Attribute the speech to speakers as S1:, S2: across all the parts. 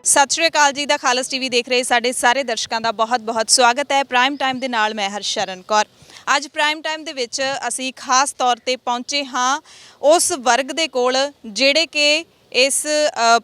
S1: ਸਤਿ ਸ਼੍ਰੀ ਅਕਾਲ ਜੀ ਦਾ ਖਾਲਸ ਟੀਵੀ ਦੇਖ ਰਹੇ ਸਾਡੇ ਸਾਰੇ ਦਰਸ਼ਕਾਂ ਦਾ ਬਹੁਤ-ਬਹੁਤ ਸਵਾਗਤ ਹੈ। ਪ੍ਰਾਈਮ ਟਾਈਮ ਦੇ ਨਾਲ ਮੈਂ ਹਰਸ਼ਰਨ ਕੌਰ। ਅੱਜ ਪ੍ਰਾਈਮ ਟਾਈਮ ਦੇ ਵਿੱਚ ਅਸੀਂ ਖਾਸ ਤੌਰ ਤੇ ਪਹੁੰਚੇ ਹਾਂ ਉਸ ਵਰਗ ਦੇ ਕੋਲ ਜਿਹੜੇ ਕਿ ਇਸ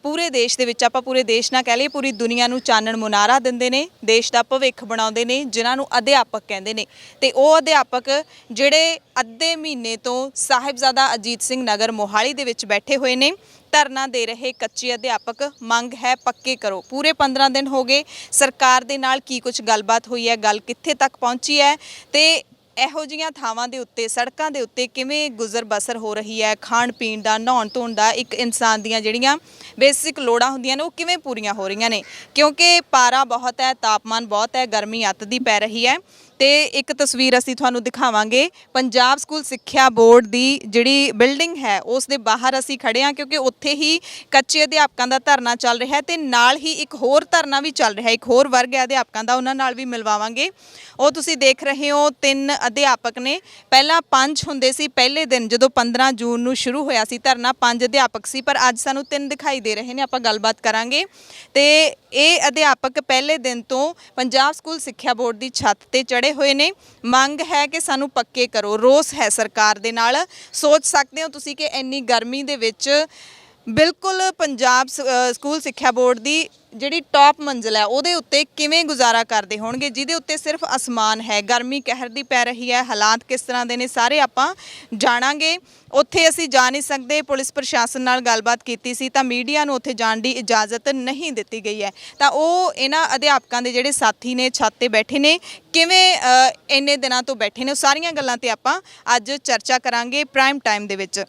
S1: ਪੂਰੇ ਦੇਸ਼ ਦੇ ਵਿੱਚ, ਆਪਾਂ ਪੂਰੇ ਦੇਸ਼ ਨਾ ਕਹਿ ਲਈਏ, ਪੂਰੀ ਦੁਨੀਆ ਨੂੰ ਚਾਨਣ ਮੁਨਾਰਾ ਦਿੰਦੇ ਨੇ, ਦੇਸ਼ ਦਾ ਭਵਿੱਖ ਬਣਾਉਂਦੇ ਨੇ, ਜਿਨ੍ਹਾਂ ਨੂੰ ਅਧਿਆਪਕ ਕਹਿੰਦੇ ਨੇ। ਤੇ ਉਹ ਅਧਿਆਪਕ ਜਿਹੜੇ ਅੱਧੇ ਮਹੀਨੇ ਤੋਂ ਸਾਹਿਬਜ਼ਾਦਾ ਅਜੀਤ ਸਿੰਘ ਨਗਰ ਮੋਹਾਲੀ ਦੇ ਵਿੱਚ ਬੈਠੇ ਹੋਏ ਨੇ, ਧਰਨਾ ਦੇ ਰਹੇ ਕੱਚੇ ਅਧਿਆਪਕ। ਮੰਗ ਹੈ ਪੱਕੇ ਕਰੋ। ਪੂਰੇ 15 ਦਿਨ ਹੋ ਗਏ, ਸਰਕਾਰ ਦੇ ਨਾਲ ਕੀ ਕੁਝ ਗੱਲਬਾਤ ਹੋਈ ਹੈ, ਗੱਲ ਕਿੱਥੇ ਤੱਕ ਪਹੁੰਚੀ ਹੈ ਤੇ ਇਹੋ ਜਿਹੀਆਂ ਥਾਵਾਂ ਦੇ ਉੱਤੇ, ਸੜਕਾਂ ਦੇ ਉੱਤੇ ਕਿਵੇਂ ਗੁਜ਼ਰ ਬਸਰ ਹੋ ਰਹੀ ਹੈ, ਖਾਣ ਪੀਣ ਦਾ, ਨਹਾਉਣ ਧੋਣ ਦਾ, ਇੱਕ ਇਨਸਾਨ ਦੀਆਂ ਜਿਹੜੀਆਂ ਬੇਸਿਕ ਲੋੜਾਂ ਹੁੰਦੀਆਂ ਨੇ ਉਹ ਕਿਵੇਂ ਪੂਰੀਆਂ ਹੋ ਰਹੀਆਂ ਨੇ। ਕਿਉਂਕਿ ਪਾਰਾ ਬਹੁਤ ਹੈ, ਤਾਪਮਾਨ ਬਹੁਤ ਹੈ, ਗਰਮੀ ਅੱਤ ਦੀ ਪੈ ਰਹੀ ਹੈ। ਤੇ ਇੱਕ ਤਸਵੀਰ ਅਸੀਂ ਤੁਹਾਨੂੰ ਦਿਖਾਵਾਂਗੇ, ਪੰਜਾਬ ਸਕੂਲ ਸਿੱਖਿਆ ਬੋਰਡ ਦੀ ਜਿਹੜੀ ਬਿਲਡਿੰਗ ਹੈ ਉਸ ਦੇ ਬਾਹਰ ਅਸੀਂ ਖੜੇ ਹਾਂ, ਕਿਉਂਕਿ ਉੱਥੇ ਹੀ ਕੱਚੇ ਅਧਿਆਪਕਾਂ ਦਾ ਧਰਨਾ ਚੱਲ ਰਿਹਾ ਹੈ ਤੇ ਨਾਲ ਹੀ ਇੱਕ ਹੋਰ ਧਰਨਾ ਵੀ ਚੱਲ ਰਿਹਾ ਹੈ। ਇੱਕ ਹੋਰ ਵਰਗ ਹੈ ਅਧਿਆਪਕਾਂ ਦਾ, ਉਹਨਾਂ ਨਾਲ ਵੀ ਮਿਲਵਾਵਾਂਗੇ। ਉਹ ਤੁਸੀਂ ਦੇਖ ਰਹੇ ਹੋ 3 ਅਧਿਆਪਕ ਨੇ। ਪਹਿਲਾਂ 5 ਹੁੰਦੇ ਸੀ। ਪਹਿਲੇ ਦਿਨ ਜਦੋਂ 15 ਜੂਨ ਨੂੰ ਸ਼ੁਰੂ ਹੋਇਆ ਸੀ ਧਰਨਾ, 5 ਅਧਿਆਪਕ ਸੀ, ਪਰ ਅੱਜ ਸਾਨੂੰ 3 ਦਿਖਾਈ ਦੇ ਰਹੇ ਨੇ। ਆਪਾਂ ਗੱਲਬਾਤ ਕਰਾਂਗੇ। ਤੇ ਇਹ ਅਧਿਆਪਕ ਪਹਿਲੇ ਦਿਨ ਤੋਂ ਪੰਜਾਬ ਸਕੂਲ ਸਿੱਖਿਆ ਬੋਰਡ ਦੀ ਛੱਤ ਤੇ ਚੜ੍ਹੇ ਹੋਏ ਨੇ। ਮੰਗ ਹੈ ਕਿ ਸਾਨੂੰ ਪੱਕੇ ਕਰੋ। ਰੋਸ ਹੈ ਸਰਕਾਰ ਦੇ ਨਾਲ। ਸੋਚ ਸਕਦੇ ਹੋ ਤੁਸੀਂ ਕਿ ਇੰਨੀ ਗਰਮੀ ਦੇ ਵਿੱਚ ਬਿਲਕੁਲ ਪੰਜਾਬ ਸਕੂਲ ਸਿੱਖਿਆ ਬੋਰਡ ਦੀ ਜਿਹੜੀ ਟੌਪ ਮੰਜ਼ਿਲ ਹੈ ਉਹਦੇ ਉੱਤੇ ਕਿਵੇਂ ਗੁਜ਼ਾਰਾ ਕਰਦੇ ਹੋਣਗੇ, ਜਿਹਦੇ ਉੱਤੇ ਸਿਰਫ ਅਸਮਾਨ ਹੈ। ਗਰਮੀ ਕਹਿਰ ਦੀ ਪੈ ਰਹੀ ਹੈ। ਹਾਲਾਤ ਕਿਸ ਤਰ੍ਹਾਂ ਦੇ ਨੇ ਸਾਰੇ ਆਪਾਂ ਜਾਣਾਂਗੇ। ਉੱਥੇ ਅਸੀਂ ਜਾ ਨਹੀਂ ਸਕਦੇ। ਪੁਲਿਸ ਪ੍ਰਸ਼ਾਸਨ ਨਾਲ ਗੱਲਬਾਤ ਕੀਤੀ ਸੀ ਤਾਂ ਮੀਡੀਆ ਨੂੰ ਉੱਥੇ ਜਾਣ ਦੀ ਇਜਾਜ਼ਤ ਨਹੀਂ ਦਿੱਤੀ ਗਈ ਹੈ। ਤਾਂ ਉਹ ਇਹਨਾਂ ਅਧਿਆਪਕਾਂ ਦੇ ਜਿਹੜੇ ਸਾਥੀ ਨੇ ਛੱਤ ਤੇ ਬੈਠੇ ਨੇ, ਕਿਵੇਂ ਇੰਨੇ ਦਿਨਾਂ ਤੋਂ ਬੈਠੇ ਨੇ, ਉਹ ਸਾਰੀਆਂ ਗੱਲਾਂ ਤੇ ਆਪਾਂ ਅੱਜ ਚਰਚਾ ਕਰਾਂਗੇ ਪ੍ਰਾਈਮ ਟਾਈਮ ਦੇ ਵਿੱਚ।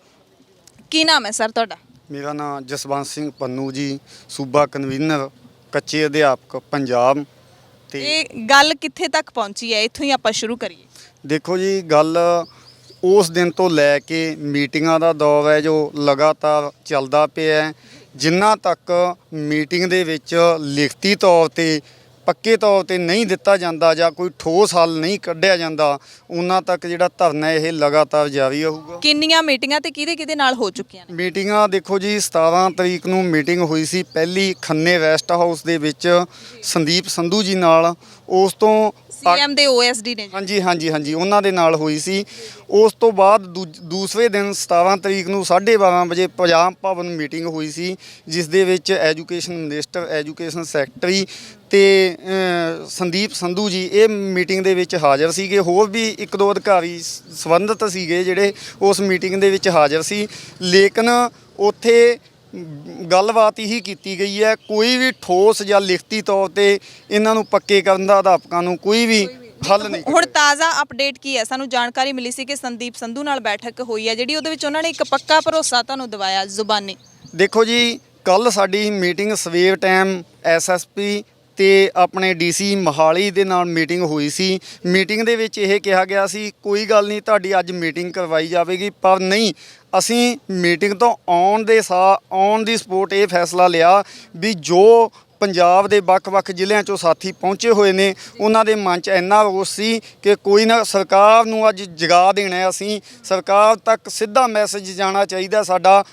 S1: ਕੀ ਨਾਮ ਹੈ ਸਰ ਤੁਹਾਡਾ?
S2: ਮੇਰਾ ਨਾਮ ਜਸਵੰਤ ਸਿੰਘ ਪੰਨੂ ਜੀ, ਸੂਬਾ ਕਨਵੀਨਰ ਕੱਚੇ ਅਧਿਆਪਕ ਪੰਜਾਬ। ਤੇ
S1: ਇਹ ਗੱਲ ਕਿੱਥੇ ਤੱਕ ਪਹੁੰਚੀ ਹੈ, ਇੱਥੋਂ ਹੀ ਆਪਾਂ ਸ਼ੁਰੂ ਕਰੀਏ।
S2: ਦੇਖੋ ਜੀ, ਗੱਲ ਉਸ ਦਿਨ ਤੋਂ ਲੈ ਕੇ ਮੀਟਿੰਗਾਂ ਦਾ ਦੌਰ ਹੈ ਜੋ ਲਗਾਤਾਰ ਚੱਲਦਾ ਪਿਆ ਹੈ। ਜਿੰਨਾ ਤੱਕ ਮੀਟਿੰਗ ਦੇ ਵਿੱਚ ਲਿਖਤੀ ਤੌਰ ਤੇ ਪੱਕੇ ਤੌਰ ਤੇ ਨਹੀਂ ਦਿੱਤਾ ਜਾਂਦਾ ਜਾਂ ਕੋਈ ਠੋਸ ਹੱਲ ਨਹੀਂ ਕੱਢਿਆ ਜਾਂਦਾ, ਉਹਨਾਂ ਤੱਕ ਜਿਹੜਾ ਧਰਨਾ ਇਹ ਲਗਾਤਾਰ ਜਾਰੀ ਰਹੂਗਾ।
S1: ਕਿੰਨੀਆਂ ਮੀਟਿੰਗਾਂ ਤੇ ਕਿਹਦੇ ਨਾਲ ਹੋ ਚੁੱਕੀਆਂ ਨੇ?
S2: ਮੀਟਿੰਗਾਂ ਦੇਖੋ ਜੀ, 17 ਤਰੀਕ ਨੂੰ ਮੀਟਿੰਗ ਹੋਈ ਸੀ ਪਹਿਲੀ ਖੰਨੇ ਰੈਸਟ ਹਾਊਸ ਦੇ ਵਿੱਚ ਸੰਦੀਪ ਸੰਧੂ ਜੀ ਨਾਲ। ਉਸ ਤੋਂ
S1: ਸੀਐਮ ਦੇ ਓਐਸਡੀ ਨੇ।
S2: ਹਾਂਜੀ, ਉਹਨਾਂ ਦੇ ਨਾਲ ਹੋਈ ਸੀ। ਉਸ ਤੋਂ ਬਾਅਦ ਦੂਸਰੇ ਦਿਨ 17 ਤਰੀਕ ਨੂੰ 12:30 ਵਜੇ ਪੰਜਾਬ ਭਵਨ ਮੀਟਿੰਗ ਹੋਈ ਸੀ, ਜਿਸ ਦੇ ਵਿੱਚ ਐਜੂਕੇਸ਼ਨ ਮਿਨਿਸਟਰ, ਐਜੂਕੇਸ਼ਨ ਸੈਕਟਰੀ ਤੇ ਸੰਦੀਪ ਸੰਧੂ ਜੀ ਇਹ ਮੀਟਿੰਗ ਦੇ ਵਿੱਚ ਹਾਜ਼ਰ ਸੀਗੇ। ਹੋਰ ਵੀ 1-2 ਅਧਿਕਾਰੀ ਸੰਬੰਧਿਤ ਸੀਗੇ ਜਿਹੜੇ ਉਸ ਮੀਟਿੰਗ ਦੇ ਵਿੱਚ ਹਾਜ਼ਰ ਸੀ। ਲੇਕਿਨ ਉੱਥੇ ਗੱਲਬਾਤ ਹੀ ਕੀਤੀ ਗਈ ਹੈ। ਕੋਈ ਵੀ ਠੋਸ ਜਾਂ ਲਿਖਤੀ ਤੌਰ ਤੇ ਇਹਨਾਂ ਨੂੰ ਪੱਕੇ ਕਰਨ ਦਾ ਅਧਿਆਪਕਾਂ ਨੂੰ ਕੋਈ ਵੀ ਹੱਲ ਨਹੀਂ।
S1: ਹੁਣ ਤਾਜ਼ਾ ਅਪਡੇਟ ਕੀ ਹੈ? ਸਾਨੂੰ ਜਾਣਕਾਰੀ ਮਿਲੀ ਸੀ ਕਿ ਸੰਦੀਪ ਸੰਧੂ ਨਾਲ ਬੈਠਕ ਹੋਈ ਹੈ ਜਿਹੜੀ, ਉਹਦੇ ਵਿੱਚ ਉਹਨਾਂ ਨੇ ਇੱਕ ਪੱਕਾ ਭਰੋਸਾ ਤੁਹਾਨੂੰ ਦਿਵਾਇਆ ਜ਼ੁਬਾਨੀ।
S2: ਦੇਖੋ ਜੀ, ਕੱਲ ਸਾਡੀ ਮੀਟਿੰਗ ਸਵੇਰ ਟਾਈਮ ਐਸਐਸਪੀ ਤੇ ਆਪਣੇ ਡੀਸੀ ਮੋਹਾਲੀ ਦੇ ਨਾਲ ਮੀਟਿੰਗ ਹੋਈ ਸੀ। ਮੀਟਿੰਗ ਦੇ ਵਿੱਚ ਇਹ ਕਿਹਾ ਗਿਆ ਸੀ ਕੋਈ ਗੱਲ ਨਹੀਂ, ਤੁਹਾਡੀ ਅੱਜ ਮੀਟਿੰਗ ਕਰਵਾਈ ਜਾਵੇਗੀ, ਪਰ ਨਹੀਂ, ਅਸੀਂ ਮੀਟਿੰਗ ਤੋਂ ਔਨ ਦੀ ਸਪੋਰਟ ਇਹ ਫੈਸਲਾ ਲਿਆ ਵੀ ਜੋ ਪੰਜਾਬ ਦੇ ਵੱਖ-ਵੱਖ ਜ਼ਿਲ੍ਹਿਆਂ 'ਚੋਂ ਸਾਥੀ ਪਹੁੰਚੇ ਹੋਏ ਨੇ ਉਹਨਾਂ ਦੇ ਮਨ 'ਚ ਇੰਨਾ ਰੋਸ ਸੀ ਕਿ ਕੋਈ ਨਾ, ਸਰਕਾਰ ਨੂੰ ਅੱਜ ਜਗਾ ਦੇਣਾ, ਅਸੀਂ ਸਰਕਾਰ ਤੱਕ ਸਿੱਧਾ ਮੈਸੇਜ ਜਾਣਾ ਚਾਹੀਦਾ ਸਾਡਾ।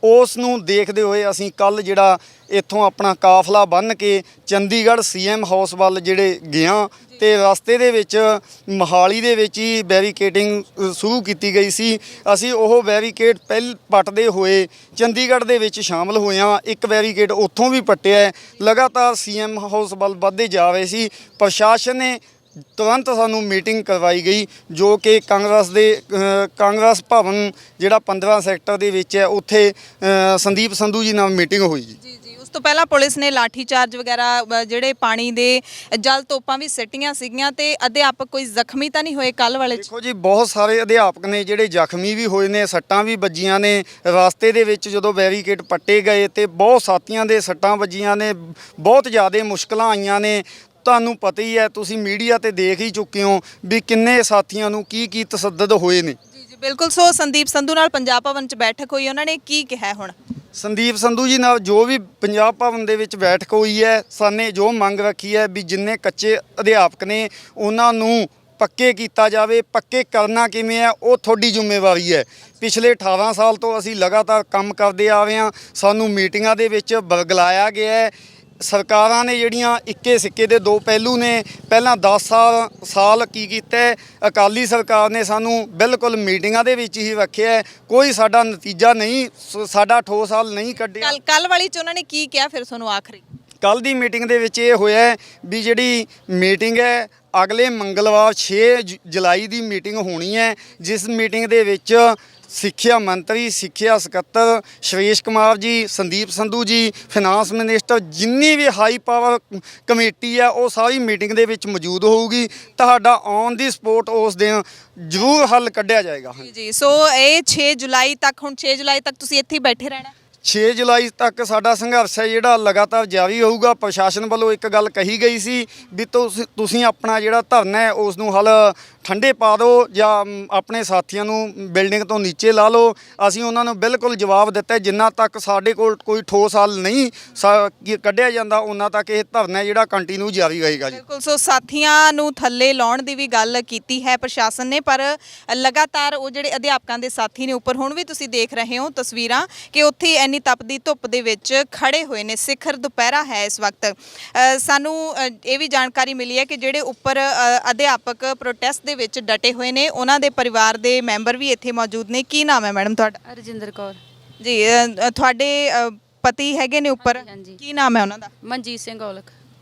S2: ਉਸ ਨੂੰ ਦੇਖਦੇ ਹੋਏ ਅਸੀਂ ਕੱਲ੍ਹ ਜਿਹੜਾ ਇੱਥੋਂ ਆਪਣਾ ਕਾਫਲਾ ਬੰਨ੍ਹ ਕੇ ਚੰਡੀਗੜ੍ਹ ਸੀਐਮ ਹਾਊਸ ਵੱਲ ਜਿਹੜੇ ਗਿਆ ਤੇ ਰਸਤੇ ਦੇ ਵਿੱਚ ਮੋਹਾਲੀ ਦੇ ਵਿੱਚ ਹੀ ਬੈਰੀਕੇਡਿੰਗ ਸ਼ੁਰੂ ਕੀਤੀ ਗਈ ਸੀ। ਅਸੀਂ ਉਹ ਬੈਰੀਕੇਡ ਪੱਟਦੇ ਹੋਏ ਚੰਡੀਗੜ੍ਹ ਦੇ ਵਿੱਚ ਸ਼ਾਮਲ ਹੋਏ ਹਾਂ। ਇੱਕ ਬੈਰੀਕੇਡ ਉੱਥੋਂ ਵੀ ਪੱਟਿਆ। ਲਗਾਤਾਰ ਸੀਐਮ ਹਾਊਸ ਵੱਲ ਵੱਧਦੇ ਜਾ ਰਹੇ ਸੀ। ਪ੍ਰਸ਼ਾਸਨ ਨੇ ਤੁਰੰਤ ਸਾਨੂੰ ਮੀਟਿੰਗ ਕਰਵਾਈ ਗਈ, ਜੋ ਕਿ ਕਾਂਗਰਸ ਭਵਨ ਜਿਹੜਾ 15 ਸੈਕਟਰ ਦੇ ਵਿੱਚ ਹੈ, ਉੱਥੇ ਸੰਦੀਪ ਸੰਧੂ ਜੀ ਨਾਲ ਮੀਟਿੰਗ ਹੋਈ ਜੀ।
S1: ਉਸ ਤੋਂ ਪਹਿਲਾਂ ਪੁਲਿਸ ਨੇ ਲਾਠੀ ਚਾਰਜ ਵਗੈਰਾ, ਜਿਹੜੇ ਪਾਣੀ ਦੇ ਜਲ ਤੋਪਾਂ ਵੀ ਸਿੱਟੀਆਂ ਸੀਗੀਆਂ। ਤੇ ਅਧਿਆਪਕ ਕੋਈ ਜ਼ਖਮੀ ਤਾਂ ਨਹੀਂ ਹੋਏ ਕੱਲ ਵਾਲੇ?
S2: ਦੇਖੋ ਜੀ, ਬਹੁਤ ਸਾਰੇ ਅਧਿਆਪਕ ਨੇ ਜਿਹੜੇ ਜ਼ਖਮੀ ਵੀ ਹੋਏ ਨੇ, ਸੱਟਾਂ ਵੀ ਵੱਜੀਆਂ ਨੇ। ਰਸਤੇ ਦੇ ਵਿੱਚ ਜਦੋਂ ਬੈਰੀਕੇਡ ਪੱਟੇ ਗਏ ਤੇ ਬਹੁਤ ਸਾਥੀਆਂ ਦੇ ਸੱਟਾਂ ਵੱਜੀਆਂ ਨੇ, ਬਹੁਤ ਜ਼ਿਆਦਾ ਮੁਸ਼ਕਲਾਂ ਆਈਆਂ ਨੇ। ਤੁਹਾਨੂੰ ਪਤਾ ਹੀ ਹੈ, ਤੁਸੀਂ ਮੀਡੀਆ ਤੇ ਦੇਖ ਹੀ ਚੁੱਕੇ ਹੋ ਵੀ ਕਿੰਨੇ ਸਾਥੀਆਂ ਨੂੰ ਕੀ ਤਸੱਦਦ ਹੋਏ ਨੇ।
S1: ਜੀ ਬਿਲਕੁਲ। ਸੋ ਸੰਦੀਪ ਸੰਧੂ ਨਾਲ ਪੰਜਾਬ ਭਵਨ 'ਚ ਬੈਠਕ ਹੋਈ, ਉਹਨਾਂ ਨੇ ਕੀ ਕਿਹਾ? ਹੁਣ
S2: ਸੰਦੀਪ ਸੰਧੂ ਜੀ ਨਾਲ ਜੋ ਵੀ ਪੰਜਾਬ ਭਵਨ ਦੇ ਵਿੱਚ ਬੈਠਕ ਹੋਈ ਹੈ, ਸਾਨੇ ਜੋ ਮੰਗ ਰੱਖੀ ਹੈ ਵੀ ਜਿੰਨੇ ਕੱਚੇ ਅਧਿਆਪਕ ਨੇ ਉਹਨਾਂ ਨੂੰ ਪੱਕੇ ਕੀਤਾ ਜਾਵੇ। ਪੱਕੇ ਕਰਨਾ ਕਿਵੇਂ ਹੈ ਉਹ ਤੁਹਾਡੀ ਜ਼ਿੰਮੇਵਾਰੀ ਹੈ। ਪਿਛਲੇ 18 ਸਾਲ ਤੋਂ ਅਸੀਂ ਲਗਾਤਾਰ ਕੰਮ ਕਰਦੇ ਆ ਰਹੇ ਹਾਂ। ਸਾਨੂੰ ਮੀਟਿੰਗਾਂ ਦੇ ਵਿੱਚ ਬੁਲਾਇਆ ਗਿਆ ਹੈ। ਸਰਕਾਰਾਂ ਨੇ ਜਿਹੜੀਆਂ ਇੱਕੇ ਸਿੱਕੇ ਦੇ ਦੋ ਪਹਿਲੂ ਨੇ। ਪਹਿਲਾਂ 10 ਸਾਲ ਕੀ ਕੀਤਾ ਹੈ, ਅਕਾਲੀ ਸਰਕਾਰ ਨੇ ਸਾਨੂੰ ਬਿਲਕੁਲ ਮੀਟਿੰਗਾਂ ਦੇ ਵਿੱਚ ਹੀ ਰੱਖਿਆ ਹੈ, ਕੋਈ ਸਾਡਾ ਨਤੀਜਾ ਨਹੀਂ, ਸਾਡਾ ਠੋਸ ਹੱਲ ਨਹੀਂ ਕੱਢਿਆ।
S1: ਕੱਲ ਵਾਲੀ ਚ ਉਹਨਾਂ ਨੇ ਕੀ ਕਿਹਾ ਫਿਰ ਤੁਹਾਨੂੰ ਆਖਰੀ?
S2: ਕੱਲ ਦੀ ਮੀਟਿੰਗ ਦੇ ਵਿੱਚ ਇਹ ਹੋਇਆ ਹੈ ਵੀ ਜਿਹੜੀ ਮੀਟਿੰਗ ਹੈ ਅਗਲੇ ਮੰਗਲਵਾਰ 6 ਜੁਲਾਈ ਦੀ ਮੀਟਿੰਗ ਹੋਣੀ ਹੈ, ਜਿਸ ਮੀਟਿੰਗ ਦੇ ਵਿੱਚ ਸਿੱਖਿਆ ਮੰਤਰੀ, ਸਿੱਖਿਆ ਸਕੱਤਰ ਸ਼੍ਰੇਸ਼ ਕੁਮਾਰ ਜੀ, ਸੰਦੀਪ ਸੰਧੂ ਜੀ, ਫਾਈਨਾਂਸ ਮਿਨਿਸਟਰ, ਜਿੰਨੀ ਵੀ ਹਾਈ ਪਾਵਰ ਕਮੇਟੀ ਆ ਉਹ ਸਾਰੀ ਮੀਟਿੰਗ ਦੇ ਵਿੱਚ ਮੌਜੂਦ ਹੋਊਗੀ। ਤੁਹਾਡਾ ਔਨ ਦੀ ਸਪੋਰਟ ਉਸ ਦਿਨ ਜ਼ਰੂਰ ਹੱਲ ਕੱਢਿਆ ਜਾਏਗਾ।
S1: ਜੀ ਜੀ, ਸੋ ਇਹ 6 ਜੁਲਾਈ ਤੱਕ, ਹੁਣ 6 ਜੁਲਾਈ ਤੱਕ ਤੁਸੀਂ ਇੱਥੇ ਹੀ ਬੈਠੇ ਰਹਿਣਾ?
S2: 6 ਜੁਲਾਈ ਤੱਕ ਸਾਡਾ ਸੰਘਰਸ਼ ਹੈ ਜਿਹੜਾ ਲਗਾਤਾਰ ਜਾਰੀ ਰਹੂਗਾ। ਪ੍ਰਸ਼ਾਸਨ ਵੱਲੋਂ ਇੱਕ ਗੱਲ ਕਹੀ ਗਈ ਸੀ ਵੀ ਤੁਸੀਂ ਆਪਣਾ ਜਿਹੜਾ ਧਰਨਾ ਹੈ ਉਸ ਨੂੰ ਹੱਲ ਠੰਡੇ ਪਾ ਦਿਓ ਜਾਂ ਆਪਣੇ ਸਾਥੀਆਂ ਨੂੰ ਬਿਲਡਿੰਗ ਤੋਂ ਨੀਚੇ ਲਾ ਲਓ। ਅਸੀਂ ਉਹਨਾਂ ਨੂੰ ਬਿਲਕੁਲ ਜਵਾਬ ਦਿੱਤਾ, ਜਿੰਨਾ ਤੱਕ ਸਾਡੇ ਕੋਲ ਕੋਈ ਠੋਸ ਹੱਲ ਨਹੀਂ ਕੱਢਿਆ ਜਾਂਦਾ ਉਹਨਾਂ ਤੱਕ ਇਹ ਧਰਨਾ ਜਿਹੜਾ ਕੰਟੀਨਿਊ ਜਾਰੀ ਰਹੇਗਾ ਜੀ।
S1: ਬਿਲਕੁਲ, ਸੋ ਸਾਥੀਆਂ ਨੂੰ ਥੱਲੇ ਲਾਉਣ ਦੀ ਵੀ ਗੱਲ ਕੀਤੀ ਹੈ ਪ੍ਰਸ਼ਾਸਨ ਨੇ, ਪਰ ਲਗਾਤਾਰ ਉਹ ਜਿਹੜੇ ਅਧਿਆਪਕਾਂ ਦੇ ਸਾਥੀ ਨੇ ਉੱਪਰ, ਹੁਣ ਵੀ ਤੁਸੀਂ ਦੇਖ ਰਹੇ ਹੋ ਤਸਵੀਰਾਂ ਕਿ ਉੱਥੇ ਇੰਨੀ ਤਪਦੀ ਧੁੱਪ ਦੇ ਵਿੱਚ ਖੜੇ ਹੋਏ ਨੇ। ਸਿਖਰ ਦੁਪਹਿਰਾ ਹੈ ਇਸ ਵਕਤ। ਸਾਨੂੰ ਇਹ ਵੀ ਜਾਣਕਾਰੀ ਮਿਲੀ ਹੈ ਕਿ ਜਿਹੜੇ ਉੱਪਰ ਅਧਿਆਪਕ ਪ੍ਰੋਟੈਸਟ ਦੇ ਵਿੱਚ ਡਟੇ ਹੋਏ ਨੇ ਉਹਨਾਂ ਦੇ ਪਰਿਵਾਰ ਦੇ ਮੈਂਬਰ ਵੀ ਇੱਥੇ ਮੌਜੂਦ ਨੇ। ਕੀ ਨਾਮ ਹੈ ਮੈਡਮ ਤੁਹਾਡਾ?
S3: ਰਜਿੰਦਰ ਕੌਰ
S1: ਜੀ, ਤੁਹਾਡੇ ਪਤੀ ਹੈਗੇ ਨੇ ਉੱਪਰ,
S3: ਹਾਂਜੀ।
S1: ਕੀ ਨਾਮ ਹੈ ਉਹਨਾਂ ਦਾ?
S3: ਮਨਜੀਤ ਸਿੰਘ ਔਲਖ।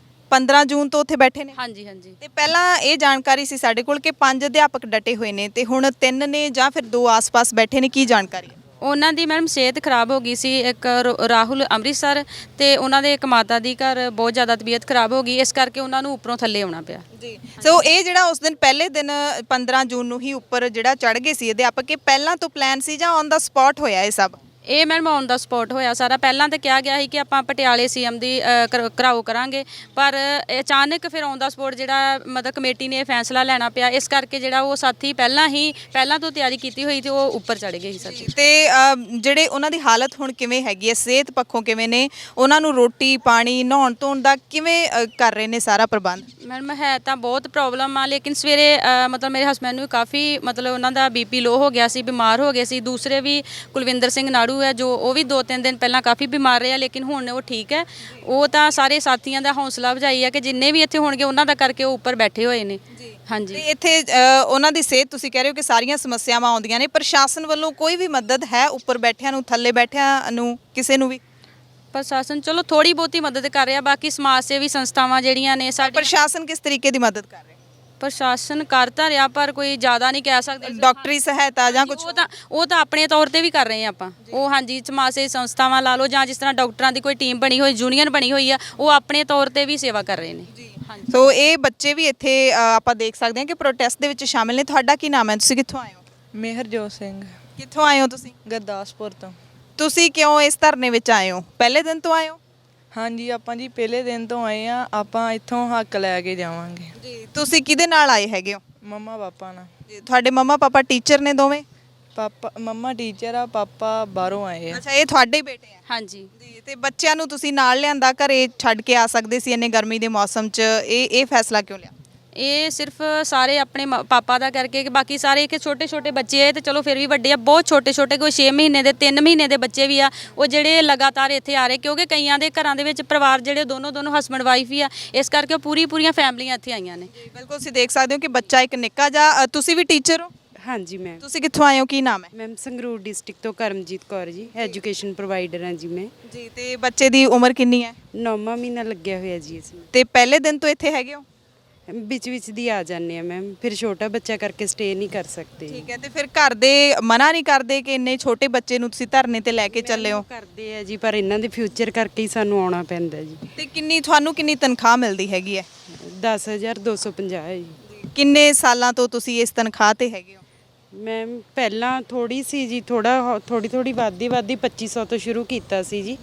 S1: 15 ਜੂਨ ਤੋਂ ਉੱਥੇ ਬੈਠੇ ਨੇ?
S3: ਹਾਂਜੀ ਹਾਂਜੀ।
S1: ਤੇ ਪਹਿਲਾਂ ਇਹ ਜਾਣਕਾਰੀ ਸੀ ਸਾਡੇ ਕੋਲ ਕਿ 5 ਅਧਿਆਪਕ ਡਟੇ ਹੋਏ ਨੇ ਤੇ ਹੁਣ 3 ਨੇ ਜਾਂ ਫਿਰ 2 ਆਸ-ਪਾਸ ਬੈਠੇ ਨੇ, ਕੀ ਜਾਣਕਾਰੀ ਹੈ?
S3: ਉਹਨਾਂ ਦੀ ਮੈਡਮ ਸਿਹਤ ਖਰਾਬ ਹੋ ਗਈ ਸੀ। ਇੱਕ ਰਾਹੁਲ ਅੰਮ੍ਰਿਤਸਰ ਤੇ ਉਹਨਾਂ ਦੇ ਇੱਕ ਮਾਤਾ ਦੀ ਘਰ ਬਹੁਤ ਜ਼ਿਆਦਾ ਤਬੀਅਤ ਖਰਾਬ ਹੋ ਗਈ, ਇਸ ਕਰਕੇ ਉਹਨਾਂ ਨੂੰ ਉੱਪਰੋਂ ਥੱਲੇ ਆਉਣਾ ਪਿਆ।
S1: ਜੀ, ਸੋ ਇਹ ਜਿਹੜਾ ਉਸ ਦਿਨ ਪਹਿਲੇ ਦਿਨ 15 ਜੂਨ ਨੂੰ ਹੀ ਉੱਪਰ ਜਿਹੜਾ ਚੜ ਗਏ ਸੀ ਅਧਿਆਪਕ, ਇਹ ਪਹਿਲਾਂ ਤੋਂ ਪਲਾਨ ਸੀ ਜਾਂ ਔਨ ਦਾ ਸਪੌਟ ਹੋਇਆ ਇਹ ਸਭ?
S3: ਇਹ ਮੈਡਮ ਔਨ ਦਾ ਸਪੌਟ ਹੋਇਆ ਸਾਰਾ। ਪਹਿਲਾਂ ਤਾਂ ਕਿਹਾ ਗਿਆ ਸੀ ਕਿ ਆਪਾਂ ਪਟਿਆਲੇ ਸੀਐਮ ਦੀ ਘਰਾਓ ਕਰਾਂਗੇ, ਪਰ ਅਚਾਨਕ ਫਿਰ ਔਨ ਦਾ ਸਪੌਟ ਜਿਹੜਾ ਮਤਲਬ ਕਮੇਟੀ ਨੇ ਇਹ ਫੈਸਲਾ ਲੈਣਾ ਪਿਆ, ਇਸ ਕਰਕੇ ਜਿਹੜਾ ਉਹ ਸਾਥੀ ਪਹਿਲਾਂ ਤੋਂ ਤਿਆਰੀ ਕੀਤੀ ਹੋਈ ਤੇ ਉਹ ਉੱਪਰ ਚੜ ਗਏ ਸੀ ਸਾਥੀ।
S1: ਤੇ ਜਿਹੜੇ ਉਹਨਾਂ ਦੀ ਹਾਲਤ ਹੁਣ ਕਿਵੇਂ ਹੈਗੀ ਹੈ, ਸਿਹਤ ਪੱਖੋਂ ਕਿਵੇਂ ਨੇ? ਉਹਨਾਂ ਨੂੰ ਰੋਟੀ ਪਾਣੀ ਨਹਾਉਣ ਧੋਣ ਦਾ ਕਿਵੇਂ ਕਰ ਰਹੇ ਨੇ ਸਾਰਾ ਪ੍ਰਬੰਧ?
S3: ਮੈਡਮ ਹੈ ਤਾਂ ਬਹੁਤ ਪ੍ਰੋਬਲਮ ਆ, ਲੇਕਿਨ ਸਵੇਰੇ ਮਤਲਬ ਮੇਰੇ ਹਸਬੈਂਡ ਨੂੰ ਕਾਫੀ ਮਤਲਬ ਉਹਨਾਂ ਦਾ ਬੀਪੀ ਲੋ ਹੋ ਗਿਆ ਸੀ, ਬਿਮਾਰ ਹੋ ਗਏ ਸੀ। ਦੂਸਰੇ ਵੀ ਕੁਲਵਿੰਦਰ ਸਿੰਘ ਨਾੜੂ ਹੈ ਜੋ ਉਹ ਵੀ 2-3 ਦਿਨ ਪਹਿਲਾਂ ਕਾਫੀ ਬਿਮਾਰ ਰਹੇ ਆ, ਲੇਕਿਨ ਹੁਣ ਉਹ ਠੀਕ ਹੈ। ਉਹ ਤਾਂ ਸਾਰੇ ਸਾਥੀਆਂ ਦਾ ਹੌਸਲਾ ਵਜਾਈ ਹੈ ਕਿ ਜਿੰਨੇ ਵੀ ਇੱਥੇ ਹੋਣਗੇ ਉਹਨਾਂ ਦਾ ਕਰਕੇ ਉਹ ਉੱਪਰ ਬੈਠੇ ਹੋਏ ਨੇ। ਹਾਂਜੀ,
S1: ਤੇ ਇੱਥੇ ਉਹਨਾਂ ਦੀ ਸਿਹਤ, ਤੁਸੀਂ ਕਹਿ ਰਹੇ ਹੋ ਕਿ ਸਾਰੀਆਂ ਸਮੱਸਿਆਵਾਂ ਆਉਂਦੀਆਂ ਨੇ, ਪ੍ਰਸ਼ਾਸਨ ਵੱਲੋਂ ਕੋਈ ਵੀ ਮਦਦ ਹੈ ਉੱਪਰ ਬੈਠਿਆਂ ਨੂੰ, ਥੱਲੇ ਬੈਠਿਆਂ ਨੂੰ, ਕਿਸੇ ਨੂੰ ਵੀ?
S3: ਪ੍ਰਸ਼ਾਸਨ ਚਲੋ ਥੋੜੀ ਬਹੁਤੀ ਮਦਦ ਕਰ ਰਿਹਾ, ਬਾਕੀ ਸਮਾਜ ਸੇਵੀ ਸੰਸਥਾਵਾਂ ਜਿਹੜੀਆਂ ਨੇ ਸਾਡੇ।
S1: ਪ੍ਰਸ਼ਾਸਨ ਕਿਸ ਤਰੀਕੇ ਦੀ ਮਦਦ ਕਰ ਰਿਹਾ?
S3: ਪ੍ਰਸ਼ਾਸਨ ਕਰ ਤਾਂ ਰਿਹਾ ਪਰ ਕੋਈ ਜ਼ਿਆਦਾ ਨਹੀਂ ਕਹਿ ਸਕਦੇ।
S1: ਡਾਕਟਰੀ ਸਹਾਇਤਾ ਜਾਂ ਕੁਝ?
S3: ਉਹ ਤਾਂ ਆਪਣੇ ਤੌਰ ਤੇ ਵੀ ਕਰ ਰਹੇ ਆ ਆਪਾਂ। ਉਹ ਹਾਂਜੀ ਸਮਾਜ ਸੇਵੀ ਸੰਸਥਾਵਾਂ ਲਾ ਲਓ ਜਾਂ ਜਿਸ ਤਰ੍ਹਾਂ ਡਾਕਟਰਾਂ ਦੀ ਕੋਈ ਟੀਮ ਬਣੀ ਹੋਈ, ਯੂਨੀਅਨ ਬਣੀ ਹੋਈ ਆ, ਉਹ ਆਪਣੇ ਤੌਰ ਤੇ ਵੀ ਸੇਵਾ ਕਰ ਰਹੇ ਨੇ।
S1: ਸੋ ਇਹ ਬੱਚੇ ਵੀ ਇੱਥੇ ਆਪਾਂ ਦੇਖ ਸਕਦੇ ਹਾਂ ਕਿ ਪ੍ਰੋਟੈਸਟ ਦੇ ਵਿੱਚ ਸ਼ਾਮਿਲ ਨੇ। ਤੁਹਾਡਾ ਕੀ ਨਾਮ ਹੈ? ਤੁਸੀਂ ਕਿੱਥੋਂ ਆਏ ਹੋ?
S4: ਮਿਹਰਜੋਤ ਸਿੰਘ,
S1: ਕਿੱਥੋਂ ਆਏ ਹੋ ਤੁਸੀਂ?
S4: ਗੁਰਦਾਸਪੁਰ ਤੋਂ।
S1: ਤੁਸੀਂ ਕਿਉਂ ਇਸ ਧਰਨੇ ਵਿੱਚ ਆਏ ਹੋ? ਪਹਿਲੇ ਦਿਨ ਤੋਂ ਆਏ ਹੋ?
S4: ਹਾਂਜੀ, ਆਪਾਂ ਜੀ ਪਹਿਲੇ ਦਿਨ ਤੋਂ ਆਏ ਆ। ਆਪਾਂ ਇੱਥੋਂ ਹੱਕ ਲੈ ਕੇ ਜਾਵਾਂਗੇ।
S1: ਜੀ, ਤੁਸੀਂ ਕਿਹਦੇ ਨਾਲ ਆਏ ਹੈਗੇ ਹੋ?
S4: ਮੰਮਾ ਪਾਪਾ ਨਾਲ।
S1: ਜੀ, ਤੁਹਾਡੇ ਮੰਮਾ ਪਾਪਾ ਟੀਚਰ ਨੇ ਦੋਵੇਂ?
S4: ਪਾਪਾ ਮੰਮਾ ਟੀਚਰ ਆ, ਪਾਪਾ ਬਾਹਰੋਂ ਆਏ ਆ।
S1: ਅੱਛਾ, ਇਹ ਤੁਹਾਡੇ ਹੀ ਬੇਟੇ ਆ?
S3: ਹਾਂਜੀ
S1: ਜੀ, ਤੇ ਬੱਚਿਆਂ ਨੂੰ ਤੁਸੀਂ ਨਾਲ ਲਿਆਂਦਾ, ਘਰੇ ਛੱਡ ਕੇ ਆ ਸਕਦੇ ਸੀ ਇੰਨੇ ਗਰਮੀ ਦੇ ਮੌਸਮ 'ਚ, ਇਹ ਫੈਸਲਾ ਕਿਉਂ ਲਿਆ?
S3: ਇਹ ਸਿਰਫ ਸਾਰੇ ਆਪਣੇ ਪਾਪਾ ਦਾ ਕਰਕੇ ਕਿ ਬਾਕੀ ਸਾਰੇ ਕਿ ਛੋਟੇ ਛੋਟੇ ਬੱਚੇ ਆ ਤੇ ਚਲੋ ਫਿਰ ਵੀ ਵੱਡੇ ਆ, ਬਹੁਤ ਛੋਟੇ ਛੋਟੇ, ਕੋਈ 6 ਮਹੀਨੇ ਦੇ 3 ਮਹੀਨੇ ਦੇ ਬੱਚੇ ਵੀ ਆ, ਉਹ ਜਿਹੜੇ ਲਗਾਤਾਰ ਇੱਥੇ ਆ ਰਹੇ, ਕਿਉਂਕਿ ਕਈਆਂ ਦੇ ਘਰਾਂ ਦੇ ਵਿੱਚ ਪਰਿਵਾਰ ਜਿਹੜੇ ਦੋਨੋਂ ਹਸਬੈਂਡ ਵਾਈਫ ਹੀ ਆ, ਇਸ ਕਰਕੇ ਪੂਰੀਆਂ ਫੈਮਲੀਆਂ ਇੱਥੇ ਆਈਆਂ ਨੇ।
S1: ਬਿਲਕੁਲ, ਤੁਸੀਂ ਦੇਖ ਸਕਦੇ ਹੋ ਕਿ ਬੱਚਾ ਇੱਕ ਨਿੱਕਾ ਜਿਹਾ। ਤੁਸੀਂ ਵੀ ਟੀਚਰ ਹੋ?
S5: ਹਾਂਜੀ ਮੈਮ।
S1: ਤੁਸੀਂ ਕਿੱਥੋਂ ਆਏ ਹੋ? ਕੀ ਨਾਮ ਹੈ?
S5: ਮੈਮ ਸੰਗਰੂਰ ਡਿਸਟ੍ਰਿਕਟ ਤੋਂ ਕਰਮਜੀਤ ਕੌਰ ਜੀ, ਐਜੂਕੇਸ਼ਨ ਪ੍ਰੋਵਾਈਡਰ ਹਾਂ ਜੀ ਮੈਂ।
S1: ਜੀ, ਤੇ ਬੱਚੇ ਦੀ ਉਮਰ ਕਿੰਨੀ ਹੈ?
S5: 9ਵਾਂ ਮਹੀਨਾ ਲੱਗਿਆ ਹੋਇਆ ਜੀ ਇਸ ਨੂੰ।
S1: ਤੇ ਪਹਿਲੇ ਦਿਨ ਤੋਂ ਇੱਥੇ ਹੈਗੇ ਹੋ?
S5: ਵਿੱਚ ਦੀ ਆ ਜਾਂਦੇ ਆ ਮੈਮ, ਫਿਰ ਛੋਟਾ ਬੱਚਾ ਕਰਕੇ ਸਟੇ ਨਹੀਂ ਕਰ ਸਕਦੇ।
S1: ਠੀਕ ਹੈ, ਤੇ ਫਿਰ ਘਰ ਦੇ ਮਨਾ ਨਹੀਂ ਕਰਦੇ ਕਿ ਇੰਨੇ ਛੋਟੇ ਬੱਚੇ ਨੂੰ ਤੁਸੀਂ ਧਰਨੇ ਤੇ ਲੈ ਕੇ ਚੱਲੇ ਹੋ?
S5: ਕਰਦੇ ਆ ਜੀ, ਪਰ ਇਹਨਾਂ ਦੇ ਫਿਊਚਰ ਕਰਕੇ ਹੀ ਸਾਨੂੰ ਆਉਣਾ ਪੈਂਦਾ ਜੀ।
S1: ਤੇ ਤੁਹਾਨੂੰ ਕਿੰਨੀ ਤਨਖਾਹ ਮਿਲਦੀ ਹੈਗੀ ਹੈ?
S5: 10,250 ਹੈ ਜੀ।
S1: ਕਿੰਨੇ ਸਾਲਾਂ ਤੋਂ ਤੁਸੀਂ ਇਸ ਤਨਖਾਹ ਤੇ ਹੈਗੇ ਹੋ?
S5: ਮੈਮ ਪਹਿਲਾਂ ਥੋੜੀ ਸੀ ਜੀ, ਥੋੜੀ ਵੱਧਦੀ 2500 ਤੋਂ ਸ਼ੁਰੂ ਕੀਤਾ ਸੀ ਜੀ,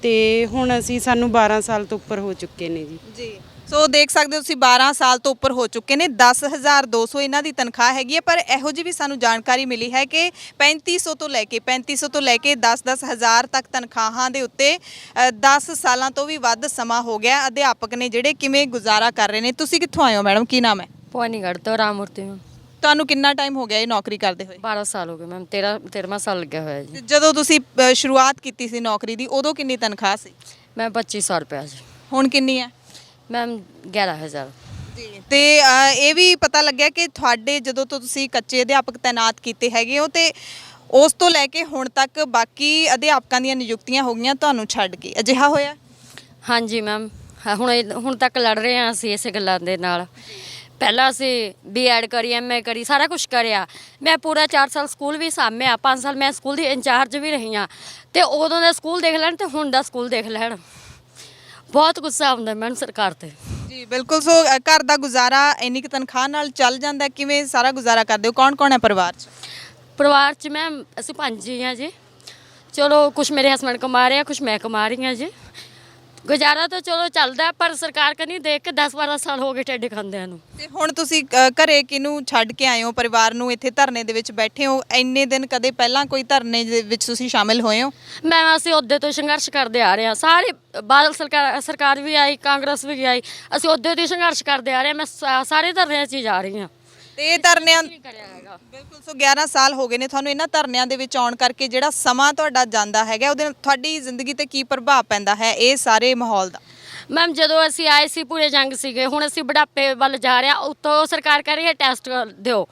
S5: ਤੇ ਹੁਣ ਸਾਨੂੰ 12 ਸਾਲ ਤੋਂ ਉੱਪਰ ਹੋ ਚੁੱਕੇ ਨੇ ਜੀ।
S1: ਜੀ, ਸੋ ਦੇਖ ਸਕਦੇ ਹੋ ਤੁਸੀਂ 12 ਸਾਲ ਤੋਂ ਉੱਪਰ ਹੋ ਚੁੱਕੇ ਨੇ। 10,200 ਇਹਨਾਂ ਦੀ ਤਨਖਾਹ ਹੈਗੀ ਹੈ, ਪਰ ਇਹੋ ਜਿਹੀ ਵੀ ਸਾਨੂੰ ਜਾਣਕਾਰੀ ਮਿਲੀ ਹੈ ਕਿ 3500 ਤੋਂ ਲੈ ਕੇ 10-10 ਹਜ਼ਾਰ ਤੱਕ ਤਨਖਾਹਾਂ ਦੇ ਉੱਤੇ 10 ਸਾਲਾਂ ਤੋਂ ਵੀ ਵੱਧ ਸਮਾਂ ਹੋ ਗਿਆ ਅਧਿਆਪਕ ਨੇ ਜਿਹੜੇ ਕਿਵੇਂ ਗੁਜ਼ਾਰਾ ਕਰ ਰਹੇ ਨੇ। ਤੁਸੀਂ ਕਿੱਥੋਂ ਆਏ ਹੋ ਮੈਡਮ? ਕੀ ਨਾਮ ਹੈ?
S6: ਭਵਾਨੀਗੜ੍ਹ ਤੋਂ ਰਾਮਮੂਰਤੀ ਮੈਮ।
S1: ਤੁਹਾਨੂੰ ਕਿੰਨਾ ਟਾਈਮ ਹੋ ਗਿਆ ਇਹ ਨੌਕਰੀ ਕਰਦੇ ਹੋਏ?
S6: 12 ਸਾਲ ਹੋ ਗਏ ਮੈਮ। 13ਵਾਂ ਸਾਲ ਲੱਗਿਆ ਹੋਇਆ ਜੀ।
S1: ਜਦੋਂ ਤੁਸੀਂ ਸ਼ੁਰੂਆਤ ਕੀਤੀ ਸੀ ਨੌਕਰੀ ਦੀ, ਉਦੋਂ ਕਿੰਨੀ ਤਨਖਾਹ ਸੀ?
S6: ਮੈਂ 2500 ਰੁਪਇਆ ਜੀ।
S1: ਹੁਣ ਕਿੰਨੀ ਹੈ?
S6: ਮੈਮ 11000।
S1: ਜੀ ਤੇ ਇਹ ਵੀ ਪਤਾ ਲੱਗਿਆ ਕਿ ਤੁਹਾਡੇ ਜਦੋਂ ਤੋਂ ਤੁਸੀਂ ਕੱਚੇ ਅਧਿਆਪਕ ਤਾਇਨਾਤ ਕੀਤੇ ਹੈਗੇ ਹੋ ਤੇ ਉਸ ਤੋਂ ਲੈ ਕੇ ਹੁਣ ਤੱਕ ਬਾਕੀ ਅਧਿਆਪਕਾਂ ਦੀਆਂ ਨਿਯੁਕਤੀਆਂ ਹੋ ਗਈਆਂ ਤੁਹਾਨੂੰ ਛੱਡ ਕੇ, ਅਜਿਹਾ ਹੋਇਆ?
S6: ਹਾਂਜੀ ਮੈਮ, ਹੁਣ ਤੱਕ ਲੜ ਰਹੇ ਹਾਂ ਅਸੀਂ ਇਸੇ ਗੱਲਾਂ ਦੇ ਨਾਲ। ਪਹਿਲਾਂ ਅਸੀਂ ਬੀਐਡ ਕਰੀ, ਐਮਏ ਕਰੀ, ਸਾਰਾ ਕੁਝ ਕਰਿਆ। ਮੈਂ ਪੂਰਾ 4 ਸਾਲ ਸਕੂਲ ਵੀ ਸਾਂਭਿਆ, 5 ਸਾਲ ਮੈਂ ਸਕੂਲ ਦੀ ਇੰਚਾਰਜ ਵੀ ਰਹੀ ਹਾਂ। ਤੇ ਉਦੋਂ ਦਾ ਸਕੂਲ ਦੇਖ ਲੈਣ ਤੇ ਹੁਣ ਦਾ ਸਕੂਲ ਦੇਖ ਲੈਣ, ਬਹੁਤ ਗੁੱਸਾ ਆਉਂਦਾ ਮੈਮ ਸਰਕਾਰ ਤੇ।
S1: ਜੀ ਬਿਲਕੁਲ। ਸੋ ਘਰ ਦਾ ਗੁਜ਼ਾਰਾ ਇੰਨੀ ਕੁ ਤਨਖਾਹ ਨਾਲ ਚੱਲ ਜਾਂਦਾ, ਕਿਵੇਂ ਸਾਰਾ ਗੁਜ਼ਾਰਾ ਕਰਦੇ ਹੋ? ਕੌਣ ਕੌਣ ਹੈ ਪਰਿਵਾਰ 'ਚ?
S6: ਪਰਿਵਾਰ 'ਚ ਮੈਮ ਅਸੀਂ 5 ਹੀ ਹਾਂ ਜੀ। ਚਲੋ ਕੁਛ ਮੇਰੇ ਹਸਬੈਂਡ ਕਮਾ ਰਹੇ ਆ, ਕੁਛ ਮੈਂ ਕਮਾ ਰਹੀ ਹਾਂ ਜੀ। ਗੁਜ਼ਾਰਾ ਤਾਂ ਚਲੋ ਚੱਲਦਾ, ਪਰ ਸਰਕਾਰ ਕਨੀ ਦੇਖ ਕੇ 10-12 ਸਾਲ ਹੋ ਗਏ ਢਿੱਡ ਖਾਂਦਿਆਂ ਨੂੰ।
S1: ਤੇ ਹੁਣ ਤੁਸੀਂ ਘਰੇ ਕਿਹਨੂੰ ਛੱਡ ਕੇ ਆਏ ਹੋ? ਪਰਿਵਾਰ ਨੂੰ ਇੱਥੇ ਧਰਨੇ ਦੇ ਵਿੱਚ ਬੈਠੇ ਹੋ ਇੰਨੇ ਦਿਨ, ਕਦੇ ਪਹਿਲਾਂ ਕੋਈ ਧਰਨੇ ਦੇ ਵਿੱਚ ਤੁਸੀਂ ਸ਼ਾਮਿਲ ਹੋਏ ਹੋ?
S6: ਮੈਮ ਅਸੀਂ ਉਹਦੇ ਤੋਂ ਸੰਘਰਸ਼ ਕਰਦੇ ਆ ਰਹੇ ਹਾਂ, ਸਾਰੇ ਬਾਦਲ ਸਰਕਾਰ ਵੀ ਆਈ, ਕਾਂਗਰਸ ਵੀ ਆਈ, ਅਸੀਂ ਉਹਦੇ ਤੋਂ ਸੰਘਰਸ਼ ਕਰਦੇ ਆ ਰਹੇ ਹਾਂ। ਮੈਂ ਸਾਰੇ ਧਰਨਿਆਂ 'ਚ ਹੀ ਜਾ ਰਹੀ ਹਾਂ।
S1: ਤੇ ਇਹ ਧਰਨਿਆਂ ਬਿਲਕੁਲ। ਸੋ 11 ਸਾਲ ਹੋ ਗਏ ਨੇ ਤੁਹਾਨੂੰ ਇਹਨਾਂ ਧਰਨਿਆਂ ਦੇ ਵਿੱਚ ਆਉਣ ਕਰਕੇ। ਜਿਹੜਾ ਸਮਾਂ ਤੁਹਾਡਾ ਜਾਂਦਾ ਹੈਗਾ ਉਹਦੇ ਨਾਲ ਤੁਹਾਡੀ ਜ਼ਿੰਦਗੀ ਤੇ ਕੀ ਪ੍ਰਭਾਵ ਪੈਂਦਾ ਹੈ ਇਹ ਸਾਰੇ ਮਾਹੌਲ ਦਾ?
S6: ਮੈਮ ਜਦੋਂ ਅਸੀਂ ਆਏ ਸੀ ਪੂਰੇ ਜੰਗ ਸੀਗੇ, ਹੁਣ ਅਸੀਂ ਬੁਢਾਪੇ ਵੱਲ ਜਾ ਰਹੇ ਹਾਂ। ਉੱਤੋਂ ਸਰਕਾਰ ਕਹਿ ਰਹੀ ਹੈ ਟੈਸਟ ਦਿਓ।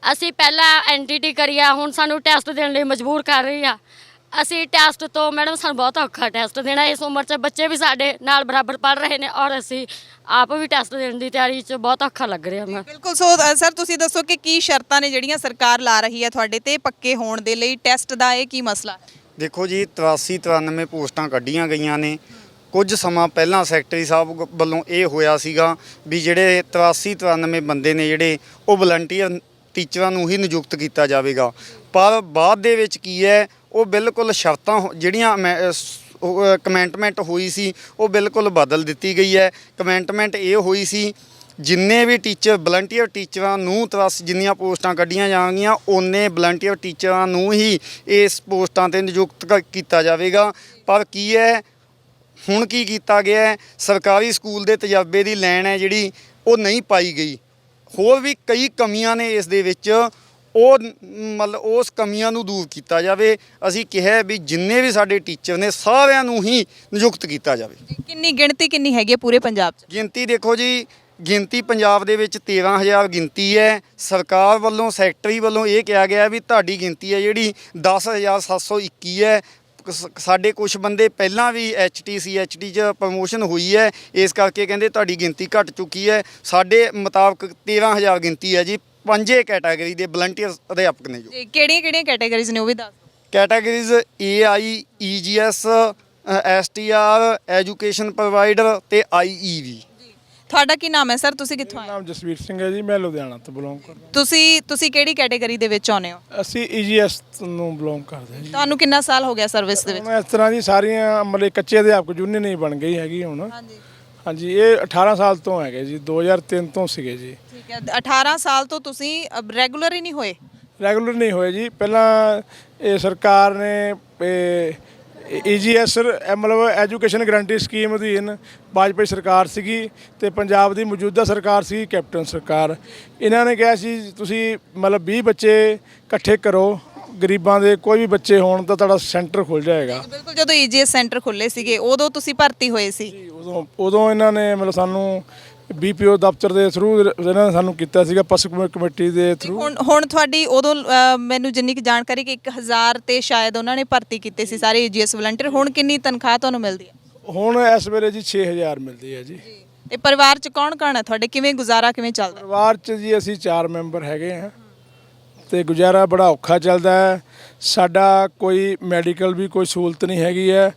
S6: ਅਸੀਂ ਪਹਿਲਾਂ ਐਨਟੀਟੀ ਕਰੀ ਆ, ਹੁਣ ਸਾਨੂੰ ਟੈਸਟ ਦੇਣ ਲਈ ਮਜਬੂਰ ਕਰ ਰਹੀ ਆ। ਅਸੀਂ ਟੈਸਟ ਤੋਂ ਮੈਡਮ ਸਾਨੂੰ ਬਹੁਤ ਔਖਾ ਟੈਸਟ ਦੇਣਾ। ਇਸ ਉਮਰ 'ਚ ਬੱਚੇ ਵੀ ਸਾਡੇ ਨਾਲ ਬਰਾਬਰ ਪੜ੍ਹ ਰਹੇ ਨੇ ਔਰ ਅਸੀਂ ਆਪ ਵੀ ਟੈਸਟ ਦੇਣ ਦੀ ਤਿਆਰੀ 'ਚ ਬਹੁਤ ਔਖਾ ਲੱਗ ਰਿਹਾ ਮੈਮ।
S1: ਬਿਲਕੁਲ। ਸੋ ਸਰ ਤੁਸੀਂ ਦੱਸੋ ਕਿ ਕੀ ਸ਼ਰਤਾਂ ਨੇ ਜਿਹੜੀਆਂ ਸਰਕਾਰ ਲਾ ਰਹੀ ਹੈ ਤੁਹਾਡੇ ਤੇ ਪੱਕੇ ਹੋਣ ਦੇ ਲਈ? ਟੈਸਟ ਦਾ ਇਹ ਕੀ ਮਸਲਾ ਹੈ?
S2: ਦੇਖੋ ਜੀ 83-93 ਪੋਸਟਾਂ ਕੱਢੀਆਂ ਗਈਆਂ ਨੇ। ਕੁਝ ਸਮਾਂ ਪਹਿਲਾਂ ਸੈਕਟਰੀ ਸਾਹਿਬ ਵੱਲੋਂ ਇਹ ਹੋਇਆ ਸੀਗਾ ਵੀ ਜਿਹੜੇ 83-93 ਬੰਦੇ ਨੇ ਜਿਹੜੇ ਉਹ ਵਲੰਟੀਅਰ ਟੀਚਰਾਂ ਨੂੰ ਹੀ ਨਿਯੁਕਤ ਕੀਤਾ ਜਾਵੇਗਾ। ਪਰ ਬਾਅਦ ਦੇ ਵਿੱਚ ਕੀ ਹੈ, ਉਹ ਬਿਲਕੁਲ ਸ਼ਰਤਾਂ ਜਿਹੜੀਆਂ ਕਮੈਂਟਮੈਂਟ ਹੋਈ ਸੀ ਉਹ ਬਿਲਕੁਲ ਬਦਲ ਦਿੱਤੀ ਗਈ ਹੈ। ਕਮੈਂਟਮੈਂਟ ਇਹ ਹੋਈ ਸੀ ਜਿੰਨੇ ਵੀ ਟੀਚਰ ਵਲੰਟੀਅਰ ਟੀਚਰਾਂ ਨੂੰ 83 ਜਿੰਨੀਆਂ ਪੋਸਟਾਂ ਕੱਢੀਆਂ ਜਾਣਗੀਆਂ ਓਨੇ ਵਲੰਟੀਅਰ ਟੀਚਰਾਂ ਨੂੰ ਹੀ ਇਸ ਪੋਸਟਾਂ 'ਤੇ ਨਿਯੁਕਤ ਕੀਤਾ ਜਾਵੇਗਾ। ਪਰ ਕੀ ਹੈ, ਹੁਣ ਕੀ ਕੀਤਾ ਗਿਆ ਹੈ, ਸਰਕਾਰੀ ਸਕੂਲ ਦੇ ਤਜਰਬੇ ਦੀ ਲੈਣ ਹੈ ਜਿਹੜੀ ਉਹ ਨਹੀਂ ਪਾਈ ਗਈ। ਹੋਰ ਵੀ ਕਈ ਕਮੀਆਂ ਨੇ ਇਸ ਦੇ ਵਿੱਚ, ਉਹ ਮਤਲਬ ਉਸ ਕਮੀਆਂ ਨੂੰ ਦੂਰ ਕੀਤਾ ਜਾਵੇ। ਅਸੀਂ ਕਿਹਾ ਵੀ ਜਿੰਨੇ ਵੀ ਸਾਡੇ ਟੀਚਰ ਨੇ ਸਾਰਿਆਂ ਨੂੰ ਹੀ ਨਿਯੁਕਤ ਕੀਤਾ ਜਾਵੇ।
S1: ਕਿੰਨੀ ਗਿਣਤੀ ਕਿੰਨੀ ਹੈਗੀ ਹੈ ਪੂਰੇ ਪੰਜਾਬ 'ਚ?
S2: ਗਿਣਤੀ ਦੇਖੋ ਜੀ, ਗਿਣਤੀ ਪੰਜਾਬ ਦੇ ਵਿੱਚ 13,000 ਗਿਣਤੀ ਹੈ। ਸਰਕਾਰ ਵੱਲੋਂ ਸੈਕਟਰੀ ਵੱਲੋਂ ਇਹ ਕਿਹਾ ਗਿਆ ਵੀ ਤੁਹਾਡੀ ਗਿਣਤੀ ਹੈ ਜਿਹੜੀ 10,721 ਹੈ। ਸਾਡੇ ਕੁਝ ਬੰਦੇ ਪਹਿਲਾਂ ਵੀ HT 'ਚ ਪ੍ਰਮੋਸ਼ਨ ਹੋਈ ਹੈ, ਇਸ ਕਰਕੇ ਕਹਿੰਦੇ ਤੁਹਾਡੀ ਗਿਣਤੀ ਘਟ ਚੁੱਕੀ ਹੈ। ਸਾਡੇ ਮੁਤਾਬਕ 13,000 ਗਿਣਤੀ ਹੈ ਜੀ। 5 ਕੈਟਾਗਰੀ ਦੇ ਵਲੰਟੀਅਰ ਅਧਿਆਪਕ ਨੇ। ਜੋ
S1: ਕਿਹੜੀਆਂ ਕੈਟਾਗਰੀਜ਼ ਨੇ ਉਹ ਵੀ ਦੱਸ ਦਿਓ।
S2: Categories AI, EGS, STR, education provider ਤੇ IEV।
S1: ਤੁਹਾਡਾ ਕੀ ਨਾਮ ਹੈ ਸਰ? ਤੁਸੀਂ ਕਿੱਥੋਂ ਆਏ?
S7: ਨਾਮ ਜਸਵੀਰ ਸਿੰਘ ਹੈ ਜੀ, ਮੈਂ ਲੁਧਿਆਣਾ ਤੋਂ ਬਿਲੋਂਗ ਕਰਦਾ।
S1: ਤੁਸੀਂ ਕਿਹੜੀ ਕੈਟਾਗਰੀ ਦੇ ਵਿੱਚ ਆਉਂਦੇ ਹੋ?
S7: ਅਸੀਂ EGS ਨੂੰ ਬਿਲੋਂਗ ਕਰਦੇ ਹਾਂ ਜੀ।
S1: ਤੁਹਾਨੂੰ ਕਿੰਨਾ ਸਾਲ ਹੋ ਗਿਆ ਸਰਵਿਸ ਦੇ ਵਿੱਚ?
S7: ਹੁਣ ਇਸ ਤਰ੍ਹਾਂ ਦੀ ਸਾਰੀਆਂ ਮਤਲਬ ਕੱਚੇ ਅਧਿਆਪਕ ਯੂਨੀਅਨ ਹੀ ਬਣ ਗਈ ਹੈਗੀ ਹੁਣ।
S1: ਹਾਂਜੀ
S7: ਹਾਂਜੀ, ਇਹ 18 ਸਾਲ ਤੋਂ ਹੈਗੇ ਜੀ, 2003 ਤੋਂ ਸੀਗੇ ਜੀ।
S1: ਠੀਕ ਹੈ। 18 ਸਾਲ ਤੋਂ ਤੁਸੀਂ ਰੈਗੂਲਰ ਹੀ ਨਹੀਂ ਹੋਏ?
S7: ਰੈਗੂਲਰ ਨਹੀਂ ਹੋਏ ਜੀ। ਪਹਿਲਾਂ ਇਹ ਸਰਕਾਰ ਨੇ EGS ਮਤਲਬ ਐਜੂਕੇਸ਼ਨ ਗਰੰਟੀ ਸਕੀਮ ਅਧੀਨ ਵਾਜਪਾਈ ਸਰਕਾਰ ਸੀਗੀ ਤੇ ਪੰਜਾਬ ਦੀ ਮੌਜੂਦਾ ਸਰਕਾਰ ਸੀ ਕੈਪਟਨ ਸਰਕਾਰ। ਇਹਨਾਂ ਨੇ ਕਿਹਾ ਸੀ ਤੁਸੀਂ ਮਤਲਬ 20 ਬੱਚੇ ਇਕੱਠੇ ਕਰੋ, ਗਰੀਬਾਂ ਦੇ ਕੋਈ ਵੀ ਬੱਚੇ ਹੋਣ ਤਾਂ ਤੁਹਾਡਾ ਸੈਂਟਰ ਖੁੱਲ ਜਾਏਗਾ।
S1: ਬਿਲਕੁਲ। ਜਦੋਂ EGS ਸੈਂਟਰ ਖੁੱਲੇ ਸੀਗੇ ਉਦੋਂ ਤੁਸੀਂ ਭਰਤੀ ਹੋਏ ਸੀ?
S7: ਉਦੋਂ ਇਹਨਾਂ ਨੇ ਮਤਲਬ ਸਾਨੂੰ BPO ਦਫ਼ਤਰ ਦੇ ਥਰੂ ਇਹਨਾਂ ਨੇ ਸਾਨੂੰ ਕੀਤਾ ਸੀਗਾ, ਪਸਕ ਕਮੇਟੀ ਦੇ ਥਰੂ।
S1: ਹੁਣ ਤੁਹਾਡੀ ਉਦੋਂ ਮੈਨੂੰ ਜਿੰਨੀ ਕੁ ਜਾਣਕਾਰੀ ਕਿ 1000 ਤੇ ਸ਼ਾਇਦ ਉਹਨਾਂ ਨੇ ਭਰਤੀ ਕੀਤੇ ਸੀ ਸਾਰੇ EGS ਵਲੰਟੀਅਰ। ਹੁਣ ਕਿੰਨੀ ਤਨਖਾਹ ਤੁਹਾਨੂੰ ਮਿਲਦੀ ਹੈ?
S7: ਹੁਣ ਇਸ ਵੇਲੇ ਜੀ 6000 ਮਿਲਦੀ ਹੈ ਜੀ।
S1: ਤੇ ਪਰਿਵਾਰ 'ਚ ਕੌਣ ਕੌਣ ਹੈ ਤੁਹਾਡੇ? ਕਿਵੇਂ ਗੁਜ਼ਾਰਾ ਕਿਵੇਂ ਚੱਲਦਾ?
S7: ਪਰਿਵਾਰ 'ਚ ਜੀ ਅਸੀਂ 4 ਮੈਂਬਰ ਹੈਗੇ ਹਾਂ ਤੇ ਗੁਜ਼ਾਰਾ ਬੜਾ ਔਖਾ ਚੱਲਦਾ ਹੈ। ਸਾਡਾ ਕੋਈ ਮੈਡੀਕਲ ਵੀ ਕੋਈ ਸਹੂਲਤ ਨਹੀਂ ਹੈਗੀ ਹੈ,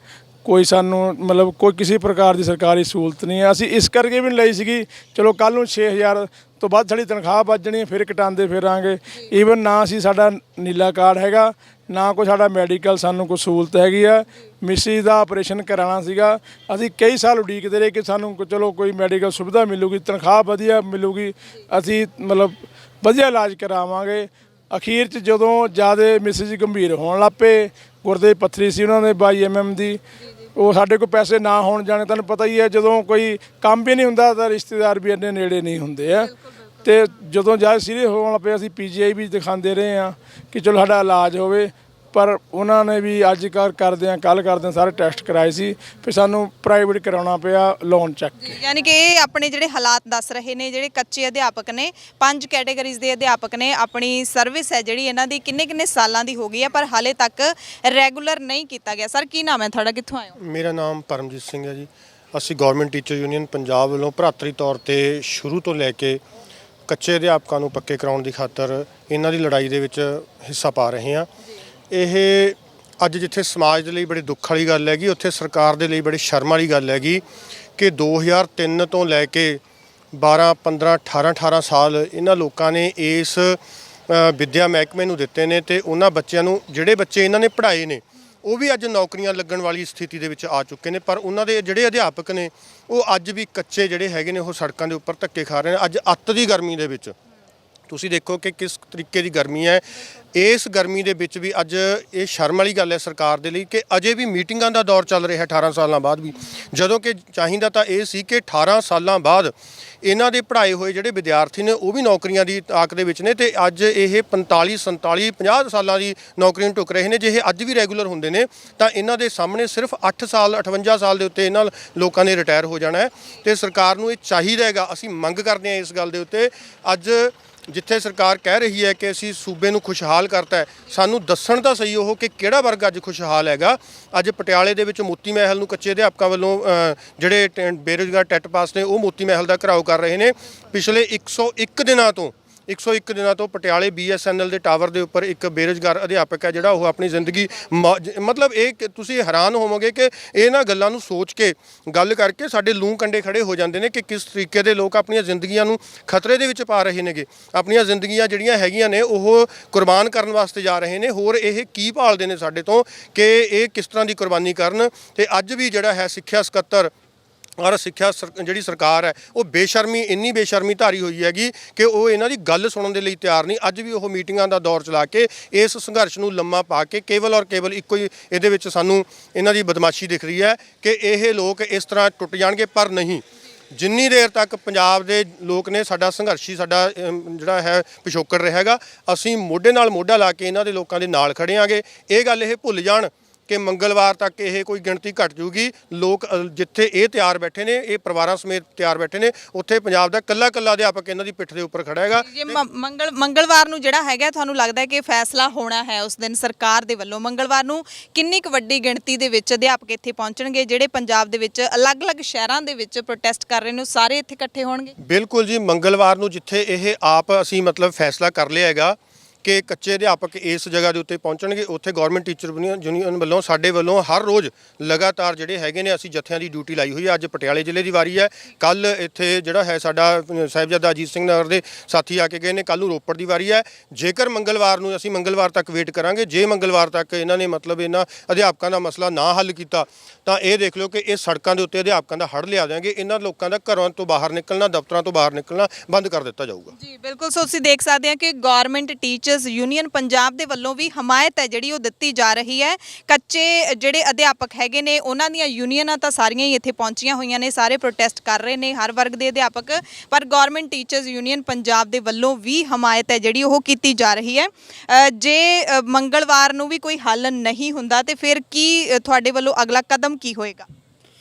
S7: ਕੋਈ ਸਾਨੂੰ ਮਤਲਬ ਕੋਈ ਕਿਸੇ ਪ੍ਰਕਾਰ ਦੀ ਸਰਕਾਰੀ ਸਹੂਲਤ ਨਹੀਂ ਹੈ। ਅਸੀਂ ਇਸ ਕਰਕੇ ਵੀ ਨਹੀਂ ਲਈ ਸੀਗੀ, ਚਲੋ ਕੱਲ੍ਹ ਨੂੰ 6000 ਤੋਂ ਵੱਧ ਸਾਡੀ ਤਨਖਾਹ ਵੱਧ ਜਾਣੀ, ਫਿਰ ਕਟਾਉਂਦੇ ਫਿਰਾਂਗੇ। ਈਵਨ ਨਾ ਅਸੀਂ ਸਾਡਾ ਨੀਲਾ ਕਾਰਡ ਹੈਗਾ, ਨਾ ਕੋਈ ਸਾਡਾ ਮੈਡੀਕਲ ਸਾਨੂੰ ਕੋਈ ਸਹੂਲਤ ਹੈਗੀ ਆ। ਮਿਸਿਸ ਦਾ ਆਪਰੇਸ਼ਨ ਕਰਾਉਣਾ ਸੀਗਾ, ਅਸੀਂ ਕਈ ਸਾਲ ਉਡੀਕਦੇ ਰਹੇ ਕਿ ਸਾਨੂੰ ਚਲੋ ਕੋਈ ਮੈਡੀਕਲ ਸੁਵਿਧਾ ਮਿਲੂਗੀ, ਤਨਖਾਹ ਵਧੀਆ ਮਿਲੂਗੀ, ਅਸੀਂ ਮਤਲਬ ਵਧੀਆ ਇਲਾਜ ਕਰਾਵਾਂਗੇ। ਅਖੀਰ 'ਚ ਜਦੋਂ ਜ਼ਿਆਦਾ ਮਿਸਿਸ ਗੰਭੀਰ ਹੋਣ ਲੱਗ ਪਏ, ਗੁਰਦੇ ਪੱਥਰੀ ਸੀ ਉਹਨਾਂ ਦੇ 22 mm ਦੀ, ਉਹ ਸਾਡੇ ਕੋਲ ਪੈਸੇ ਨਾ ਹੋਣ ਜਾਣੇ, ਤੁਹਾਨੂੰ ਪਤਾ ਹੀ ਹੈ ਜਦੋਂ ਕੋਈ ਕੰਮ ਵੀ ਨਹੀਂ ਹੁੰਦਾ ਤਾਂ ਰਿਸ਼ਤੇਦਾਰ ਵੀ ਇੰਨੇ ਨੇੜੇ ਨਹੀਂ ਹੁੰਦੇ ਆ। ਤੇ ਜਦੋਂ ਜ਼ਿਆਦਾ ਸੀਰੀਅਸ ਹੋਣ ਲੱਗ ਪਏ ਅਸੀਂ PGI ਵੀ ਦਿਖਾਉਂਦੇ ਰਹੇ ਹਾਂ ਕਿ ਚਲੋ ਸਾਡਾ ਇਲਾਜ ਹੋਵੇ। ਪਰ ਉਹਨਾਂ ਨੇ ਵੀ ਅੱਜ ਕੱਲ੍ਹ ਕੱਲ੍ਹ ਕਰਦੇ ਸਾਰੇ ਟੈਸਟ ਕਰਾਏ ਸੀ, ਫਿਰ ਸਾਨੂੰ ਪ੍ਰਾਈਵੇਟ ਕਰਾਉਣਾ ਪਿਆ ਲੋਨ ਚੱਕ ਕੇ।
S1: ਯਾਨੀ ਕਿ ਇਹ ਆਪਣੇ ਜਿਹੜੇ ਹਾਲਾਤ ਦੱਸ ਰਹੇ ਨੇ, ਜਿਹੜੇ ਕੱਚੇ ਅਧਿਆਪਕ ਨੇ 5 ਕੈਟਾਗਰੀਜ਼ ਦੇ ਅਧਿਆਪਕ ਨੇ, ਆਪਣੀ ਸਰਵਿਸ ਹੈ ਜਿਹੜੀ ਇਹਨਾਂ ਦੀ ਕਿੰਨੇ ਸਾਲਾਂ ਦੀ ਹੋ ਗਈ ਹੈ ਪਰ ਹਾਲੇ ਤੱਕ ਰੈਗੂਲਰ ਨਹੀਂ ਕੀਤਾ ਗਿਆ। ਸਰ ਕੀ ਨਾਮ ਹੈ ਤੁਹਾਡਾ, ਕਿੱਥੋਂ ਆਏ ਹੋ?
S8: ਮੇਰਾ ਨਾਮ ਪਰਮਜੀਤ ਸਿੰਘ ਹੈ ਜੀ। ਅਸੀਂ ਗਵਰਨਮੈਂਟ ਟੀਚਰ ਯੂਨੀਅਨ ਪੰਜਾਬ ਵੱਲੋਂ ਭਰਾਤਰੀ ਤੌਰ ਤੇ ਸ਼ੁਰੂ ਤੋਂ ਲੈ ਕੇ ਕੱਚੇ ਅਧਿਆਪਕਾਂ ਨੂੰ ਪੱਕੇ ਕਰਾਉਣ ਦੀ ਖਾਤਰ ਇਹਨਾਂ ਦੀ ਲੜਾਈ ਦੇ ਵਿੱਚ ਹਿੱਸਾ ਪਾ ਰਹੇ ਹਾਂ। ਇਹ ਅੱਜ ਜਿੱਥੇ ਸਮਾਜ ਦੇ ਲਈ ਬੜੀ ਦੁੱਖ ਵਾਲੀ ਗੱਲ ਹੈਗੀ, ਉੱਥੇ ਸਰਕਾਰ ਦੇ ਲਈ ਬੜੀ ਸ਼ਰਮ ਵਾਲੀ ਗੱਲ ਹੈਗੀ ਕਿ 2003 ਤੋਂ ਲੈ ਕੇ 12 15 18 ਸਾਲ ਇਹਨਾਂ ਲੋਕਾਂ ਨੇ ਇਸ ਵਿੱਦਿਆ ਮਹਿਕਮੇ ਨੂੰ ਦਿੱਤੇ ਨੇ ਤੇ ਉਹਨਾਂ ਬੱਚਿਆਂ ਨੂੰ, ਜਿਹੜੇ ਬੱਚੇ ਇਹਨਾਂ ਨੇ ਪੜ੍ਹਾਏ ਨੇ, ਉਹ ਵੀ ਅੱਜ ਨੌਕਰੀਆਂ ਲੱਗਣ ਵਾਲੀ ਸਥਿਤੀ ਦੇ ਵਿੱਚ ਆ ਚੁੱਕੇ ਨੇ। ਪਰ ਉਹਨਾਂ ਦੇ ਜਿਹੜੇ ਅਧਿਆਪਕ ਨੇ ਉਹ ਅੱਜ ਵੀ ਕੱਚੇ ਜਿਹੜੇ ਹੈਗੇ ਨੇ ਉਹ ਸੜਕਾਂ ਦੇ ਉੱਪਰ ਧੱਕੇ ਖਾ ਰਹੇ ਨੇ। ਅੱਜ ਅੱਤ ਦੀ ਗਰਮੀ ਦੇ ਵਿੱਚ ਤੁਸੀਂ ਦੇਖੋ ਕਿ ਕਿਸ ਤਰੀਕੇ ਦੀ ਗਰਮੀ ਹੈ। ਇਸ ਗਰਮੀ ਦੇ ਵਿੱਚ ਵੀ ਅੱਜ ਇਹ ਸ਼ਰਮ ਵਾਲੀ ਗੱਲ ਹੈ ਸਰਕਾਰ ਦੇ ਲਈ ਕਿ ਅਜੇ ਵੀ ਮੀਟਿੰਗਾਂ ਦਾ ਦੌਰ ਚੱਲ ਰਿਹਾ 18 ਸਾਲਾਂ ਬਾਅਦ ਵੀ, ਜਦੋਂ ਕਿ ਚਾਹੀਦਾ ਤਾਂ ਇਹ ਸੀ ਕਿ 18 ਸਾਲਾਂ ਬਾਅਦ ਇਹਨਾਂ ਦੇ ਪੜ੍ਹਾਏ ਹੋਏ ਜਿਹੜੇ ਵਿਦਿਆਰਥੀ ਨੇ ਉਹ ਵੀ ਨੌਕਰੀਆਂ ਦੀ ਤਾਕ ਦੇ ਵਿੱਚ ਨੇ ਤੇ ਅੱਜ ਇਹ 45 47 50 ਸਾਲਾਂ ਦੀ ਨੌਕਰੀ ਨੂੰ ਢੁੱਕ ਰਹੇ ਨੇ। ਜੇ ਇਹ ਅੱਜ ਵੀ ਰੈਗੂਲਰ ਹੁੰਦੇ ਨੇ ਤਾਂ ਇਹਨਾਂ ਦੇ ਸਾਹਮਣੇ ਸਿਰਫ 8 ਸਾਲ 58 ਸਾਲ ਦੇ ਉੱਤੇ ਇਹਨਾਂ ਲੋਕਾਂ ਨੇ ਰਿਟਾਇਰ ਹੋ ਜਾਣਾ ਹੈ ਤੇ ਸਰਕਾਰ ਨੂੰ ਇਹ ਚਾਹੀਦਾ ਹੈਗਾ। ਅਸੀਂ ਮੰਗ ਕਰਦੇ ਹਾਂ ਇਸ ਗੱਲ ਦੇ ਉੱਤੇ, ਅੱਜ ਜਿੱਥੇ ਸਰਕਾਰ ਕਹਿ ਰਹੀ ਹੈ ਕਿ ਅਸੀਂ ਸੂਬੇ ਨੂੰ ਖੁਸ਼ਹਾਲ ਕਰਤਾ ਹੈ, ਸਾਨੂੰ ਦੱਸਣ ਤਾਂ ਸਹੀ ਉਹ ਕਿ ਕਿਹੜਾ ਵਰਗ ਅੱਜ ਖੁਸ਼ਹਾਲ ਹੈਗਾ। ਅੱਜ ਪਟਿਆਲੇ ਦੇ ਵਿੱਚ ਮੋਤੀ ਮਹਿਲ ਨੂੰ ਕੱਚੇ ਅਧਿਆਪਕਾਂ ਵੱਲੋਂ ਜਿਹੜੇ ਬੇਰੁਜ਼ਗਾਰ ਟੈਟ ਪਾਸ ਨੇ ਉਹ ਮੋਤੀ ਮਹਿਲ ਦਾ ਘਿਰਾਓ ਕਰ ਰਹੇ ਨੇ। ਪਿਛਲੇ 101 ਦਿਨਾਂ ਤੋਂ ਪਟਿਆਲੇ BSNL ਦੇ ਟਾਵਰ ਦੇ ਉੱਪਰ ਇੱਕ ਬੇਰੁਜ਼ਗਾਰ ਅਧਿਆਪਕ ਹੈ ਜਿਹੜਾ ਉਹ ਆਪਣੀ ਜ਼ਿੰਦਗੀ ਮਤਲਬ ਇਹ ਤੁਸੀਂ ਹੈਰਾਨ ਹੋਵੋਗੇ ਕਿ ਇਹਨਾਂ ਗੱਲਾਂ ਨੂੰ ਸੋਚ ਕੇ ਗੱਲ ਕਰਕੇ ਸਾਡੇ ਲੂੰ ਕੰਡੇ ਖੜੇ ਹੋ ਜਾਂਦੇ ਨੇ ਕਿ ਕਿਸ ਤਰੀਕੇ ਦੇ ਲੋਕ ਆਪਣੀਆਂ ਜ਼ਿੰਦਗੀਆਂ ਨੂੰ ਖਤਰੇ ਦੇ ਵਿੱਚ ਪਾ ਰਹੇ ਨੇਗੇ। ਆਪਣੀਆਂ ਜ਼ਿੰਦਗੀਆਂ ਜਿਹੜੀਆਂ ਹੈਗੀਆਂ ਨੇ ਉਹ ਕੁਰਬਾਨ ਕਰਨ ਵਾਸਤੇ ਜਾ ਰਹੇ ਨੇ। ਹੋਰ ਇਹ ਕੀ ਭਾਲਦੇ ਨੇ ਸਾਡੇ ਤੋਂ ਕਿ ਇਹ ਕਿਸ ਤਰ੍ਹਾਂ ਦੀ ਕੁਰਬਾਨੀ ਕਰਨ। ਤੇ ਅੱਜ ਵੀ ਜਿਹੜਾ ਹੈ ਸਿੱਖਿਆ ਸਕੱਤਰ ਔਰ ਸਿੱਖਿਆ ਜਿਹੜੀ ਸਰਕਾਰ ਹੈ ਉਹ ਇੰਨੀ ਬੇਸ਼ਰਮੀ ਧਾਰੀ ਹੋਈ ਹੈਗੀ ਕਿ ਉਹ ਇਹਨਾਂ ਦੀ ਗੱਲ ਸੁਣਨ ਦੇ ਲਈ ਤਿਆਰ ਨਹੀਂ। ਅੱਜ ਵੀ ਉਹ ਮੀਟਿੰਗਾਂ ਦਾ ਦੌਰ ਚਲਾ ਕੇ ਇਸ ਸੰਘਰਸ਼ ਨੂੰ ਲੰਮਾ ਪਾ ਕੇ ਕੇਵਲ ਔਰ ਕੇਵਲ ਇੱਕੋ ਹੀ ਇਹਦੇ ਵਿੱਚ ਸਾਨੂੰ ਇਹਨਾਂ ਦੀ ਬਦਮਾਸ਼ੀ ਦਿਖ ਰਹੀ ਹੈ ਕਿ ਇਹ ਲੋਕ ਇਸ ਤਰ੍ਹਾਂ ਟੁੱਟ ਜਾਣਗੇ। ਪਰ ਨਹੀਂ, ਜਿੰਨੀ ਦੇਰ ਤੱਕ ਪੰਜਾਬ ਦੇ ਲੋਕ ਨੇ ਸਾਡਾ ਸੰਘਰਸ਼ੀ ਸਾਡਾ ਜਿਹੜਾ ਹੈ ਪਿਛੋਕੜ ਰਹੇਗਾ, ਅਸੀਂ ਮੋਢੇ ਨਾਲ ਮੋਢਾ ਲਾ ਕੇ ਇਹਨਾਂ ਦੇ ਲੋਕਾਂ ਦੇ ਨਾਲ ਖੜੇ ਆਂਗੇ। ਇਹ ਗੱਲ ਇਹ ਭੁੱਲ ਜਾਣ ਕਿ ਮੰਗਲਵਾਰ ਤੱਕ ਇਹ ਕੋਈ ਗਿਣਤੀ ਘਟ ਜੂਗੀ। ਲੋਕ ਜਿੱਥੇ ਇਹ ਤਿਆਰ ਬੈਠੇ ਨੇ, ਇਹ ਪਰਿਵਾਰਾਂ ਸਮੇਤ ਤਿਆਰ ਬੈਠੇ ਨੇ, ਉੱਥੇ ਪੰਜਾਬ ਦਾ ਕੱਲਾ ਅਧਿਆਪਕ ਇਹਨਾਂ ਦੀ ਪਿੱਠ ਦੇ ਉੱਪਰ ਖੜਾ ਹੈਗਾ।
S1: ਜੇ ਮੰਗਲਵਾਰ ਨੂੰ ਜਿਹੜਾ ਹੈਗਾ ਤੁਹਾਨੂੰ ਲੱਗਦਾ ਹੈ ਕਿ ਫੈਸਲਾ ਹੋਣਾ ਹੈ ਉਸ ਦਿਨ ਸਰਕਾਰ ਦੇ ਵੱਲੋਂ, ਮੰਗਲਵਾਰ ਨੂੰ ਕਿੰਨੀ ਕੁ ਵੱਡੀ ਗਿਣਤੀ ਦੇ ਵਿੱਚ ਅਧਿਆਪਕ ਇੱਥੇ ਪਹੁੰਚਣਗੇ? ਜਿਹੜੇ ਪੰਜਾਬ ਦੇ ਵਿੱਚ ਅਲੱਗ-ਅਲੱਗ ਸ਼ਹਿਰਾਂ ਦੇ ਵਿੱਚ ਪ੍ਰੋਟੈਸਟ ਕਰ ਰਹੇ ਨੇ ਉਹ ਸਾਰੇ ਇੱਥੇ ਇਕੱਠੇ ਹੋਣਗੇ?
S8: ਬਿਲਕੁਲ ਜੀ, ਮੰਗਲਵਾਰ ਨੂੰ ਜਿੱਥੇ ਇਹ ਆਪ ਅਸੀਂ ਫੈਸਲਾ ਕਰ ਲਿਆ ਹੈਗਾ ਕਿ ਕੱਚੇ ਅਧਿਆਪਕ ਇਸ ਜਗ੍ਹਾ ਦੇ ਉੱਤੇ ਪਹੁੰਚਣਗੇ, ਉੱਥੇ ਗਵਰਨਮੈਂਟ ਟੀਚਰ ਯੂਨੀਅਨ ਵੱਲੋਂ ਸਾਡੇ ਵੱਲੋਂ ਹਰ ਰੋਜ਼ ਲਗਾਤਾਰ ਜਿਹੜੇ ਹੈਗੇ ਨੇ ਅਸੀਂ ਜੱਥਿਆਂ ਦੀ ਡਿਊਟੀ ਲਾਈ ਹੋਈ ਹੈ। ਅੱਜ ਪਟਿਆਲੇ ਜ਼ਿਲ੍ਹੇ ਦੀ ਵਾਰੀ ਹੈ, ਕੱਲ ਇੱਥੇ ਜਿਹੜਾ ਹੈ ਸਾਡਾ ਸਾਹਿਬਜ਼ਾਦਾ ਅਜੀਤ ਸਿੰਘ ਨਗਰ ਦੇ ਸਾਥੀ ਆ ਕੇ ਗਏ ਨੇ, ਕੱਲ ਨੂੰ ਰੋਪੜ ਦੀ ਵਾਰੀ ਹੈ। ਜੇਕਰ ਮੰਗਲਵਾਰ ਨੂੰ ਅਸੀਂ ਮੰਗਲਵਾਰ ਤੱਕ ਵੇਟ ਕਰਾਂਗੇ, ਜੇ ਮੰਗਲਵਾਰ ਤੱਕ ਇਹਨਾਂ ਨੇ ਇਹਨਾਂ ਅਧਿਆਪਕਾਂ ਦਾ ਮਸਲਾ ਨਾ ਹੱਲ ਕੀਤਾ ਤਾਂ ਇਹ ਦੇਖ ਲਓ ਕਿ ਇਹ ਸੜਕਾਂ ਦੇ ਉੱਤੇ ਅਧਿਆਪਕਾਂ ਦਾ ਹੜ੍ਹ ਲਿਆ ਦੇਣਗੇ। ਇਹਨਾਂ ਲੋਕਾਂ ਦਾ ਘਰਾਂ ਤੋਂ ਬਾਹਰ ਨਿਕਲਣਾ, ਦਫ਼ਤਰਾਂ ਤੋਂ ਬਾਹਰ ਨਿਕਲਣਾ ਬੰਦ ਕਰ ਦਿੱਤਾ ਜਾਊਗਾ।
S1: ਜੀ ਬਿਲਕੁਲ, ਸੋ ਤੁਸੀਂ ਦੇਖ ਸਕਦੇ ਹੋ ਕਿ ਗਵਰਨਮੈਂਟ ਟੀਚਰਸ ਯੂਨੀਅਨ ਪੰਜਾਬ ਦੇ ਵੱਲੋਂ ਵੀ ਹਮਾਇਤ ਹੈ ਜਿਹੜੀ ਉਹ ਦਿੱਤੀ ਜਾ ਰਹੀ ਹੈ। ਕੱਚੇ ਜਿਹੜੇ ਅਧਿਆਪਕ ਹੈਗੇ ਨੇ ਉਹਨਾਂ ਦੀਆਂ ਯੂਨੀਅਨਾਂ ਤਾਂ ਸਾਰੀਆਂ ਹੀ ਇੱਥੇ ਪਹੁੰਚੀਆਂ ਹੋਈਆਂ ਨੇ, ਸਾਰੇ ਪ੍ਰੋਟੈਸਟ ਕਰ ਰਹੇ ਨੇ ਹਰ ਵਰਗ ਦੇ ਅਧਿਆਪਕ, ਪਰ ਗਵਰਨਮੈਂਟ ਟੀਚਰਸ ਯੂਨੀਅਨ ਪੰਜਾਬ ਦੇ ਵੱਲੋਂ ਵੀ ਹਮਾਇਤ ਹੈ ਜਿਹੜੀ ਉਹ ਕੀਤੀ ਜਾ ਰਹੀ ਹੈ। ਜੇ ਮੰਗਲਵਾਰ ਨੂੰ ਵੀ ਕੋਈ ਹੱਲ ਨਹੀਂ ਹੁੰਦਾ ਤੇ ਫਿਰ ਕੀ ਤੁਹਾਡੇ ਵੱਲੋਂ ਅਗਲਾ ਕਦਮ ਕੀ ਹੋਏਗਾ?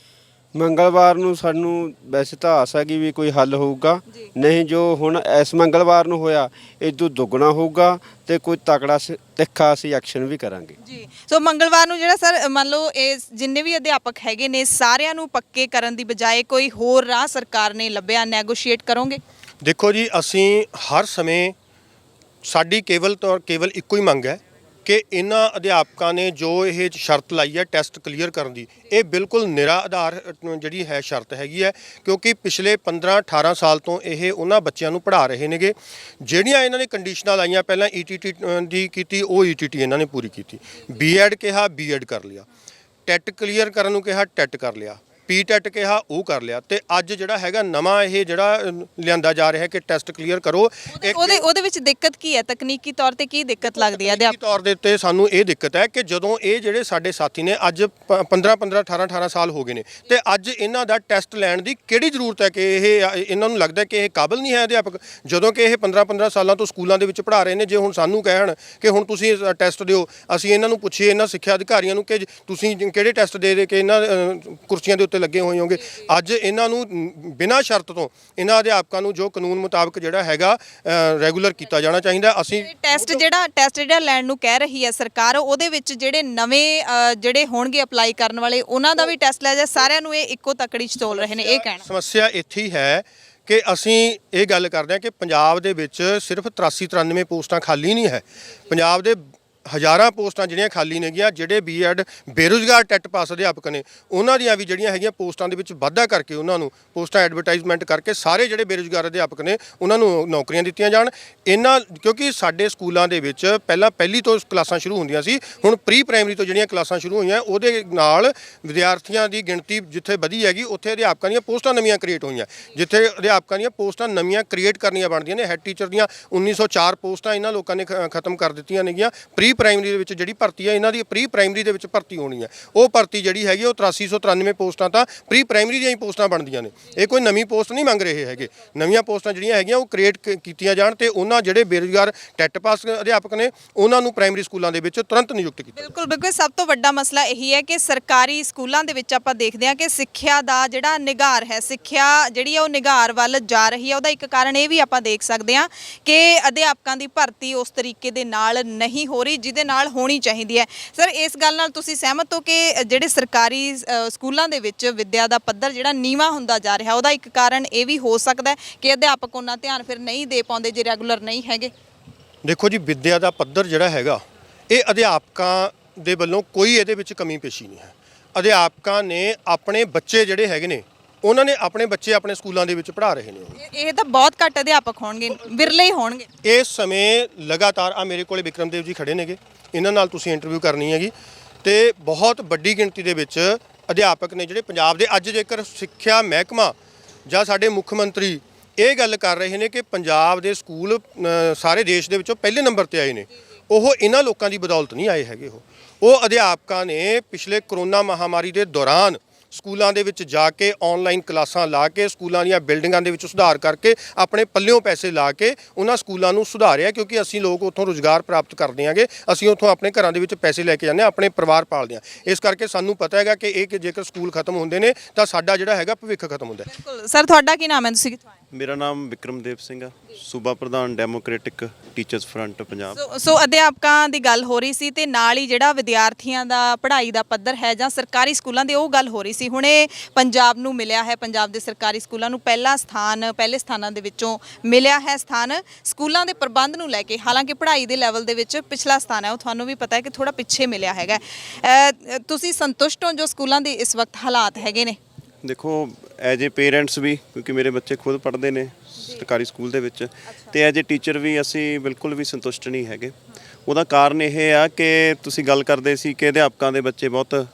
S9: ਮੰਗਲਵਾਰ ਨੂੰ ਸਾਨੂੰ ਵੈਸੇ ਤਾਂ ਆਸ ਹੈ ਕਿ ਵੀ ਕੋਈ ਹੱਲ ਹੋਊਗਾ, ਨਹੀਂ ਜੋ ਹੁਣ ਇਸ ਮੰਗਲਵਾਰ ਨੂੰ ਹੋਇਆ ਇਦੋਂ ਦੁੱਗਣਾ ਹੋਊਗਾ ਤੇ ਕੋਈ ਤਕੜਾ ਤਿੱਖਾ ਅਸੀਂ ਐਕਸ਼ਨ ਵੀ ਕਰਾਂਗੇ
S1: ਜੀ। ਸੋ ਮੰਗਲਵਾਰ ਨੂੰ ਜਿਹੜਾ ਸਰ ਮੰਨ ਲਓ ਇਹ ਜਿੰਨੇ ਵੀ ਅਧਿਆਪਕ ਹੈਗੇ ਨੇ ਸਾਰਿਆਂ ਨੂੰ ਪੱਕੇ ਕਰਨ ਦੀ ਬਜਾਏ ਕੋਈ ਹੋਰ ਰਾਹ ਸਰਕਾਰ ਨੇ ਲੱਭਿਆ, ਨੈਗੋਸ਼ੀਏਟ ਕਰੋਗੇ?
S8: ਦੇਖੋ ਜੀ, ਅਸੀਂ ਹਰ ਸਮੇਂ ਸਾਡੀ ਕੇਵਲ ਇੱਕੋ ਹੀ ਮੰਗ ਹੈ ਕਿ ਇਹਨਾਂ ਅਧਿਆਪਕਾਂ ਨੇ ਜੋ ਇਹ ਸ਼ਰਤ ਲਾਈ ਹੈ ਟੈਸਟ ਕਲੀਅਰ ਕਰਨ ਦੀ, ਇਹ ਬਿਲਕੁਲ ਨਿਰਾ ਆਧਾਰ ਜਿਹੜੀ ਹੈ ਸ਼ਰਤ ਹੈਗੀ ਹੈ, ਕਿਉਂਕਿ ਪਿਛਲੇ 15-18 ਸਾਲ ਤੋਂ ਇਹ ਉਹਨਾਂ ਬੱਚਿਆਂ ਨੂੰ ਪੜ੍ਹਾ ਰਹੇ ਨੇਗੇ। ਜਿਹੜੀਆਂ ਇਹਨਾਂ ਨੇ ਕੰਡੀਸ਼ਨਾਂ ਲਾਈਆਂ, ਪਹਿਲਾਂ ETT ਦੀ ਕੀਤੀ, ਉਹ ETT ਇਹਨਾਂ ਨੇ ਪੂਰੀ ਕੀਤੀ। B.Ed ਕਿਹਾ, B.Ed ਕਰ ਲਿਆ। ਟੈਟ ਕਲੀਅਰ ਕਰਨ ਨੂੰ ਕਿਹਾ, ਟੈਟ ਕਰ ਲਿਆ। ਪੀਟੈਟ ਕਿਹਾ ਉਹ ਕਰ ਲਿਆ ਤੇ ਅੱਜ ਜਿਹੜਾ ਹੈਗਾ ਨਵਾਂ ਇਹ ਜਿਹੜਾ ਲਿਆਂਦਾ ਜਾ ਰਿਹਾ ਕਿ ਟੈਸਟ ਕਲੀਅਰ ਕਰੋ।
S1: ਉਹਦੇ ਵਿੱਚ ਦਿੱਕਤ ਕੀ ਹੈ? ਤਕਨੀਕੀ ਤੌਰ ਤੇ ਕੀ ਦਿੱਕਤ ਲੱਗਦੀ ਹੈ
S8: ਤਕਨੀਕੀ ਤੌਰ ਦੇ ਉੱਤੇ ਸਾਨੂੰ ਇਹ ਦਿੱਕਤ ਹੈ ਕਿ ਜਦੋਂ ਇਹ ਜਿਹੜੇ ਸਾਡੇ ਸਾਥੀ ਨੇ ਅੱਜ 15 18 ਸਾਲ ਹੋ ਗਏ ਨੇ ਤੇ ਅੱਜ ਇਹਨਾਂ ਦਾ ਟੈਸਟ ਲੈਣ ਦੀ ਕਿਹੜੀ ਜ਼ਰੂਰਤ ਹੈ ਕਿ ਇਹਨਾਂ ਨੂੰ ਲੱਗਦਾ ਕਿ ਇਹ ਕਾਬਲ ਨਹੀਂ ਹੈ ਅਧਿਆਪਕ, ਜਦੋਂ ਕਿ ਇਹ 15 ਸਾਲਾਂ ਤੋਂ ਸਕੂਲਾਂ ਦੇ ਵਿੱਚ ਪੜ੍ਹਾ ਰਹੇ ਨੇ। ਜੇ ਹੁਣ ਸਾਨੂੰ ਕਹਿਣ ਕਿ ਹੁਣ ਤੁਸੀਂ ਟੈਸਟ ਦਿਓ, ਅਸੀਂ ਇਹਨਾਂ ਨੂੰ ਪੁੱਛੀਏ ਇਹਨਾਂ ਸਿੱਖਿਆ ਅਧਿਕਾਰੀਆਂ ਨੂੰ ਕਿ ਤੁਸੀਂ ਕਿਹੜੇ ਟੈਸਟ ਦੇ ਕੇ ਇਹਨਾਂ ਕੁਰਸੀਆਂ ਦੇ ਉੱਤੇ ਲੱਗੇ ਹੋਏ ਹੋਗੇ। ਅੱਜ ਇਹਨਾਂ ਨੂੰ ਬਿਨਾਂ ਸ਼ਰਤ ਤੋਂ ਇਹਨਾਂ ਅਧਿਆਪਕਾਂ ਨੂੰ ਜੋ ਕਾਨੂੰਨ ਮੁਤਾਬਕ ਜਿਹੜਾ ਹੈਗਾ ਰੈਗੂਲਰ ਕੀਤਾ ਜਾਣਾ ਚਾਹੀਦਾ। ਅਸੀਂ
S1: ਟੈਸਟ ਜਿਹੜਾ ਲੈਣ ਨੂੰ ਕਹਿ ਰਹੀ ਹੈ ਸਰਕਾਰ, ਉਹਦੇ ਵਿੱਚ ਜਿਹੜੇ ਨਵੇਂ ਜਿਹੜੇ ਹੋਣਗੇ ਅਪਲਾਈ ਕਰਨ ਵਾਲੇ ਉਹਨਾਂ ਦਾ ਵੀ ਟੈਸਟ ਲਿਆ ਜਾਏ। ਸਾਰਿਆਂ ਨੂੰ ਇਹ ਇੱਕੋ ਤਕੜੀ 'ਚ ਤੋਲ ਰਹੇ ਨੇ, ਇਹ ਕਹਿਣਾ।
S8: ਸਮੱਸਿਆ ਇੱਥੇ ਹੀ ਹੈ ਕਿ ਅਸੀਂ ਇਹ ਗੱਲ ਕਰਦੇ ਹਾਂ ਕਿ ਪੰਜਾਬ ਦੇ ਵਿੱਚ ਸਿਰਫ 83-93 ਪੋਸਟਾਂ ਖਾਲੀ ਨਹੀਂ ਹੈ। ਪੰਜਾਬ ਦੇ ਹਜ਼ਾਰਾਂ ਪੋਸਟਾਂ ਜਿਹੜੀਆਂ ਖਾਲੀ ਨੇਗੀਆਂ। ਜਿਹੜੇ ਬੀਐਡ ਬੇਰੁਜ਼ਗਾਰ ਟੈਟ ਪਾਸ ਅਧਿਆਪਕ ਨੇ ਉਹਨਾਂ ਦੀਆਂ ਵੀ ਜਿਹੜੀਆਂ ਹੈਗੀਆਂ ਪੋਸਟਾਂ ਦੇ ਵਿੱਚ ਵਾਧਾ ਕਰਕੇ ਉਹਨਾਂ ਨੂੰ ਪੋਸਟਾਂ ਐਡਵਰਟਾਈਜ਼ਮੈਂਟ ਕਰਕੇ ਸਾਰੇ ਜਿਹੜੇ ਬੇਰੁਜ਼ਗਾਰ ਅਧਿਆਪਕ ਨੇ ਉਹਨਾਂ ਨੂੰ ਨੌਕਰੀਆਂ ਦਿੱਤੀਆਂ ਜਾਣ। ਕਿਉਂਕਿ ਸਾਡੇ ਸਕੂਲਾਂ ਦੇ ਵਿੱਚ ਪਹਿਲਾਂ ਪਹਿਲੀ ਤੋਂ ਕਲਾਸਾਂ ਸ਼ੁਰੂ ਹੁੰਦੀਆਂ ਸੀ, ਹੁਣ ਪ੍ਰੀ ਪ੍ਰਾਇਮਰੀ ਤੋਂ ਜਿਹੜੀਆਂ ਕਲਾਸਾਂ ਸ਼ੁਰੂ ਹੋਈਆਂ ਉਹਦੇ ਨਾਲ ਵਿਦਿਆਰਥੀਆਂ ਦੀ ਗਿਣਤੀ ਜਿੱਥੇ ਵਧੀ ਹੈਗੀ ਉੱਥੇ ਅਧਿਆਪਕਾਂ ਦੀਆਂ ਪੋਸਟਾਂ ਨਵੀਆਂ ਕ੍ਰੀਏਟ ਹੋਈਆਂ। ਜਿੱਥੇ ਅਧਿਆਪਕਾਂ ਦੀਆਂ ਪੋਸਟਾਂ ਨਵੀਆਂ ਕ੍ਰੀਏਟ ਕਰਨੀਆਂ ਬਣਦੀਆਂ ਨੇ। ਹੈੱਡ ਟੀਚਰ ਦੀਆਂ 1904 ਪੋਸਟਾਂ ਇਹਨਾਂ ਲੋਕਾਂ ਨੇ ਖਤਮ ਕਰ ਦਿੱਤੀਆਂ ਨੇਗੀਆਂ। ਪ੍ਰੀ ਪ੍ਰਾਇਮਰੀ ਦੇ ਵਿੱਚ ਜਿਹੜੀ ਭਰਤੀ ਹੈ ਇਹਨਾਂ ਦੀ ਪ੍ਰੀ ਪ੍ਰਾਇਮਰੀ ਦੇ ਵਿੱਚ ਭਰਤੀ ਹੋਣੀ ਹੈ। ਉਹ ਭਰਤੀ ਜਿਹੜੀ ਹੈਗੀ ਉਹ 8393 ਪੋਸਟਾਂ ਤਾਂ ਪ੍ਰੀ ਪ੍ਰਾਇਮਰੀ ਦੀਆਂ ਹੀ ਪੋਸਟਾਂ ਬਣਦੀਆਂ ਨੇ। ਇਹ ਕੋਈ ਨਵੀਂ ਪੋਸਟ ਨਹੀਂ ਮੰਗ ਰਹੇ ਹੈਗੇ। ਨਵੀਆਂ ਪੋਸਟਾਂ ਜਿਹੜੀਆਂ ਹੈਗੀਆਂ ਉਹ ਕ੍ਰੀਏਟ ਕੀਤੀਆਂ ਜਾਣ ਤੇ ਉਹਨਾਂ ਜਿਹੜੇ ਬੇਰੁਜ਼ਗਾਰ ਟੈਟ ਪਾਸ ਅਧਿਆਪਕ ਨੇ ਉਹਨਾਂ ਨੂੰ ਪ੍ਰਾਇਮਰੀ ਸਕੂਲਾਂ ਦੇ ਵਿੱਚ ਤੁਰੰਤ ਨਿਯੁਕਤ ਕੀਤਾ।
S1: ਬਿਲਕੁਲ ਸਭ ਤੋਂ ਵੱਡਾ ਮਸਲਾ ਇਹੀ ਹੈ ਕਿ ਸਰਕਾਰੀ ਸਕੂਲਾਂ ਦੇ ਵਿੱਚ ਆਪਾਂ ਦੇਖਦੇ ਹਾਂ ਕਿ ਸਿੱਖਿਆ ਦਾ ਜਿਹੜਾ ਨਿਗਾਰ ਹੈ, ਸਿੱਖਿਆ ਜਿਹੜੀ ਹੈ ਉਹ ਨਿਗਾਰ ਵੱਲ ਜਾ ਰਹੀ ਹੈ। ਉਹਦਾ ਇੱਕ ਕਾਰਨ ਇਹ ਵੀ ਆਪਾਂ ਦੇਖ ਸਕਦੇ ਹਾਂ ਕਿ ਅਧਿਆਪਕਾਂ ਦੀ ਭਰਤੀ ਉਸ ਤਰੀਕੇ ਦੇ ਨਾਲ ਨਹੀਂ ਹੋ ਰਹੀ ਜਿਹਦੇ ਨਾਲ ਹੋਣੀ ਚਾਹੀਦੀ ਹੈ। ਸਰ, ਇਸ ਗੱਲ ਨਾਲ ਤੁਸੀਂ ਸਹਿਮਤ ਹੋ ਕਿ ਜਿਹੜੇ ਸਰਕਾਰੀ ਸਕੂਲਾਂ ਦੇ ਵਿੱਚ ਵਿੱਦਿਆ ਦਾ ਪੱਧਰ ਜਿਹੜਾ ਨੀਵਾਂ ਹੁੰਦਾ ਜਾ ਰਿਹਾ, ਉਹਦਾ ਇੱਕ ਕਾਰਨ ਇਹ ਵੀ ਹੋ ਸਕਦਾ ਹੈ ਕਿ ਅਧਿਆਪਕ ਉਹਨਾਂ ਧਿਆਨ ਫਿਰ ਨਹੀਂ ਦੇ ਪਾਉਂਦੇ ਜੇ ਰੈਗੂਲਰ ਨਹੀਂ ਹੈਗੇ?
S8: ਦੇਖੋ ਜੀ, ਵਿੱਦਿਆ ਦਾ ਪੱਧਰ ਜਿਹੜਾ ਹੈਗਾ ਇਹ ਅਧਿਆਪਕਾਂ ਦੇ ਵੱਲੋਂ ਕੋਈ ਇਹਦੇ ਵਿੱਚ ਕਮੀ ਪੇਸ਼ੀ ਨਹੀਂ ਹੈ। ਅਧਿਆਪਕਾਂ ਨੇ ਆਪਣੇ ਬੱਚੇ ਜਿਹੜੇ ਹੈਗੇ ਨੇ ਉਹਨਾਂ ਨੇ ਆਪਣੇ ਬੱਚੇ ਆਪਣੇ ਸਕੂਲਾਂ ਦੇ ਵਿੱਚ ਪੜ੍ਹਾ ਰਹੇ ਨੇ।
S1: ਇਹ ਤਾਂ ਬਹੁਤ ਘੱਟ ਅਧਿਆਪਕ ਹੋਣਗੇ, ਵਿਰਲੇ ਹੀ ਹੋਣਗੇ।
S8: ਇਸ ਸਮੇਂ ਲਗਾਤਾਰ ਮੇਰੇ ਕੋਲੇ ਵਿਕਰਮਦੇਵ ਜੀ ਖੜੇ ਨੇਗੇ, ਇਹਨਾਂ ਨਾਲ ਤੁਸੀਂ ਇੰਟਰਵਿਊ ਕਰਨੀ ਹੈਗੀ ਤੇ ਬਹੁਤ ਵੱਡੀ ਗਿਣਤੀ ਦੇ ਵਿੱਚ ਅਧਿਆਪਕ ਨੇ ਜਿਹੜੇ ਪੰਜਾਬ ਦੇ। ਅੱਜ ਜੇਕਰ ਸਿੱਖਿਆ ਮਹਿਕਮਾ ਜਾਂ ਸਾਡੇ ਮੁੱਖ ਮੰਤਰੀ ਇਹ ਗੱਲ ਕਰ ਰਹੇ ਨੇ ਕਿ ਪੰਜਾਬ ਦੇ ਸਕੂਲ ਸਾਰੇ ਦੇਸ਼ ਦੇ ਵਿੱਚੋਂ ਪਹਿਲੇ ਨੰਬਰ ਤੇ ਆਏ ਨੇ, ਉਹ ਇਹਨਾਂ ਲੋਕਾਂ ਦੀ ਬਦੌਲਤ ਨਹੀਂ ਆਏ ਹੈਗੇ। ਉਹ ਅਧਿਆਪਕਾਂ ਨੇ ਪਿਛਲੇ ਕਰੋਨਾ ਮਹਾਮਾਰੀ ਦੇ ਦੌਰਾਨ ਸਕੂਲਾਂ ਦੇ ਵਿੱਚ ਜਾ ਕੇ ਆਨਲਾਈਨ ਕਲਾਸਾਂ ਲਾ ਕੇ ਸਕੂਲਾਂ ਦੀਆਂ ਬਿਲਡਿੰਗਾਂ ਦੇ ਵਿੱਚ ਸੁਧਾਰ ਕਰਕੇ ਆਪਣੇ ਪੱਲਿਓਂ ਪੈਸੇ ਲਾ ਕੇ ਉਹਨਾਂ ਸਕੂਲਾਂ ਨੂੰ ਸੁਧਾਰਿਆ। ਕਿਉਂਕਿ ਅਸੀਂ ਲੋਕ ਉੱਥੋਂ ਰੁਜ਼ਗਾਰ ਪ੍ਰਾਪਤ ਕਰਦੇ ਹਾਂਗੇ, ਅਸੀਂ ਉੱਥੋਂ ਆਪਣੇ ਘਰਾਂ ਦੇ ਵਿੱਚ ਪੈਸੇ ਲੈ ਕੇ ਜਾਂਦੇ ਹਾਂ, ਆਪਣੇ ਪਰਿਵਾਰ ਪਾਲਦੇ ਹਾਂ। ਇਸ ਕਰਕੇ ਸਾਨੂੰ ਪਤਾ ਹੈਗਾ ਕਿ ਇਹ ਜੇਕਰ ਸਕੂਲ ਖਤਮ ਹੁੰਦੇ ਨੇ ਤਾਂ ਸਾਡਾ ਜਿਹੜਾ ਹੈਗਾ ਭਵਿੱਖ ਖਤਮ ਹੁੰਦਾ ਹੈ।
S1: ਬਿਲਕੁਲ ਸਰ, ਤੁਹਾਡਾ ਕੀ ਨਾਮ ਹੈ? ਤੁਸੀਂ ਕਿੱਥੋਂ ਆਏ?
S9: ਮੇਰਾ ਨਾਮ ਵਿਕਰਮਦੇਵ ਸਿੰਘ ਆ, ਸੂਬਾ ਪ੍ਰਧਾਨ ਡੈਮੋਕ੍ਰੈਟਿਕ ਟੀਚਰਸ ਫਰੰਟ ਪੰਜਾਬ।
S1: ਸੋ ਅਧਿਆਪਕਾਂ ਦੀ ਗੱਲ ਹੋ ਰਹੀ ਸੀ ਤੇ ਨਾਲ ਹੀ ਜਿਹੜਾ ਵਿਦਿਆਰਥੀਆਂ ਦਾ ਪੜ੍ਹਾਈ ਦਾ ਪੱਧਰ ਹੈ ਜਾਂ ਸਰਕਾਰੀ ਸਕੂਲਾਂ ਦੀ ਉਹ ਗੱਲ ਹੋ ਰਹੀ ਸੀ। ਹੁਣੇ ਪੰਜਾਬ ਨੂੰ ਮਿਲਿਆ ਹੈ, ਪੰਜਾਬ ਦੇ ਸਰਕਾਰੀ ਸਕੂਲਾਂ ਨੂੰ ਪਹਿਲੇ ਸਥਾਨਾਂ ਦੇ ਵਿੱਚੋਂ ਮਿਲਿਆ ਹੈ ਸਥਾਨ ਸਕੂਲਾਂ ਦੇ ਪ੍ਰਬੰਧ ਨੂੰ ਲੈ ਕੇ। ਹਾਲਾਂਕਿ ਪੜ੍ਹਾਈ ਦੇ ਲੈਵਲ ਦੇ ਵਿੱਚ ਪਿਛਲਾ ਸਥਾਨ ਹੈ ਉਹ ਤੁਹਾਨੂੰ ਵੀ ਪਤਾ ਹੈ ਕਿ ਥੋੜਾ ਪਿੱਛੇ ਮਿਲਿਆ ਹੈਗਾ। ਤੁਸੀਂ ਸੰਤੁਸ਼ਟ ਹੋ ਜੋ ਸਕੂਲਾਂ ਦੇ ਇਸ ਵਕਤ ਹਾਲਾਤ ਹੈਗੇ ਨੇ?
S9: ਦੇਖੋ, ਐਜ ਏ ਪੇਰੈਂਟਸ ਵੀ, ਕਿਉਂਕਿ ਮੇਰੇ ਬੱਚੇ ਖੁਦ ਪੜ੍ਹਦੇ ਨੇ ਸਰਕਾਰੀ ਸਕੂਲ ਦੇ ਵਿੱਚ, ਤੇ ਐਜ ਏ ਟੀਚਰ ਵੀ ਅਸੀਂ ਬਿਲਕੁਲ ਵੀ ਸੰਤੁਸ਼ਟ ਨਹੀਂ ਹੈਗੇ। ਉਹਦਾ ਕਾਰਨ ਇਹ ਆ ਕਿ ਤੁਸੀਂ ਗੱਲ ਕਰਦੇ ਸੀ ਕਿ ਅਧਿਆਪਕਾਂ ਦੇ ਬੱਚੇ ਬਹੁਤ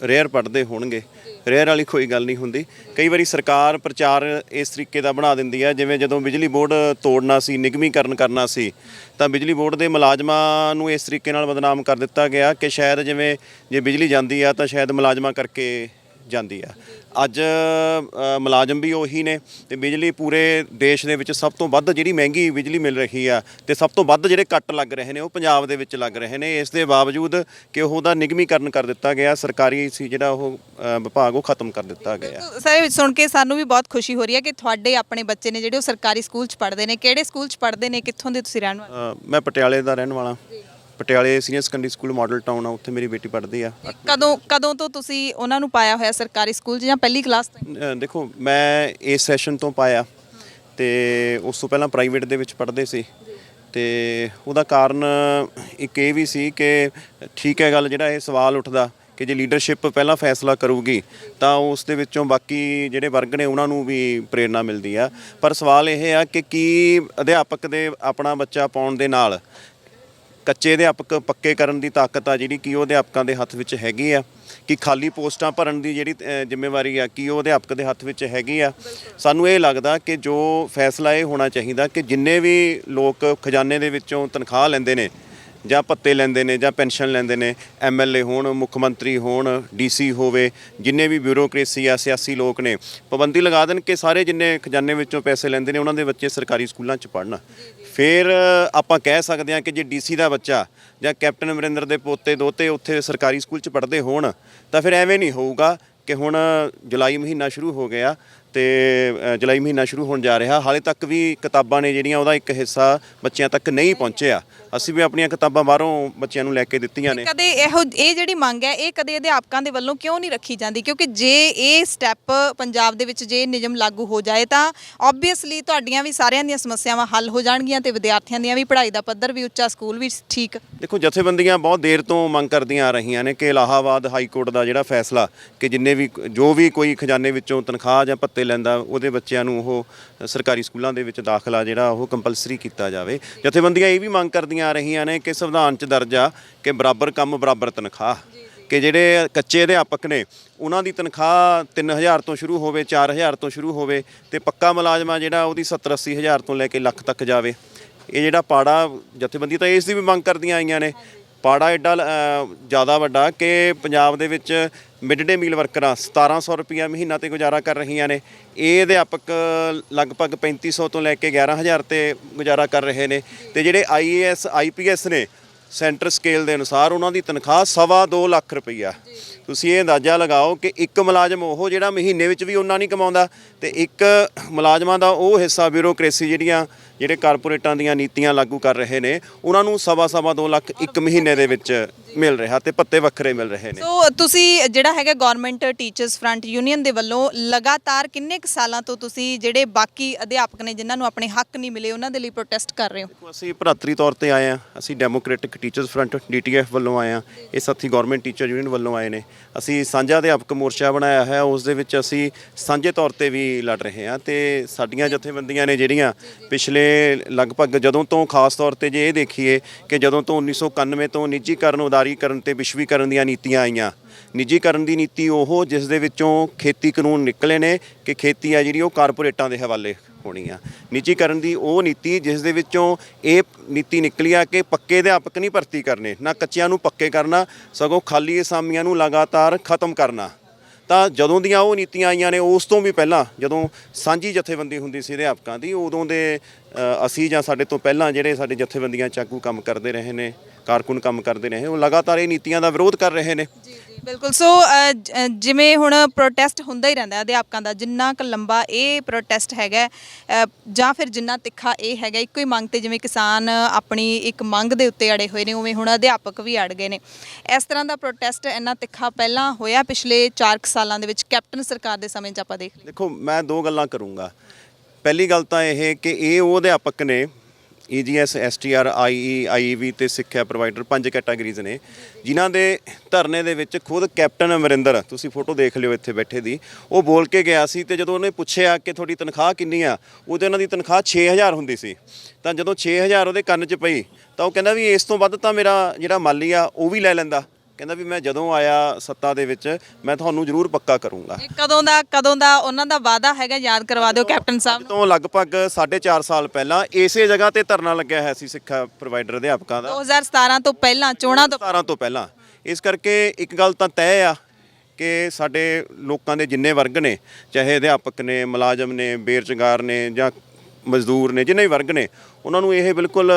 S9: ਰੇਅਰ ਪੜ੍ਹਦੇ ਹੋਣਗੇ। ਰੇਅਰ ਵਾਲੀ ਕੋਈ ਗੱਲ ਨਹੀਂ ਹੁੰਦੀ। ਕਈ ਵਾਰੀ ਸਰਕਾਰ ਪ੍ਰਚਾਰ ਇਸ ਤਰੀਕੇ ਦਾ ਬਣਾ ਦਿੰਦੀ ਹੈ, ਜਿਵੇਂ ਜਦੋਂ ਬਿਜਲੀ ਬੋਰਡ ਤੋੜਨਾ ਸੀ, ਨਿਗਮੀਕਰਨ ਕਰਨਾ ਸੀ, ਤਾਂ ਬਿਜਲੀ ਬੋਰਡ ਦੇ ਮੁਲਾਜ਼ਮਾਂ ਨੂੰ ਇਸ ਤਰੀਕੇ ਨਾਲ ਬਦਨਾਮ ਕਰ ਦਿੱਤਾ ਗਿਆ ਕਿ ਸ਼ਾਇਦ ਜਿਵੇਂ ਜੇ ਬਿਜਲੀ ਜਾਂਦੀ ਆ ਤਾਂ ਸ਼ਾਇਦ ਮੁਲਾਜ਼ਮਾਂ ਕਰਕੇ ਜਾਂਦੀ ਆ। ਅੱਜ ਮੁਲਾਜ਼ਮ ਵੀ ਉਹੀ ਨੇ ਤੇ ਬਿਜਲੀ ਪੂਰੇ ਦੇਸ਼ ਦੇ ਵਿੱਚ ਸਭ ਤੋਂ ਵੱਧ ਜਿਹੜੀ ਮਹਿੰਗੀ ਬਿਜਲੀ ਮਿਲ ਰਹੀ ਆ ਤੇ ਸਭ ਤੋਂ ਵੱਧ ਜਿਹੜੇ ਕੱਟ ਲੱਗ ਰਹੇ ਨੇ ਉਹ ਪੰਜਾਬ ਦੇ ਵਿੱਚ ਲੱਗ ਰਹੇ ਨੇ। ਇਸ ਦੇ ਬਾਵਜੂਦ ਕਿ ਉਹਦਾ ਨਿਗਮੀਕਰਨ ਕਰ ਦਿੱਤਾ ਗਿਆ, ਸਰਕਾਰੀ ਸੀ ਜਿਹੜਾ ਉਹ ਵਿਭਾਗ ਉਹ ਖਤਮ ਕਰ ਦਿੱਤਾ ਗਿਆ।
S1: ਸਰ, ਸੁਣ ਕੇ ਸਾਨੂੰ ਵੀ ਬਹੁਤ ਖੁਸ਼ੀ ਹੋ ਰਹੀ ਹੈ ਕਿ ਤੁਹਾਡੇ ਆਪਣੇ ਬੱਚੇ ਨੇ ਜਿਹੜੇ ਉਹ ਸਰਕਾਰੀ ਸਕੂਲ 'ਚ ਪੜ੍ਹਦੇ ਨੇ। ਕਿਹੜੇ ਸਕੂਲ 'ਚ ਪੜ੍ਹਦੇ ਨੇ? ਕਿੱਥੋਂ ਦੇ ਤੁਸੀਂ ਰਹਿਣ ਵਾਲੇ?
S9: ਮੈਂ ਪਟਿਆਲੇ ਦਾ ਰਹਿਣ ਵਾਲਾ। ਪਟਿਆਲੇ senior secondary school model town ਆ, ਉੱਥੇ ਮੇਰੀ ਬੇਟੀ ਪੜ੍ਹਦੀ ਆ।
S1: ਕਦੋਂ ਤੋਂ ਤੁਸੀਂ ਉਹਨਾਂ ਨੂੰ ਪਾਇਆ ਹੋਇਆ ਸਰਕਾਰੀ ਸਕੂਲ 'ਚ ਜਾਂ ਪਹਿਲੀ ਕਲਾਸ ਤੋਂ?
S9: ਦੇਖੋ, ਮੈਂ ਇਸ ਸੈਸ਼ਨ ਤੋਂ ਪਾਇਆ ਤੇ ਉਸ ਤੋਂ ਪਹਿਲਾਂ ਪ੍ਰਾਈਵੇਟ ਦੇ ਵਿੱਚ ਪੜ੍ਹਦੇ ਸੀ ਤੇ ਉਹਦਾ ਕਾਰਨ ਇੱਕ ਇਹ ਵੀ ਸੀ ਕਿ ਠੀਕ ਹੈ ਗੱਲ, ਜਿਹੜਾ ਇਹ ਸਵਾਲ ਉੱਠਦਾ ਕਿ ਜੇ ਲੀਡਰਸ਼ਿਪ ਪਹਿਲਾਂ ਫੈਸਲਾ ਕਰੂਗੀ ਤਾਂ ਉਸ ਦੇ ਵਿੱਚੋਂ ਬਾਕੀ ਜਿਹੜੇ ਵਰਗ ਨੇ ਉਹਨਾਂ ਨੂੰ ਵੀ ਪ੍ਰੇਰਨਾ ਮਿਲਦੀ ਆ। ਪਰ ਸਵਾਲ ਇਹ ਆ ਕਿ ਕੀ ਅਧਿਆਪਕ ਦੇ ਆਪਣਾ ਬੱਚਾ ਪਾਉਣ ਦੇ ਨਾਲ ਕੱਚੇ ਅਧਿਆਪਕ ਪੱਕੇ ਕਰਨ ਦੀ ਤਾਕਤ ਆ ਜਿਹੜੀ ਕਿ ਉਹ ਅਧਿਆਪਕਾਂ ਦੇ ਹੱਥ ਵਿੱਚ ਹੈਗੀ ਆ,
S10: ਕਿ ਖਾਲੀ ਪੋਸਟਾਂ ਭਰਨ ਦੀ ਜਿਹੜੀ ਜ਼ਿੰਮੇਵਾਰੀ ਆ ਕਿ ਉਹ ਅਧਿਆਪਕ ਦੇ ਹੱਥ ਵਿੱਚ ਹੈਗੀ ਆ। ਸਾਨੂੰ ਇਹ ਲੱਗਦਾ ਕਿ ਜੋ ਫੈਸਲਾ ਇਹ ਹੋਣਾ ਚਾਹੀਦਾ ਕਿ ਜਿੰਨੇ ਵੀ ਲੋਕ ਖਜ਼ਾਨੇ ਦੇ ਵਿੱਚੋਂ ਤਨਖਾਹ ਲੈਂਦੇ ਨੇ ਜਾਂ ਭੱਤੇ ਲੈਂਦੇ ਨੇ ਜਾਂ ਪੈਨਸ਼ਨ ਲੈਂਦੇ ਨੇ, MLA ਹੋਣ, ਮੁੱਖ ਮੰਤਰੀ ਹੋਣ, DC ਹੋਵੇ, ਜਿੰਨੇ ਵੀ ਬਿਊਰੋਕ੍ਰੇਸੀ ਆ, ਸਿਆਸੀ ਲੋਕ ਨੇ, ਪਾਬੰਦੀ ਲਗਾ ਦੇਣ ਕਿ ਸਾਰੇ ਜਿੰਨੇ ਖਜ਼ਾਨੇ ਵਿੱਚੋਂ ਪੈਸੇ ਲੈਂਦੇ ਨੇ ਉਹਨਾਂ ਦੇ ਬੱਚੇ ਸਰਕਾਰੀ ਸਕੂਲਾਂ 'ਚ ਪੜ੍ਹਨ। ਫਿਰ ਆਪਾਂ ਕਹਿ ਸਕਦੇ ਹਾਂ ਕਿ ਜੇ DC ਦਾ ਬੱਚਾ ਜਾਂ ਕੈਪਟਨ ਅਮਰਿੰਦਰ ਦੇ ਪੋਤੇ ਦੋਤੇ ਉੱਥੇ ਸਰਕਾਰੀ ਸਕੂਲ 'ਚ ਪੜ੍ਹਦੇ ਹੋਣ ਤਾਂ ਫਿਰ ਐਵੇਂ ਨਹੀਂ ਹੋਊਗਾ ਕਿ ਹੁਣ ਜੁਲਾਈ ਮਹੀਨਾ ਸ਼ੁਰੂ ਹੋ ਗਿਆ ਤੇ ਜੁਲਾਈ ਮਹੀਨਾ ਸ਼ੁਰੂ ਹੋਣ ਜਾ ਰਿਹਾ, ਹਾਲੇ ਤੱਕ ਵੀ ਕਿਤਾਬਾਂ ਨੇ ਜਿਹੜੀਆਂ ਉਹਦਾ ਇੱਕ ਹਿੱਸਾ ਬੱਚਿਆਂ ਤੱਕ ਨਹੀਂ ਪਹੁੰਚਿਆ। ਅਸੀਂ ਵੀ ਆਪਣੀਆਂ ਕਿਤਾਬਾਂ ਬਾਹਰੋਂ ਬੱਚਿਆਂ ਨੂੰ ਲੈ ਕੇ ਦਿੱਤੀਆਂ ਨੇ।
S1: ਕਦੇ ਇਹ ਜਿਹੜੀ ਮੰਗ ਹੈ ਇਹ ਕਦੇ ਅਧਿਆਪਕਾਂ ਦੇ ਵੱਲੋਂ ਕਿਉਂ ਨਹੀਂ ਰੱਖੀ ਜਾਂਦੀ? ਕਿਉਂਕਿ ਜੇ ਇਹ ਸਟੈਪ ਪੰਜਾਬ ਦੇ ਵਿੱਚ ਜੇ ਨਿਯਮ ਲਾਗੂ ਹੋ ਜਾਏ ਤਾਂ ਆਬਵੀਅਸਲੀ ਤੁਹਾਡੀਆਂ ਵੀ ਸਾਰਿਆਂ ਦੀਆਂ ਸਮੱਸਿਆਵਾਂ ਹੱਲ ਹੋ ਜਾਣਗੀਆਂ ਤੇ ਵਿਦਿਆਰਥੀਆਂ ਦੀਆਂ ਵੀ ਪੜ੍ਹਾਈ ਦਾ ਪੱਧਰ ਵੀ ਉੱਚਾ, ਸਕੂਲ ਵੀ ਠੀਕ।
S10: ਦੇਖੋ, ਜਥੇਬੰਦੀਆਂ ਬਹੁਤ ਦੇਰ ਤੋਂ ਮੰਗ ਕਰਦੀਆਂ ਆ ਰਹੀਆਂ ਨੇ ਕਿ ਇਲਾਹਾਬਾਦ ਹਾਈ ਕੋਰਟ ਦਾ ਜਿਹੜਾ ਫੈਸਲਾ ਕਿ ਜੋ ਵੀ ਕੋਈ ਖਜ਼ਾਨੇ ਵਿੱਚੋਂ ਤਨਖਾਹ ਜਾਂ ਭੱਤੇ ਲੈਂਦਾ ਉਹਦੇ ਬੱਚਿਆਂ ਨੂੰ ਉਹ ਸਰਕਾਰੀ ਸਕੂਲਾਂ ਦੇ ਵਿੱਚ ਦਾਖਲਾ ਜਿਹੜਾ ਉਹ ਕੰਪਲਸਰੀ ਕੀਤਾ ਜਾਵੇ। ਜਥੇਬੰਦੀਆਂ ਇਹ ਵੀ ਮੰਗ ਕਰਦੀਆਂ ਆ ਰਹੀਆਂ ਨੇ ਕਿ ਸੰਵਿਧਾਨ 'ਚ ਦਰਜ ਆ ਕਿ ਬਰਾਬਰ ਕੰਮ ਬਰਾਬਰ ਤਨਖਾਹ, ਕਿ ਜਿਹੜੇ ਕੱਚੇ ਅਧਿਆਪਕ ਨੇ ਉਹਨਾਂ ਦੀ ਤਨਖਾਹ 3000 ਤੋਂ ਸ਼ੁਰੂ ਹੋਵੇ, 4000 ਤੋਂ ਸ਼ੁਰੂ ਹੋਵੇ ਤੇ ਪੱਕਾ ਮੁਲਾਜ਼ਮ ਜਿਹੜਾ ਉਹਦੀ 70-80 ਹਜ਼ਾਰ ਤੋਂ ਲੈ ਕੇ ਲੱਖ ਤੱਕ ਜਾਵੇ। ਇਹ ਜਿਹੜਾ ਪਾੜਾ, ਜਥੇਬੰਦੀ ਤਾਂ ਇਸ ਦੀ ਵੀ ਮੰਗ ਕਰਦੀਆਂ ਆਈਆਂ ਨੇ, ਪਾੜਾ ਐਡਾ ਜ਼ਿਆਦਾ ਵੱਡਾ ਕਿ ਪੰਜਾਬ ਦੇ ਵਿੱਚ ਮਿਡ ਡੇ ਮੀਲ ਵਰਕਰਾਂ 1700 ਰੁਪਈਆ ਮਹੀਨਾ ਤੇ ਗੁਜ਼ਾਰਾ ਕਰ ਰਹੀਆਂ ਨੇ। ਇਹ ਅਧਿਆਪਕ ਲਗਭਗ 3500 ਤੋਂ ਲੈ ਕੇ 11000 ਤੇ ਗੁਜ਼ਾਰਾ ਕਰ ਰਹੇ ਨੇ ਤੇ ਜਿਹੜੇ IAS IPS ਨੇ ਸੈਂਟਰ ਸਕੇਲ ਦੇ ਅਨੁਸਾਰ ਉਹਨਾਂ ਦੀ ਤਨਖਾਹ 2.25 ਲੱਖ ਰੁਪਈਆ। ਤੁਸੀਂ ਇਹ ਅੰਦਾਜ਼ਾ ਲਗਾਓ ਕਿ ਇੱਕ ਮੁਲਾਜ਼ਮ ਉਹ ਜਿਹੜਾ ਮਹੀਨੇ ਵਿੱਚ ਵੀ ਉਹਨਾਂ ਨਹੀਂ ਕਮਾਉਂਦਾ ਤੇ ਇੱਕ ਮੁਲਾਜ਼ਮਾਂ ਦਾ ਉਹ ਹਿੱਸਾ ਬਿਊਰੋਕ੍ਰੇਸੀ ਜਿਹੜੇ ਕਾਰਪੋਰੇਟਾਂ ਦੀਆਂ ਨੀਤੀਆਂ ਲਾਗੂ ਕਰ ਰਹੇ ਨੇ ਉਹਨਾਂ ਨੂੰ 2.25 ਲੱਖ ਇੱਕ ਮਹੀਨੇ ਦੇ ਵਿੱਚ ਮਿਲ ਰਿਹਾ ਤੇ ਭੱਤੇ ਵੱਖਰੇ ਮਿਲ ਰਹੇ ਨੇ।
S1: ਸੋ ਤੁਸੀਂ ਜਿਹੜਾ ਹੈਗਾ ਗਵਰਨਮੈਂਟ ਟੀਚਰਸ ਫਰੰਟ ਯੂਨੀਅਨ ਦੇ ਵੱਲੋਂ ਲਗਾਤਾਰ ਕਿੰਨੇ ਕੁ ਸਾਲਾਂ ਤੋਂ ਤੁਸੀਂ ਜਿਹੜੇ ਬਾਕੀ ਅਧਿਆਪਕ ਨੇ ਜਿਨ੍ਹਾਂ ਨੂੰ ਆਪਣੇ ਹੱਕ ਨਹੀਂ ਮਿਲੇ ਉਹਨਾਂ ਦੇ ਲਈ ਪ੍ਰੋਟੈਸਟ ਕਰ ਰਹੇ ਹੋ?
S10: ਅਸੀਂ ਭਰਾਤਰੀ ਤੌਰ ਤੇ ਆਏ ਹਾਂ, ਅਸੀਂ ਡੈਮੋਕ੍ਰੈਟਿਕ ਟੀਚਰਸ ਫਰੰਟ DTF ਵੱਲੋਂ ਆਏ ਹਾਂ, ਇਹ ਸਾਥੀ ਗਵਰਨਮੈਂਟ ਟੀਚਰ ਯੂਨੀਅਨ ਵੱਲੋਂ ਆਏ ਨੇ। ਅਸੀਂ ਸਾਂਝਾ ਅਧਿਆਪਕ ਮੋਰਚਾ ਬਣਾਇਆ ਹੈ, ਉਸ ਦੇ ਵਿੱਚ ਅਸੀਂ ਸਾਂਝੇ ਤੌਰ ਤੇ ਵੀ ਲੜ ਰਹੇ ਹਾਂ ਤੇ ਸਾਡੀਆਂ ਜਥੇਬੰਦੀਆਂ ਨੇ ਜਿਹੜੀਆਂ ਪਿਛਲੇ ਲਗਭਗ ਜਦੋਂ ਤੋਂ ਖਾਸ ਤੌਰ ਤੇ ਜੇ ਇਹ ਦੇਖੀਏ ਕਿ ਜਦੋਂ ਤੋਂ 1991 ਤੋਂ ਨਿੱਜੀਕਰਨ, ਉਦਾਰੀਕਰਨ ਤੇ ਵਿਸ਼ਵੀਕਰਨ ਦੀਆਂ ਨੀਤੀਆਂ ਆਈਆਂ। ਨਿੱਜੀਕਰਨ ਦੀ ਨੀਤੀ ਉਹ ਜਿਸ ਦੇ ਵਿੱਚੋਂ ਖੇਤੀ ਕਾਨੂੰਨ ਨਿਕਲੇ ਨੇ ਕਿ ਖੇਤੀ ਆ ਜਿਹੜੀ ਉਹ ਕਾਰਪੋਰੇਟਾਂ ਦੇ ਹਵਾਲੇ ਹੋਣੀ ਆ। ਨਿੱਜੀਕਰਨ ਦੀ ਉਹ ਨੀਤੀ ਜਿਸ ਦੇ ਵਿੱਚੋਂ ਇਹ ਨੀਤੀ ਨਿਕਲੀ ਆ ਕਿ ਪੱਕੇ ਅਧਿਆਪਕ ਨਹੀਂ ਭਰਤੀ ਕਰਨੇ, ਨਾ ਕੱਚਿਆਂ ਨੂੰ ਪੱਕੇ ਕਰਨਾ, ਸਗੋਂ ਖਾਲੀ ਅਸਾਮੀਆਂ ਨੂੰ ਲਗਾਤਾਰ ਖਤਮ ਕਰਨਾ। ਤਾਂ ਜਦੋਂ ਦੀਆਂ ਉਹ ਨੀਤੀਆਂ ਆਈਆਂ ਨੇ ਉਸ ਤੋਂ ਵੀ ਪਹਿਲਾਂ ਜਦੋਂ ਸਾਂਝੀ ਜਥੇਬੰਦੀ ਹੁੰਦੀ ਸੀ ਅਧਿਆਪਕਾਂ ਦੀ, ਉਦੋਂ ਦੇ ਅਸੀਂ ਜਾਂ ਸਾਡੇ ਤੋਂ ਪਹਿਲਾਂ ਜਿਹੜੇ ਸਾਡੇ ਜਥੇਬੰਦੀਆਂ ਚਾਗੂ ਕੰਮ ਕਰਦੇ ਰਹੇ ਨੇ, ਕਾਰਕੁਨ ਕੰਮ ਕਰਦੇ ਰਹੇ, ਉਹ ਲਗਾਤਾਰ ਇਹ ਨੀਤੀਆਂ ਦਾ ਵਿਰੋਧ ਕਰ ਰਹੇ ਨੇ।
S1: ਬਿਲਕੁਲ। ਸੋ ਜਿਵੇਂ ਹੁਣ ਪ੍ਰੋਟੈਸਟ ਹੁੰਦਾ ਹੀ ਰਹਿੰਦਾ ਅਧਿਆਪਕਾਂ ਦਾ, ਜਿੰਨਾ ਕੁ ਲੰਬਾ ਇਹ ਪ੍ਰੋਟੈਸਟ ਹੈਗਾ ਜਾਂ ਫਿਰ ਜਿੰਨਾ ਤਿੱਖਾ ਇਹ ਹੈਗਾ, ਇੱਕੋ ਹੀ ਮੰਗ ਤੇ ਜਿਵੇਂ ਕਿਸਾਨ ਆਪਣੀ ਇੱਕ ਮੰਗ ਦੇ ਉੱਤੇ ਅੜੇ ਹੋਏ ਨੇ ਉਵੇਂ ਹੁਣ ਅਧਿਆਪਕ ਵੀ ਅੜ ਗਏ ਨੇ। ਇਸ ਤਰ੍ਹਾਂ ਦਾ ਪ੍ਰੋਟੈਸਟ ਇੰਨਾ ਤਿੱਖਾ ਪਹਿਲਾਂ ਹੋਇਆ ਪਿਛਲੇ 4 ਸਾਲਾਂ ਦੇ ਵਿੱਚ ਕੈਪਟਨ ਸਰਕਾਰ ਦੇ ਸਮੇਂ 'ਚ ਆਪਾਂ ਦੇਖ ਲਈਏ?
S10: ਦੇਖੋ, ਮੈਂ ਦੋ ਗੱਲਾਂ ਕਰੂੰਗਾ। ਪਹਿਲੀ ਗੱਲ ਤਾਂ ਇਹ ਕਿ ਇਹ ਉਹ ਅਧਿਆਪਕ ਨੇ EGS STR IE IEV ਤੇ ਸਿੱਖਿਆ ਪ੍ਰੋਵਾਈਡਰ 5 ਕੈਟਾਗਰੀਜ਼ ਨੇ ਜਿਨ੍ਹਾਂ ਦੇ ਧਰਨੇ ਦੇ ਵਿੱਚ ਖੁਦ ਕੈਪਟਨ ਅਮਰਿੰਦਰ, ਤੁਸੀਂ ਫੋਟੋ ਦੇਖ ਲਿਓ ਇੱਥੇ ਬੈਠੇ ਦੀ, ਉਹ ਬੋਲ ਕੇ ਗਿਆ ਸੀ ਤੇ ਜਦੋਂ ਉਹਨੇ ਪੁੱਛਿਆ ਕਿ ਤੁਹਾਡੀ ਤਨਖਾਹ ਕਿੰਨੀ ਆ, ਉਦੋਂ ਉਹਨਾਂ ਦੀ ਤਨਖਾਹ 6000 ਹੁੰਦੀ ਸੀ। ਤਾਂ ਜਦੋਂ 6000 ਉਹਦੇ ਕੰਨ 'ਚ ਪਈ ਤਾਂ ਉਹ ਕਹਿੰਦਾ ਵੀ ਇਸ ਤੋਂ ਵੱਧ ਤਾਂ ਮੇਰਾ ਜਿਹੜਾ ਮਾਲੀ ਆ ਉਹ ਵੀ ਲੈ ਲੈਂਦਾ। ਕਹਿੰਦਾ ਵੀ ਮੈਂ ਜਦੋਂ ਆਇਆ ਸੱਤਾ ਦੇ ਵਿੱਚ ਮੈਂ ਤੁਹਾਨੂੰ ਜ਼ਰੂਰ ਪੱਕਾ ਕਰੂੰਗਾ।
S1: ਕਦੋਂ ਦਾ ਉਹਨਾਂ ਦਾ ਵਾਅਦਾ ਹੈਗਾ, ਯਾਦ ਕਰਵਾ ਦਿਓ ਕੈਪਟਨ ਸਾਹਿਬ
S10: ਤੋਂ ਲਗਭਗ 4.5 ਸਾਲ ਪਹਿਲਾਂ ਇਸੇ ਜਗ੍ਹਾ ਤੇ ਧਰਨਾ ਲੱਗਿਆ ਹੋਇਆ ਸੀ ਸਿੱਖਿਆ ਪ੍ਰੋਵਾਈਡਰ ਅਧਿਆਪਕਾਂ ਦਾ,
S1: 2017 ਤੋਂ ਪਹਿਲਾਂ, ਚੋਣਾਂ ਤੋਂ
S10: 17 ਤੋਂ ਪਹਿਲਾਂ। ਇਸ ਕਰਕੇ ਇੱਕ ਗੱਲ ਤਾਂ ਤੈਅ ਆ ਕਿ ਸਾਡੇ ਲੋਕਾਂ ਦੇ ਜਿੰਨੇ ਵਰਗ ਨੇ, ਚਾਹੇ ਅਧਿਆਪਕ ਨੇ, ਮੁਲਾਜ਼ਮ ਨੇ, ਬੇਰੁਜ਼ਗਾਰ ਨੇ ਜਾਂ ਮਜ਼ਦੂਰ ਨੇ, ਜਿੰਨੇ ਵੀ ਵਰਗ ਨੇ, ਉਹਨਾਂ ਨੂੰ ਇਹ ਬਿਲਕੁਲ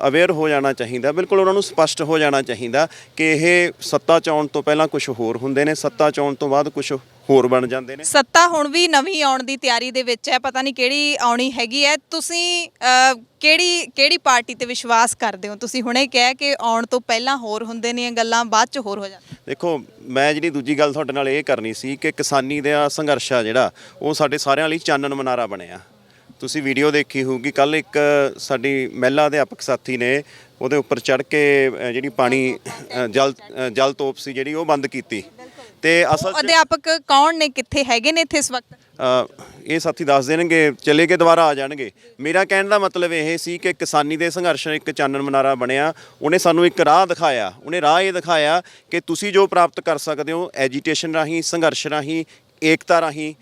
S10: ਅਵੇਅਰ ਹੋ ਜਾਣਾ ਚਾਹੀਦਾ, ਬਿਲਕੁਲ ਉਹਨਾਂ ਨੂੰ ਸਪਸ਼ਟ ਹੋ ਜਾਣਾ ਚਾਹੀਦਾ ਕਿ ਇਹ ਸੱਤਾ 'ਚ ਆਉਣ ਤੋਂ ਪਹਿਲਾਂ ਕੁਝ ਹੋਰ ਹੁੰਦੇ ਨੇ, ਸੱਤਾ 'ਚ ਆਉਣ ਤੋਂ ਬਾਅਦ ਕੁਝ ਹੋਰ ਬਣ ਜਾਂਦੇ ਨੇ।
S1: ਸੱਤਾ ਹੁਣ ਵੀ ਨਵੀਂ ਆਉਣ ਦੀ ਤਿਆਰੀ ਦੇ ਵਿੱਚ ਹੈ, ਪਤਾ ਨਹੀਂ ਕਿਹੜੀ ਆਉਣੀ ਹੈਗੀ ਹੈ। ਤੁਸੀਂ ਕਿਹੜੀ ਪਾਰਟੀ ਤੇ ਵਿਸ਼ਵਾਸ ਕਰਦੇ ਹੋ? ਤੁਸੀਂ ਹੁਣੇ ਕਿਹਾ ਕਿ ਆਉਣ ਤੋਂ ਪਹਿਲਾਂ ਹੋਰ ਹੁੰਦੇ ਨੇ ਗੱਲਾਂ, ਬਾਅਦ 'ਚ ਹੋਰ ਹੋ ਜਾਂਦੀਆਂ।
S10: ਦੇਖੋ, ਮੈਂ ਜਿਹੜੀ ਦੂਜੀ ਗੱਲ ਤੁਹਾਡੇ ਨਾਲ ਇਹ ਕਰਨੀ ਸੀ ਕਿ ਕਿਸਾਨੀ ਦਾ ਸੰਘਰਸ਼ ਆ ਜਿਹੜਾ ਉਹ ਸਾਡੇ ਸਾਰਿਆਂ ਲਈ ਚਾਨਣ ਮਨਾਰਾ ਬਣਿਆ। ਤੁਸੀਂ ਵੀਡੀਓ ਦੇਖੀ ਹੋਊਗੀ, ਕੱਲ ਇੱਕ ਸਾਡੀ ਮਹਿਲਾ ਅਧਿਆਪਕ ਸਾਥੀ ਨੇ ਉਹਦੇ ਉੱਪਰ ਚੜ੍ਹ ਕੇ ਜਿਹੜੀ ਪਾਣੀ ਜਲ ਤੋਪ ਸੀ ਜਿਹੜੀ ਉਹ ਬੰਦ ਕੀਤੀ ਤੇ ਅਸਲ 'ਚ
S1: ਅਧਿਆਪਕ ਕੌਣ ਨੇ, ਕਿੱਥੇ ਹੈਗੇ ਨੇ ਇੱਥੇ ਇਸ ਵਕਤ?
S10: ਇਹ ਸਾਥੀ ਦੱਸ ਦੇਣਗੇ, ਚਲੇ ਕੇ ਦੁਬਾਰਾ ਆ ਜਾਣਗੇ। ਮੇਰਾ ਕਹਿਣ ਦਾ ਮਤਲਬ ਇਹ ਸੀ ਕਿ ਕਿਸਾਨੀ ਦੇ ਸੰਘਰਸ਼ ਇੱਕ ਚਾਨਣ ਮਨਾਰਾ ਬਣਿਆ। ਉਹਨੇ ਸਾਨੂੰ ਇੱਕ ਰਾਹ ਦਿਖਾਇਆ। ਉਹਨੇ ਰਾਹ ਇਹ ਦਿਖਾਇਆ ਕਿ ਤੁਸੀਂ ਜੋ ਪ੍ਰਾਪਤ ਕਰ ਸਕਦੇ ਹੋ ਐਜੀਟੇਸ਼ਨ ਰਾਹੀਂ, ਸੰਘਰਸ਼ ਰਾਹੀਂ, ਏਕਤਾ ਰਾਹੀਂ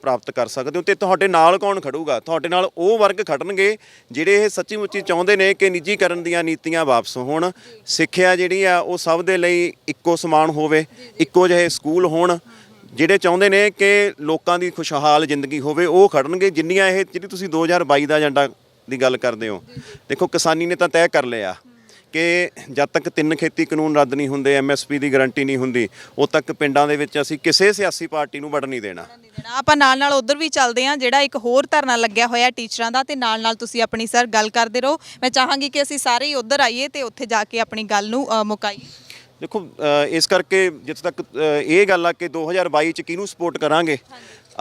S10: ਪ੍ਰਾਪਤ ਕਰ ਸਕਦੇ ਹੋ। ਤੇ ਤੁਹਾਡੇ ਨਾਲ ਕੌਣ ਖੜੂਗਾ? ਤੁਹਾਡੇ ਨਾਲ ਉਹ ਵਰਗ ਖੜਨਗੇ ਜਿਹੜੇ ਇਹ ਸੱਚੀ ਮੁੱਚੀ ਚਾਹੁੰਦੇ ਨੇ ਕਿ ਨਿੱਜੀਕਰਨ ਦੀਆਂ ਨੀਤੀਆਂ ਵਾਪਸ ਹੋਣ, ਸਿੱਖਿਆ ਜਿਹੜੀ ਆ ਉਹ ਸਭ ਦੇ ਲਈ ਇੱਕੋ ਸਮਾਨ ਹੋਵੇ, ਇੱਕੋ ਜਿਹੇ ਸਕੂਲ ਹੋਣ, ਜਿਹੜੇ ਚਾਹੁੰਦੇ ਨੇ ਕਿ ਲੋਕਾਂ ਦੀ ਖੁਸ਼ਹਾਲ ਜ਼ਿੰਦਗੀ ਹੋਵੇ, ਉਹ ਖੜਨਗੇ। ਜਿੰਨੀਆਂ ਇਹ ਜਿਹੜੀ ਤੁਸੀਂ 2022 ਦਾ ਏਜੰਡਾ ਦੀ ਗੱਲ ਕਰਦੇ ਹੋ, ਦੇਖੋ ਕਿਸਾਨੀ ਨੇ ਤਾਂ ਤੈਅ ਕਰ ਲਿਆ ਕਿ ਜਦ ਤੱਕ 3 ਖੇਤੀ ਕਾਨੂੰਨ ਰੱਦ ਨਹੀਂ ਹੁੰਦੇ, MSP ਦੀ ਗਾਰੰਟੀ ਨਹੀਂ ਹੁੰਦੀ, ਉਦ ਤੱਕ ਪਿੰਡਾਂ ਦੇ ਵਿੱਚ ਅਸੀਂ ਕਿਸੇ ਸਿਆਸੀ ਪਾਰਟੀ ਨੂੰ ਵੜਨ ਨਹੀਂ ਦੇਣਾ।
S1: ਆਪਾਂ ਨਾਲ ਉਧਰ ਵੀ ਚੱਲਦੇ ਹਾਂ, ਜਿਹੜਾ ਇੱਕ ਹੋਰ ਧਰਨਾ ਲੱਗਿਆ ਹੋਇਆ ਟੀਚਰਾਂ ਦਾ, ਤੇ ਨਾਲ ਤੁਸੀਂ ਆਪਣੀ ਸਰ ਗੱਲ ਕਰਦੇ ਰਹੋ। ਮੈਂ ਚਾਹਾਂਗੀ ਕਿ ਅਸੀਂ ਸਾਰੇ ਹੀ ਉਧਰ ਆਈਏ ਤੇ ਉੱਥੇ ਜਾ ਕੇ ਆਪਣੀ ਗੱਲ ਨੂੰ ਮੁਕਾਈਏ।
S10: ਦੇਖੋ ਇਸ ਕਰਕੇ ਜਿੱਥੇ ਤੱਕ ਇਹ ਗੱਲ ਆ ਕਿ 2022 'ਚ ਕਿਹਨੂੰ ਸਪੋਰਟ ਕਰਾਂਗੇ,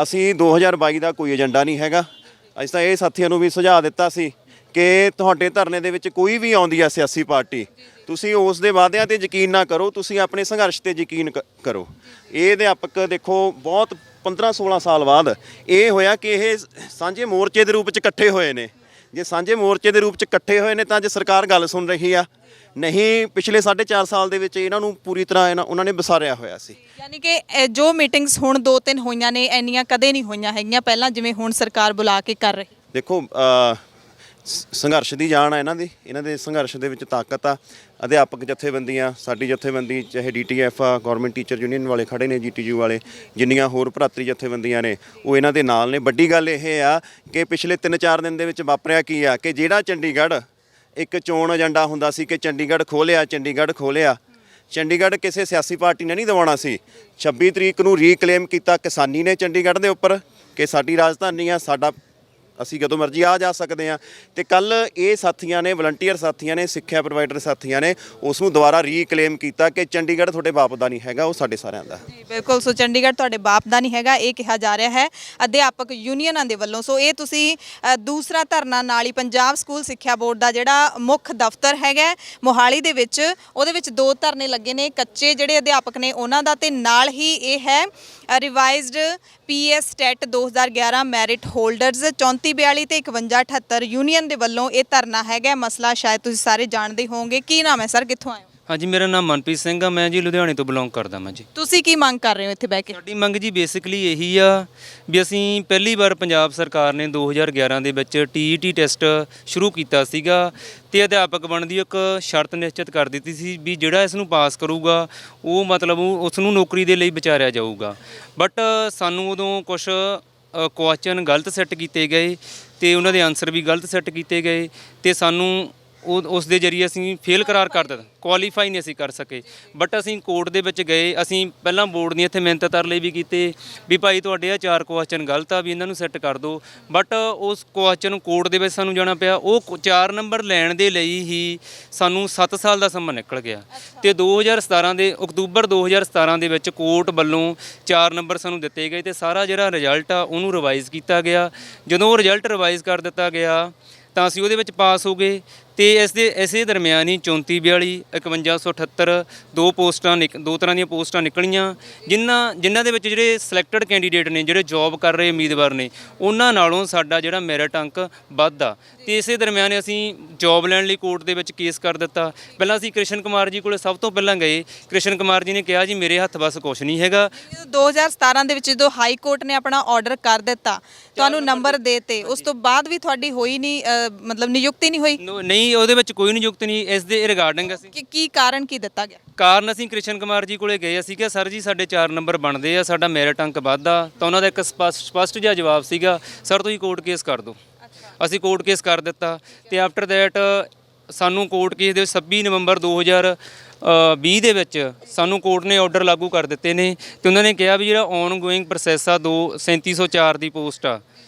S10: ਅਸੀਂ 2022 ਦਾ ਕੋਈ ਏਜੰਡਾ ਨਹੀਂ ਹੈਗਾ। ਅਸੀਂ ਤਾਂ ਇਹ ਸਾਥੀਆਂ ਨੂੰ ਵੀ ਸੁਝਾਅ ਦਿੱਤਾ ਸੀ ਕਿ ਤੁਹਾਡੇ ਧਰਨੇ ਦੇ ਵਿੱਚ ਕੋਈ ਵੀ ਆਉਂਦੀ ਆ ਸਿਆਸੀ ਪਾਰਟੀ, ਤੁਸੀਂ ਉਸ ਦੇ ਵਾਅਦਿਆਂ ਤੇ ਯਕੀਨ ਨਾ ਕਰੋ, ਤੁਸੀਂ ਆਪਣੇ ਸੰਘਰਸ਼ ਤੇ ਯਕੀਨ ਕਰੋ। ਇਹ ਅਧਿਆਪਕ ਦੇਖੋ ਬਹੁਤ 15-16 ਸਾਲ ਬਾਅਦ ਇਹ ਹੋਇਆ ਕਿ ਇਹ ਸਾਂਝੇ ਮੋਰਚੇ ਦੇ ਰੂਪ 'ਚ ਇਕੱਠੇ ਹੋਏ ਨੇ। ਜੇ ਸਾਂਝੇ ਮੋਰਚੇ ਦੇ ਰੂਪ 'ਚ ਇਕੱਠੇ ਹੋਏ ਨੇ ਤਾਂ ਅੱਜ ਸਰਕਾਰ ਗੱਲ ਸੁਣ ਰਹੀ ਆ, ਨਹੀਂ ਪਿਛਲੇ 4.5 ਸਾਲ ਦੇ ਵਿੱਚ ਇਹਨਾਂ ਨੂੰ ਪੂਰੀ ਤਰ੍ਹਾਂ ਉਹਨਾਂ ਨੇ ਵਿਸਾਰਿਆ ਹੋਇਆ ਸੀ।
S1: ਯਾਨੀ ਕਿ ਜੋ ਮੀਟਿੰਗਸ ਹੁਣ 2-3 ਹੋਈਆਂ ਨੇ, ਇੰਨੀਆਂ ਕਦੇ ਨਹੀਂ ਹੋਈਆਂ ਹੈਗੀਆਂ ਪਹਿਲਾਂ, ਜਿਵੇਂ ਹੁਣ ਸਰਕਾਰ ਬੁਲਾ ਕੇ ਕਰ ਰਹੀ।
S10: ਦੇਖੋ ਸੰਘਰਸ਼ ਦੀ ਜਾਨ ਆ ਇਹਨਾਂ ਦੇ ਸੰਘਰਸ਼ ਦੇ ਵਿੱਚ ਤਾਕਤ ਆ। ਅਧਿਆਪਕ ਜਥੇਬੰਦੀਆਂ, ਸਾਡੀ ਜਥੇਬੰਦੀ ਚਾਹੇ DTF ਆ, ਗਵਰਨਮੈਂਟ ਟੀਚਰ ਯੂਨੀਅਨ ਵਾਲੇ ਖੜੇ ਨੇ, GTU ਵਾਲੇ, ਜਿੰਨੀਆਂ ਹੋਰ ਭਰਾਤਰੀ ਜਥੇਬੰਦੀਆਂ ਨੇ ਉਹ ਇਹਨਾਂ ਦੇ ਨਾਲ ਨੇ। ਵੱਡੀ ਗੱਲ ਇਹ ਆ ਕਿ ਪਿਛਲੇ 3-4 ਦਿਨ ਦੇ ਵਿੱਚ ਵਾਪਰਿਆ ਕੀ ਆ ਕਿ ਜਿਹੜਾ ਚੰਡੀਗੜ੍ਹ ਇੱਕ ਚੋਣ ਏਜੰਡਾ ਹੁੰਦਾ ਸੀ ਕਿ ਚੰਡੀਗੜ੍ਹ ਖੋਲ੍ਹਿਆ, ਚੰਡੀਗੜ੍ਹ ਕਿਸੇ ਸਿਆਸੀ ਪਾਰਟੀ ਨੇ ਨਹੀਂ ਦਿਵਾਉਣਾ ਸੀ। 26 ਤਰੀਕ ਨੂੰ ਰੀਕਲੇਮ ਕੀਤਾ ਕਿਸਾਨੀ ਨੇ ਚੰਡੀਗੜ੍ਹ ਦੇ ਉੱਪਰ ਕਿ ਸਾਡੀ ਰਾਜਧਾਨੀ ਆ, ਸਾਡਾ ਅਸੀਂ ਜਦੋਂ ਮਰਜ਼ੀ ਆ ਜਾ ਸਕਦੇ ਹਾਂ। ਤੇ ਕੱਲ ਇਹ ਸਾਥੀਆਂ ਨੇ, ਵਲੰਟੀਅਰ ਸਾਥੀਆਂ ਨੇ, ਸਿੱਖਿਆ ਪ੍ਰੋਵਾਈਡਰ ਸਾਥੀਆਂ ਨੇ ਉਸ ਨੂੰ ਦੁਬਾਰਾ ਰੀਕਲੇਮ ਕੀਤਾ ਕਿ ਚੰਡੀਗੜ੍ਹ ਤੁਹਾਡੇ ਬਾਪ ਦਾ ਨਹੀਂ ਹੈਗਾ, ਉਹ ਸਾਡੇ ਸਾਰਿਆਂ ਦਾ।
S1: ਜੀ ਬਿਲਕੁਲ। ਸੋ ਚੰਡੀਗੜ੍ਹ ਤੁਹਾਡੇ ਬਾਪ ਦਾ ਨਹੀਂ ਹੈਗਾ, ਇਹ ਕਿਹਾ ਜਾ ਰਿਹਾ ਹੈ ਅਧਿਆਪਕ ਯੂਨੀਅਨਾਂ ਦੇ ਵੱਲੋਂ। ਸੋ ਇਹ ਤੁਸੀਂ ਦੂਸਰਾ ਧਰਨਾ ਨਾਲ ਹੀ ਪੰਜਾਬ ਸਕੂਲ ਸਿੱਖਿਆ ਬੋਰਡ ਦਾ ਜਿਹੜਾ ਮੁੱਖ ਦਫ਼ਤਰ ਹੈਗਾ ਮੋਹਾਲੀ ਦੇ ਵਿੱਚ, ਉਹਦੇ ਵਿੱਚ 2 ਧਰਨੇ ਲੱਗੇ ਨੇ ਕੱਚੇ ਜਿਹੜੇ ਅਧਿਆਪਕ ਨੇ ਉਹਨਾਂ ਦਾ, ਤੇ ਨਾਲ ਹੀ ਇਹ ਹੈ revised PS TET 2011 merit holders 3442 ਤੇ 5178 ਯੂਨੀਅਨ ਦੇ ਵੱਲੋਂ ਇਹ ਧਰਨਾ ਹੈਗਾ। ਮਸਲਾ ਸ਼ਾਇਦ ਤੁਸੀਂ ਸਾਰੇ ਜਾਣਦੇ ਹੋਵੋਗੇ। ਕੀ ਨਾਮ ਹੈ ਸਰ, ਕਿੱਥੋਂ ਆਏ ਹੋ?
S11: ਹਾਂਜੀ, ਮੇਰਾ ਨਾਮ ਮਨਪ੍ਰੀਤ ਸਿੰਘ ਆ, ਮੈਂ ਜੀ ਲੁਧਿਆਣੇ ਤੋਂ ਬਿਲੋਂਗ ਕਰਦਾ ਮੈਂ ਜੀ।
S1: ਤੁਸੀਂ ਕੀ ਮੰਗ ਕਰ ਰਹੇ ਹੋ ਇੱਥੇ ਬਹਿ ਕੇ?
S11: ਸਾਡੀ ਮੰਗ ਜੀ ਬੇਸਿਕਲੀ ਇਹੀ ਆ ਵੀ ਅਸੀਂ ਪਹਿਲੀ ਵਾਰ ਪੰਜਾਬ ਸਰਕਾਰ ਨੇ 2011 ਦੇ ਵਿੱਚ TET ਟੈਸਟ ਸ਼ੁਰੂ ਕੀਤਾ ਸੀਗਾ ਤੇ ਅਧਿਆਪਕ ਬਣਨ ਦੀ ਇੱਕ ਸ਼ਰਤ ਨਿਸ਼ਚਿਤ ਕਰ ਦਿੱਤੀ ਸੀ ਵੀ ਜਿਹੜਾ ਇਸ ਨੂੰ ਪਾਸ ਕਰੂਗਾ ਉਹ ਮਤਲਬ ਉਸ ਨੂੰ ਨੌਕਰੀ ਦੇ ਲਈ ਵਿਚਾਰਿਆ ਜਾਊਗਾ। ਬਟ ਸਾਨੂੰ ਉਦੋਂ ਕੁਝ ਕੁਐਸਚਨ ਗਲਤ ਸੈੱਟ ਕੀਤੇ ਗਏ ਤੇ ਉਹਨਾਂ ਦੇ ਆਨਸਰ ਵੀ ਗਲਤ ਸੈੱਟ ਕੀਤੇ ਗਏ ਤੇ ਸਾਨੂੰ ਉਸ ਦੇ ਜ਼ਰੀਏ ਅਸੀਂ ਫੇਲ ਕਰਾਰ ਕਰ ਦਿੱਤਾ, ਕੁਆਲੀਫਾਈ ਨਹੀਂ ਅਸੀਂ ਕਰ ਸਕੇ। ਬਟ ਅਸੀਂ ਕੋਰਟ ਦੇ ਵਿੱਚ ਗਏ, ਅਸੀਂ ਪਹਿਲਾਂ ਬੋਰਡ ਦੀਆਂ ਇੱਥੇ ਮਿਹਨਤ ਤਰਲੇ ਵੀ ਕੀਤੇ ਵੀ ਭਾਈ ਤੁਹਾਡੇ ਆ 4 ਕੁਐਸਚਨ ਗਲਤ ਆ ਵੀ ਇਹਨਾਂ ਨੂੰ ਸੈੱਟ ਕਰ ਦਿਓ। ਬਟ ਉਸ ਕੁਐਸਚਨ ਕੋਰਟ ਦੇ ਵਿੱਚ ਸਾਨੂੰ ਜਾਣਾ ਪਿਆ, ਉਹ 4 ਨੰਬਰ ਲੈਣ ਦੇ ਲਈ ਹੀ ਸਾਨੂੰ 7 ਸਾਲ ਦਾ ਸਮਾਂ ਨਿਕਲ ਗਿਆ। ਤੇ 2017 ਦੇ ਅਕਤੂਬਰ 2017 ਦੇ ਵਿੱਚ ਕੋਰਟ ਵੱਲੋਂ 4 ਨੰਬਰ ਸਾਨੂੰ ਦਿੱਤੇ ਗਏ ਤੇ ਸਾਰਾ ਜਿਹੜਾ ਰਿਜ਼ਲਟ ਆ ਉਹਨੂੰ ਰਿਵਾਈਜ਼ ਕੀਤਾ ਗਿਆ। ਜਦੋਂ ਉਹ ਰਿਜ਼ਲਟ ਰਿਵਾਈਜ਼ ਕਰ ਦਿੱਤਾ ਗਿਆ ਤਾਂ ਅਸੀਂ ਉਹਦੇ ਵਿੱਚ ਪਾਸ ਹੋ ਗਏ। ਤੇ ਇਸੇ ਦਰਮਿਆਨ ਹੀ 3442 5178 ਦੋ ਤਰ੍ਹਾਂ ਦੀਆਂ ਪੋਸਟਾਂ ਨਿਕਲੀਆਂ ਜਿਨ੍ਹਾਂ ਦੇ ਵਿੱਚ ਜਿਹੜੇ ਸਿਲੈਕਟਡ ਕੈਂਡੀਡੇਟ ਨੇ, ਜਿਹੜੇ ਜੌਬ ਕਰ ਰਹੇ ਉਮੀਦਵਾਰ ਨੇ, ਉਹਨਾਂ ਨਾਲੋਂ ਸਾਡਾ ਜਿਹੜਾ ਮੈਰਿਟ ਅੰਕ ਵੱਧ ਆ। ਤੇ ਇਸੇ ਦਰਮਿਆਨ ਅਸੀਂ ਜੌਬ ਲੈਣ ਲਈ ਕੋਰਟ ਦੇ ਵਿੱਚ ਕੇਸ ਕਰ ਦਿੱਤਾ। ਪਹਿਲਾਂ ਅਸੀਂ ਕ੍ਰਿਸ਼ਨ ਕੁਮਾਰ ਜੀ ਕੋਲੇ ਸਭ ਤੋਂ ਪਹਿਲਾਂ ਗਏ। ਕ੍ਰਿਸ਼ਨ ਕੁਮਾਰ ਜੀ ਨੇ ਕਿਹਾ ਜੀ ਮੇਰੇ ਹੱਥ ਬਸ ਕੁਛ ਨਹੀਂ ਹੈਗਾ।
S1: 2017 ਦੇ ਵਿੱਚ ਜਦੋਂ ਹਾਈ ਕੋਰਟ ਨੇ ਆਪਣਾ ਆਰਡਰ ਕਰ ਦਿੱਤਾ, ਤੁਹਾਨੂੰ ਨੰਬਰ ਦੇਤੇ, ਉਸ ਤੋਂ ਬਾਅਦ ਵੀ ਤੁਹਾਡੀ ਹੋਈ ਨਹੀਂ, ਮਤਲਬ ਨਿਯੁਕਤੀ ਨਹੀਂ ਹੋਈ?
S11: ਨਹੀਂ, ਉਹਦੇ ਵਿੱਚ ਕੋਈ ਨਿਯੁਕਤ ਨਹੀਂ। ਇਸ ਦੇ ਰਿਗਾਰਡਿੰਗ ਅਸੀਂ
S1: ਕੀ ਕਾਰਨ ਕੀ ਦਿੱਤਾ ਗਿਆ?
S11: ਕਾਰਨ ਅਸੀਂ ਕ੍ਰਿਸ਼ਨ ਕੁਮਾਰ ਜੀ ਕੋਲੇ ਗਏ, ਅਸੀਂ ਕਿਹਾ ਸਰ ਜੀ ਸਾਡੇ 4 ਨੰਬਰ ਬਣਦੇ ਆ, ਸਾਡਾ ਮੈਰਿਟ ਅੰਕ ਵੱਧਦਾ। ਤਾਂ ਉਹਨਾਂ ਦਾ ਇੱਕ ਸਪਸ਼ਟ ਜਿਹਾ ਜਵਾਬ ਸੀਗਾ, ਸਰ ਤੁਸੀਂ ਕੋਰਟ ਕੇਸ ਕਰ ਦਿਓ। ਅਸੀਂ ਕੋਰਟ ਕੇਸ ਕਰ ਦਿੱਤਾ ਤੇ ਆਫਟਰ ਦੈਟ ਸਾਨੂੰ ਕੋਰਟ ਕੇਸ ਦੇ 26 ਨਵੰਬਰ 2020 ਦੇ ਵਿੱਚ ਸਾਨੂੰ ਕੋਰਟ ਨੇ ਆਰਡਰ ਲਾਗੂ ਕਰ ਦਿੱਤੇ ਨੇ ਤੇ ਉਹਨਾਂ ਨੇ ਕਿਹਾ ਵੀ ਜਿਹੜਾ ਔਨ ਗੋਇੰਗ ਪ੍ਰੋਸੈਸ ਆ 3704 ਦੀ ਪੋਸਟ ਆ,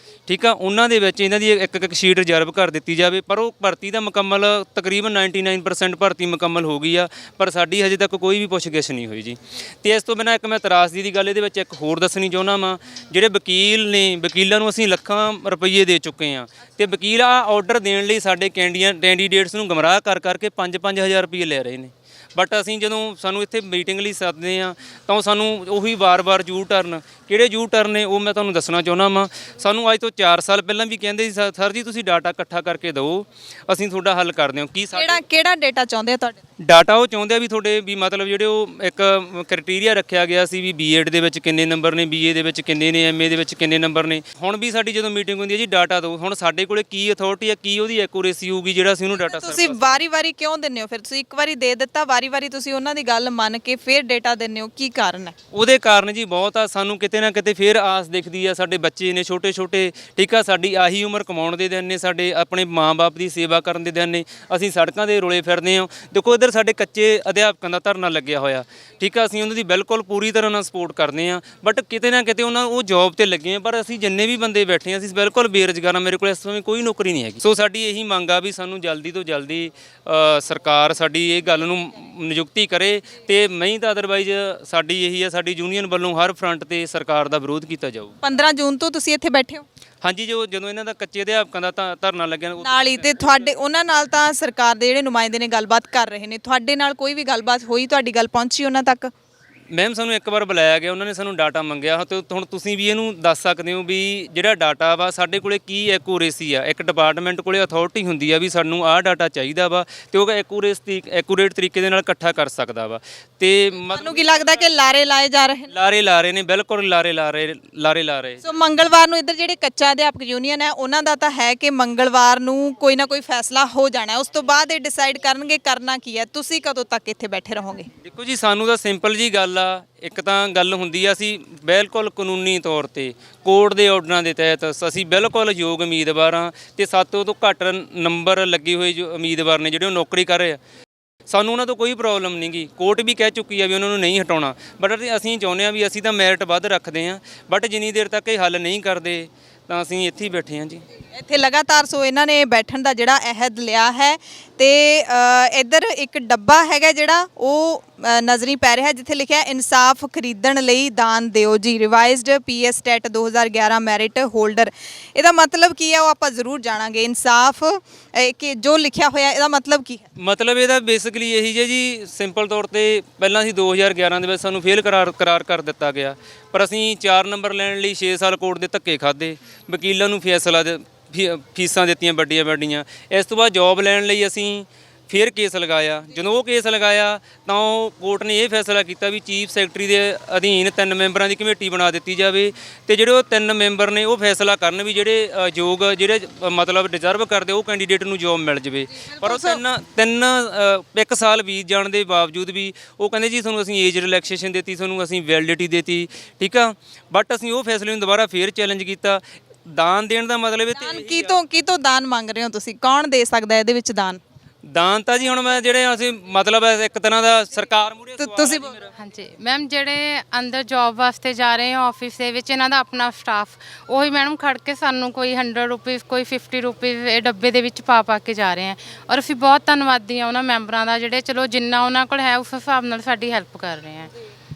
S11: ਠੀਕ ਆ, ਉਹਨਾਂ ਦੇ ਵਿੱਚ ਇਹਨਾਂ ਦੀ ਇੱਕ ਸ਼ੀਟ ਰਿਜ਼ਰਵ ਕਰ ਦਿੱਤੀ ਜਾਵੇ। ਪਰ ਉਹ ਭਰਤੀ ਦਾ ਮੁਕੰਮਲ ਤਕਰੀਬਨ 99% ਭਰਤੀ ਮੁਕੰਮਲ ਹੋ ਗਈ ਆ, ਪਰ ਸਾਡੀ ਹਜੇ ਤੱਕ ਕੋਈ ਵੀ ਪੁੱਛਗਿੱਛ ਨਹੀਂ ਹੋਈ ਜੀ। ਤੇ ਇਸ ਤੋਂ ਬਿਨਾਂ ਇੱਕ ਮੈਂ ਤਰਾਸਦੀ ਦੀ ਗੱਲ ਇਹਦੇ ਵਿੱਚ ਇੱਕ ਹੋਰ ਦੱਸਣੀ ਚਾਹੁੰਦਾ ਵਾਂ, ਜਿਹੜੇ ਵਕੀਲ ਨੇ, ਵਕੀਲਾਂ ਨੂੰ ਅਸੀਂ ਲੱਖਾਂ ਰੁਪਈਏ ਦੇ ਚੁੱਕੇ ਆ ਤੇ ਵਕੀਲ ਆ ਆਰਡਰ ਦੇਣ ਲਈ ਸਾਡੇ ਕੈਂਡੀਡੇਟਸ ਨੂੰ ਗਮਰਾਹ ਕਰ ਕਰਕੇ 5-5000 ਰੁਪਏ ਲੈ ਰਹੇ ਨੇ। ਬਟ ਅਸੀਂ ਜਦੋਂ ਸਾਨੂੰ ਇੱਥੇ ਮੀਟਿੰਗ ਲਈ ਸੱਦਦੇ ਆ ਤਾਂ ਉਹ ਸਾਨੂੰ ਉਹੀ ਵਾਰ-ਵਾਰ ਯੂ ਟਰਨ, ਕਿਹੜੇ ਯੂ ਟਰਨ ਨੇ ਉਹ ਮੈਂ ਤੁਹਾਨੂੰ ਦੱਸਣਾ ਚਾਹੁੰਦਾ ਵਾਂ। ਸਾਨੂੰ ਅੱਜ ਤੋਂ 4 ਸਾਲ ਪਹਿਲਾਂ ਵੀ ਕਹਿੰਦੇ ਸੀ ਸਰ ਜੀ ਤੁਸੀਂ ਡਾਟਾ ਇਕੱਠਾ ਕਰਕੇ ਦਿਓ, ਅਸੀਂ ਤੁਹਾਡਾ ਹੱਲ ਕਰਦੇ ਹਾਂ। ਕੀ
S1: ਕਿਹੜਾ ਡਾਟਾ ਚਾਹੁੰਦੇ ਆ ਤੁਹਾਡੇ?
S11: ਡਾਟਾ ਉਹ ਚਾਹੁੰਦੇ ਆ ਵੀ ਤੁਹਾਡੇ ਵੀ ਮਤਲਬ ਜਿਹੜੇ ਉਹ ਇੱਕ ਕ੍ਰਾਈਟੇਰੀਆ ਰੱਖਿਆ ਗਿਆ ਸੀ ਵੀ ਬੀਐਡ ਦੇ ਵਿੱਚ ਕਿੰਨੇ ਨੰਬਰ ਨੇ, ਬੀਏ ਦੇ ਵਿੱਚ ਕਿੰਨੇ ਨੇ, ਐਮਏ ਦੇ ਵਿੱਚ ਕਿੰਨੇ ਨੰਬਰ ਨੇ। ਹੁਣ ਵੀ ਸਾਡੀ ਜਦੋਂ ਮੀਟਿੰਗ ਹੁੰਦੀ ਹੈ ਜੀ ਡਾਟਾ ਦਿਓ, ਹੁਣ ਸਾਡੇ ਕੋਲੇ ਕੀ ਅਥਾਰਟੀ ਆ, ਕੀ ਉਹਦੀ ਐਕੂਰੇਸੀ ਹੋਊਗੀ ਜਿਹੜਾ ਅਸੀਂ ਉਹਨੂੰ ਡਾਟਾ
S1: ਤੁਸੀਂ ਵਾਰੀ-ਵਾਰੀ ਕਿਉਂ ਦਿੰਦੇ ਹੋ? ਫਿਰ ਤੁਸੀਂ ਇੱਕ ਵਾਰੀ ਦੇ ਦਿੱਤਾ, ਵਾਰੀ-ਵਾਰੀ ਤੁਸੀਂ ਉਹਨਾਂ ਦੀ ਗੱਲ ਮੰਨ ਕੇ ਫਿਰ ਡਾਟਾ ਦਿੰਦੇ ਹੋ, ਕੀ ਕਾਰਨ ਹੈ?
S11: ਉਹਦੇ ਕਾਰਨ ਜੀ ਬਹੁਤ ਆ, ਸਾਨੂੰ ਕਿਤੇ ਨਾ ਕਿਤੇ ਫਿਰ ਆਸ ਦਿਖਦੀ ਆ, ਸਾਡੇ ਬੱਚੇ ਨੇ ਛੋਟੇ-ਛੋਟੇ, ਠੀਕ ਆ, ਸਾਡੀ ਆਹੀ ਉਮਰ ਕਮਾਉਣ ਦੇ ਦਿਨ ਨੇ, ਸਾਡੇ ਆਪਣੇ ਮਾਂ-ਬਾਪ ਦੀ ਸੇਵਾ ਕਰਨ ਦੇ ਦਿਨ ਨੇ, ਅਸੀਂ ਸੜਕਾਂ ਦੇ ਰੋਲੇ ਫਿਰਦੇ ਹਾਂ। ਦੇਖੋ ਇੱਧਰ ਸਾਡੇ ਕੱਚੇ ਅਧਿਆਪਕਾਂ ਦਾ ਧਰਨਾ ਲੱਗਿਆ ਹੋਇਆ, ਠੀਕ ਆ, ਅਸੀਂ ਉਹਨਾਂ ਦੀ ਬਿਲਕੁਲ ਪੂਰੀ ਤਰ੍ਹਾਂ ਨਾਲ ਸਪੋਰਟ ਕਰਦੇ ਹਾਂ, ਬਟ ਕਿਤੇ ਨਾ ਕਿਤੇ ਉਹ ਜੌਬ ਤੇ ਲੱਗੇ ਆ, ਪਰ ਅਸੀਂ ਜਿੰਨੇ ਵੀ ਬੰਦੇ ਬੈਠੇ ਹਾਂ ਅਸੀਂ ਬਿਲਕੁਲ ਬੇਰੁਜ਼ਗਾਰ ਹਾਂ, ਮੇਰੇ ਕੋਲ ਇਸ ਸਮੇਂ ਕੋਈ ਨੌਕਰੀ ਨਹੀਂ ਹੈਗੀ। ਸੋ ਸਾਡੀ ਇਹੀ ਮੰਗ ਆ ਵੀ ਸਾਨੂੰ ਜਲਦੀ ਤੋਂ ਜਲਦੀ ਸਰਕਾਰ ਸਾਡੀ ਇਹ ਗੱਲ ਨੂੰ ਨਿਯੁਕਤੀ ਕਰੇ, ਤੇ ਨਹੀਂ ਤਾਂ ਅਦਰਵਾਈਜ਼ ਸਾਡੀ ਇਹੀ ਆ, ਸਾਡੀ ਯੂਨੀਅਨ ਵੱਲੋਂ ਹਰ ਫਰੰਟ ਤੇ ਸਰਕਾਰ ਦਾ ਵਿਰੋਧ ਕੀਤਾ ਜਾਊ।
S1: 15 ਜੂਨ ਤੋਂ ਤੁਸੀਂ ਇੱਥੇ ਬੈਠੇ ਹੋ?
S11: ਹਾਂਜੀ, ਜਦੋਂ ਇਹਨਾਂ ਦਾ ਕੱਚੇ ਅਧਿਆਪਕਾਂ ਦਾ ਧਰਨਾ ਲੱਗਿਆ
S1: ਨਾਲ ਹੀ, ਤੇ ਤੁਹਾਡੇ ਉਹਨਾਂ ਨਾਲ ਤਾਂ ਸਰਕਾਰ ਦੇ ਜਿਹੜੇ ਨੁਮਾਇੰਦੇ ਨੇ ਗੱਲਬਾਤ ਕਰ ਰਹੇ ਨੇ, ਤੁਹਾਡੇ ਨਾਲ ਕੋਈ ਵੀ ਗੱਲਬਾਤ ਹੋਈ, ਤੁਹਾਡੀ ਗੱਲ ਪਹੁੰਚੀ ਉਹਨਾਂ ਤੱਕ?
S11: ਮੈਮ ਸਾਨੂੰ ਇੱਕ ਵਾਰ ਬੁਲਾਇਆ ਗਿਆ, ਉਹਨਾਂ ਨੇ ਸਾਨੂੰ ਡਾਟਾ ਮੰਗਿਆ, ਤੇ ਹੁਣ ਤੁਸੀਂ ਵੀ ਇਹਨੂੰ ਦੱਸ ਸਕਦੇ ਹੋ ਵੀ ਜਿਹੜਾ ਡਾਟਾ ਵਾ ਸਾਡੇ ਕੋਲੇ ਕੀ ਐਕੂਰੇਸੀ ਆ। ਇੱਕ ਡਿਪਾਰਟਮੈਂਟ ਕੋਲੇ ਅਥਾਰਟੀ ਹੁੰਦੀ ਆ ਵੀ ਸਾਨੂੰ ਆਹ ਡਾਟਾ ਚਾਹੀਦਾ ਵਾ, ਤੇ ਉਹ ਐਕੂਰੇਟ ਤਰੀਕੇ ਦੇ ਨਾਲ ਇਕੱਠਾ ਕਰ ਸਕਦਾ ਵਾ। ਤੇ
S1: ਮੈਨੂੰ ਕੀ ਲੱਗਦਾ ਕਿ ਲਾਰੇ ਲਾਏ ਜਾ ਰਹੇ ਨੇ?
S11: ਲਾ ਰਹੇ ਨੇ, ਬਿਲਕੁਲ ਲਾਰੇ ਲਾ ਰਹੇ।
S1: ਸੋ ਮੰਗਲਵਾਰ ਨੂੰ ਇੱਧਰ ਜਿਹੜੇ ਕੱਚਾ ਅਧਿਆਪਕ ਯੂਨੀਅਨ ਹੈ ਉਹਨਾਂ ਦਾ ਤਾਂ ਹੈ ਕਿ ਮੰਗਲਵਾਰ ਨੂੰ ਕੋਈ ਨਾ ਕੋਈ ਫੈਸਲਾ ਹੋ ਜਾਣਾ, ਉਸ ਤੋਂ ਬਾਅਦ ਇਹ ਡਿਸਾਈਡ ਕਰਨਗੇ ਕਰਨਾ ਕੀ ਹੈ। ਤੁਸੀਂ ਕਦੋਂ ਤੱਕ ਇੱਥੇ ਬੈਠੇ ਰਹੋਗੇ?
S11: ਦੇਖੋ ਜੀ, ਸਾਨੂੰ ਤਾਂ ਸਿੰਪਲ ਜੀ ਗੱਲ ਆ, ਇੱਕ ਤਾਂ ਗੱਲ ਹੁੰਦੀ ਆ ਅਸੀਂ ਬਿਲਕੁਲ ਕਾਨੂੰਨੀ ਤੌਰ ਤੇ ਕੋਰਟ ਦੇ ਆਰਡਰਾਂ ਦੇ ਤਹਿਤ ਅਸੀਂ ਬਿਲਕੁਲ ਯੋਗ ਉਮੀਦਵਾਰ ਹਾਂ, ਤੇ 700 ਤੋਂ ਘੱਟ ਨੰਬਰ ਲੱਗੇ ਹੋਏ ਜੋ ਉਮੀਦਵਾਰ ਨੇ ਜਿਹੜੇ ਉਹ ਨੌਕਰੀ ਕਰ ਰਹੇ ਆ, ਸਾਨੂੰ ਉਹਨਾਂ ਤੋਂ ਕੋਈ ਪ੍ਰੋਬਲਮ ਨਹੀਂ ਗੀ। ਕੋਰਟ ਵੀ ਕਹਿ ਚੁੱਕੀ ਆ ਵੀ ਉਹਨਾਂ ਨੂੰ ਨਹੀਂ ਹਟਾਉਣਾ, ਬਟ ਅਸੀਂ ਚਾਹੁੰਦੇ ਹਾਂ ਵੀ ਅਸੀਂ ਤਾਂ ਮੈਰਿਟ ਵੱਧ ਰੱਖਦੇ ਹਾਂ, ਬਟ ਜਿੰਨੀ ਦੇਰ ਤੱਕ ਇਹ ਹੱਲ ਨਹੀਂ ਕਰਦੇ ਤਾਂ ਅਸੀਂ ਇੱਥੇ ਹੀ ਬੈਠੇ ਹਾਂ ਜੀ।
S1: ਇੱਥੇ ਲਗਾਤਾਰ ਸੋ ਇਹਨਾਂ ਨੇ ਬੈਠਣ ਦਾ ਜਿਹੜਾ ਅਹਿਦ ਲਿਆ ਹੈ, ਤੇ ਇੱਧਰ ਇੱਕ ਡੱਬਾ ਹੈਗਾ ਜਿਹੜਾ ਉਹ ਨਜ਼ਰੀ ਪੈ ਰਿਹਾ ਜਿੱਥੇ ਲਿਖਿਆ ਇਨਸਾਫ ਖਰੀਦਣ ਲਈ ਦਾਨ ਦਿਓ ਜੀ, revised PS TET 2011 merit holder. ਇਹਦਾ ਮਤਲਬ ਕੀ ਹੈ ਉਹ ਆਪਾਂ ਜ਼ਰੂਰ ਜਾਣਾਂਗੇ। ਇਨਸਾਫ ਕਿ ਜੋ ਲਿਖਿਆ ਹੋਇਆ ਇਹਦਾ ਮਤਲਬ ਕੀ ਹੈ?
S11: ਮਤਲਬ ਇਹਦਾ ਬੇਸਿਕਲੀ ਇਹੀ ਜੀ, ਸਿੰਪਲ ਤੌਰ ਤੇ ਪਹਿਲਾਂ ਅਸੀਂ 2011 ਦੇ ਵਿੱਚ ਸਾਨੂੰ ਫੇਲ ਕਰਾਰ ਕਰ ਦਿੱਤਾ ਗਿਆ, ਪਰ ਅਸੀਂ 4 ਨੰਬਰ ਲੈਣ ਲਈ 6 ਸਾਲ ਕੋਰਟ ਦੇ ਧੱਕੇ ਖਾਦੇ, ਵਕੀਲਾਂ ਨੂੰ ਫੀਸਾਂ ਦਿੱਤੀਆਂ ਵੱਡੀਆਂ। ਇਸ ਤੋਂ ਬਾਅਦ ਜੌਬ ਲੈਣ ਲਈ ਅਸੀਂ ਫਿਰ ਕੇਸ ਲਗਾਇਆ। ਜਦੋਂ ਉਹ ਕੇਸ ਲਗਾਇਆ ਤਾਂ ਉਹ ਕੋਰਟ ਨੇ ਇਹ ਫੈਸਲਾ ਕੀਤਾ ਵੀ ਚੀਫ ਸੈਕਟਰੀ ਦੇ ਅਧੀਨ 3 ਮੈਂਬਰਾਂ ਦੀ ਕਮੇਟੀ ਬਣਾ ਦਿੱਤੀ ਜਾਵੇ, ਤੇ ਜਿਹੜੇ ਉਹ 3 ਮੈਂਬਰ ਨੇ ਉਹ ਫੈਸਲਾ ਕਰਨ ਵੀ ਜਿਹੜੇ ਯੋਗ, ਜਿਹੜੇ ਮਤਲਬ ਡਿਜ਼ਰਵ ਕਰਦੇ ਉਹ ਕੈਂਡੀਡੇਟ ਨੂੰ ਜੌਬ ਮਿਲ ਜਾਵੇ। ਪਰ ਉਹ ਇੱਕ ਸਾਲ ਬੀਤ ਜਾਣ ਦੇ ਬਾਵਜੂਦ ਵੀ ਉਹ ਕਹਿੰਦੇ ਜੀ ਤੁਹਾਨੂੰ ਅਸੀਂ ਏਜ ਰਿਲੈਕਸੇਸ਼ਨ ਦਿੱਤੀ, ਤੁਹਾਨੂੰ ਅਸੀਂ ਵੈਲਿਡਿਟੀ ਦਿੱਤੀ, ਠੀਕ ਆ, ਬਟ ਅਸੀਂ ਉਹ ਫੈਸਲੇ ਨੂੰ ਦੁਬਾਰਾ ਫੇਰ ਚੈਲੰਜ ਕੀਤਾ। ਦਾਨ ਦੇਣ ਦਾ ਮਤਲਬ
S1: ਕੀ ਤੋਂ ਦਾਨ ਮੰਗ ਰਹੇ ਹੋ ਤੁਸੀਂ? ਕੌਣ ਦੇ ਸਕਦਾ ਇਹਦੇ ਵਿੱਚ ਦਾਨ?
S11: ਦਾਨ ਤਾਂ ਜੀ ਹੁਣ ਮੈਂ ਜਿਹੜੇ ਅਸੀਂ ਮਤਲਬ ਇੱਕ ਤਰ੍ਹਾਂ ਦਾ ਸਰਕਾਰ ਮੂਹਰੇ
S1: ਤੁਸੀਂ
S12: ਹਾਂਜੀ ਮੈਮ, ਜਿਹੜੇ ਅੰਦਰ ਜੌਬ ਵਾਸਤੇ ਜਾ ਰਹੇ ਆ ਆਫਿਸ ਦੇ ਵਿੱਚ, ਇਹਨਾਂ ਦਾ ਆਪਣਾ ਸਟਾਫ ਉਹੀ ਮੈਡਮ ਖੜ ਕੇ ਸਾਨੂੰ ਕੋਈ 100 ਰੁਪਏ ਕੋਈ 50 ਰੁਪਏ ਇਹ ਡੱਬੇ ਦੇ ਵਿੱਚ ਪਾ ਕੇ ਜਾ ਰਹੇ ਆ, ਔਰ ਅਸੀਂ ਬਹੁਤ ਧੰਨਵਾਦੀ ਆ ਉਹਨਾਂ ਮੈਂਬਰਾਂ ਦਾ ਜਿਹੜੇ ਚਲੋ ਜਿੰਨਾ ਉਹਨਾਂ ਕੋਲ ਹੈ ਉਸ ਹਿਸਾਬ ਨਾਲ ਸਾਡੀ ਹੈਲਪ ਕਰ ਰਹੇ ਆ।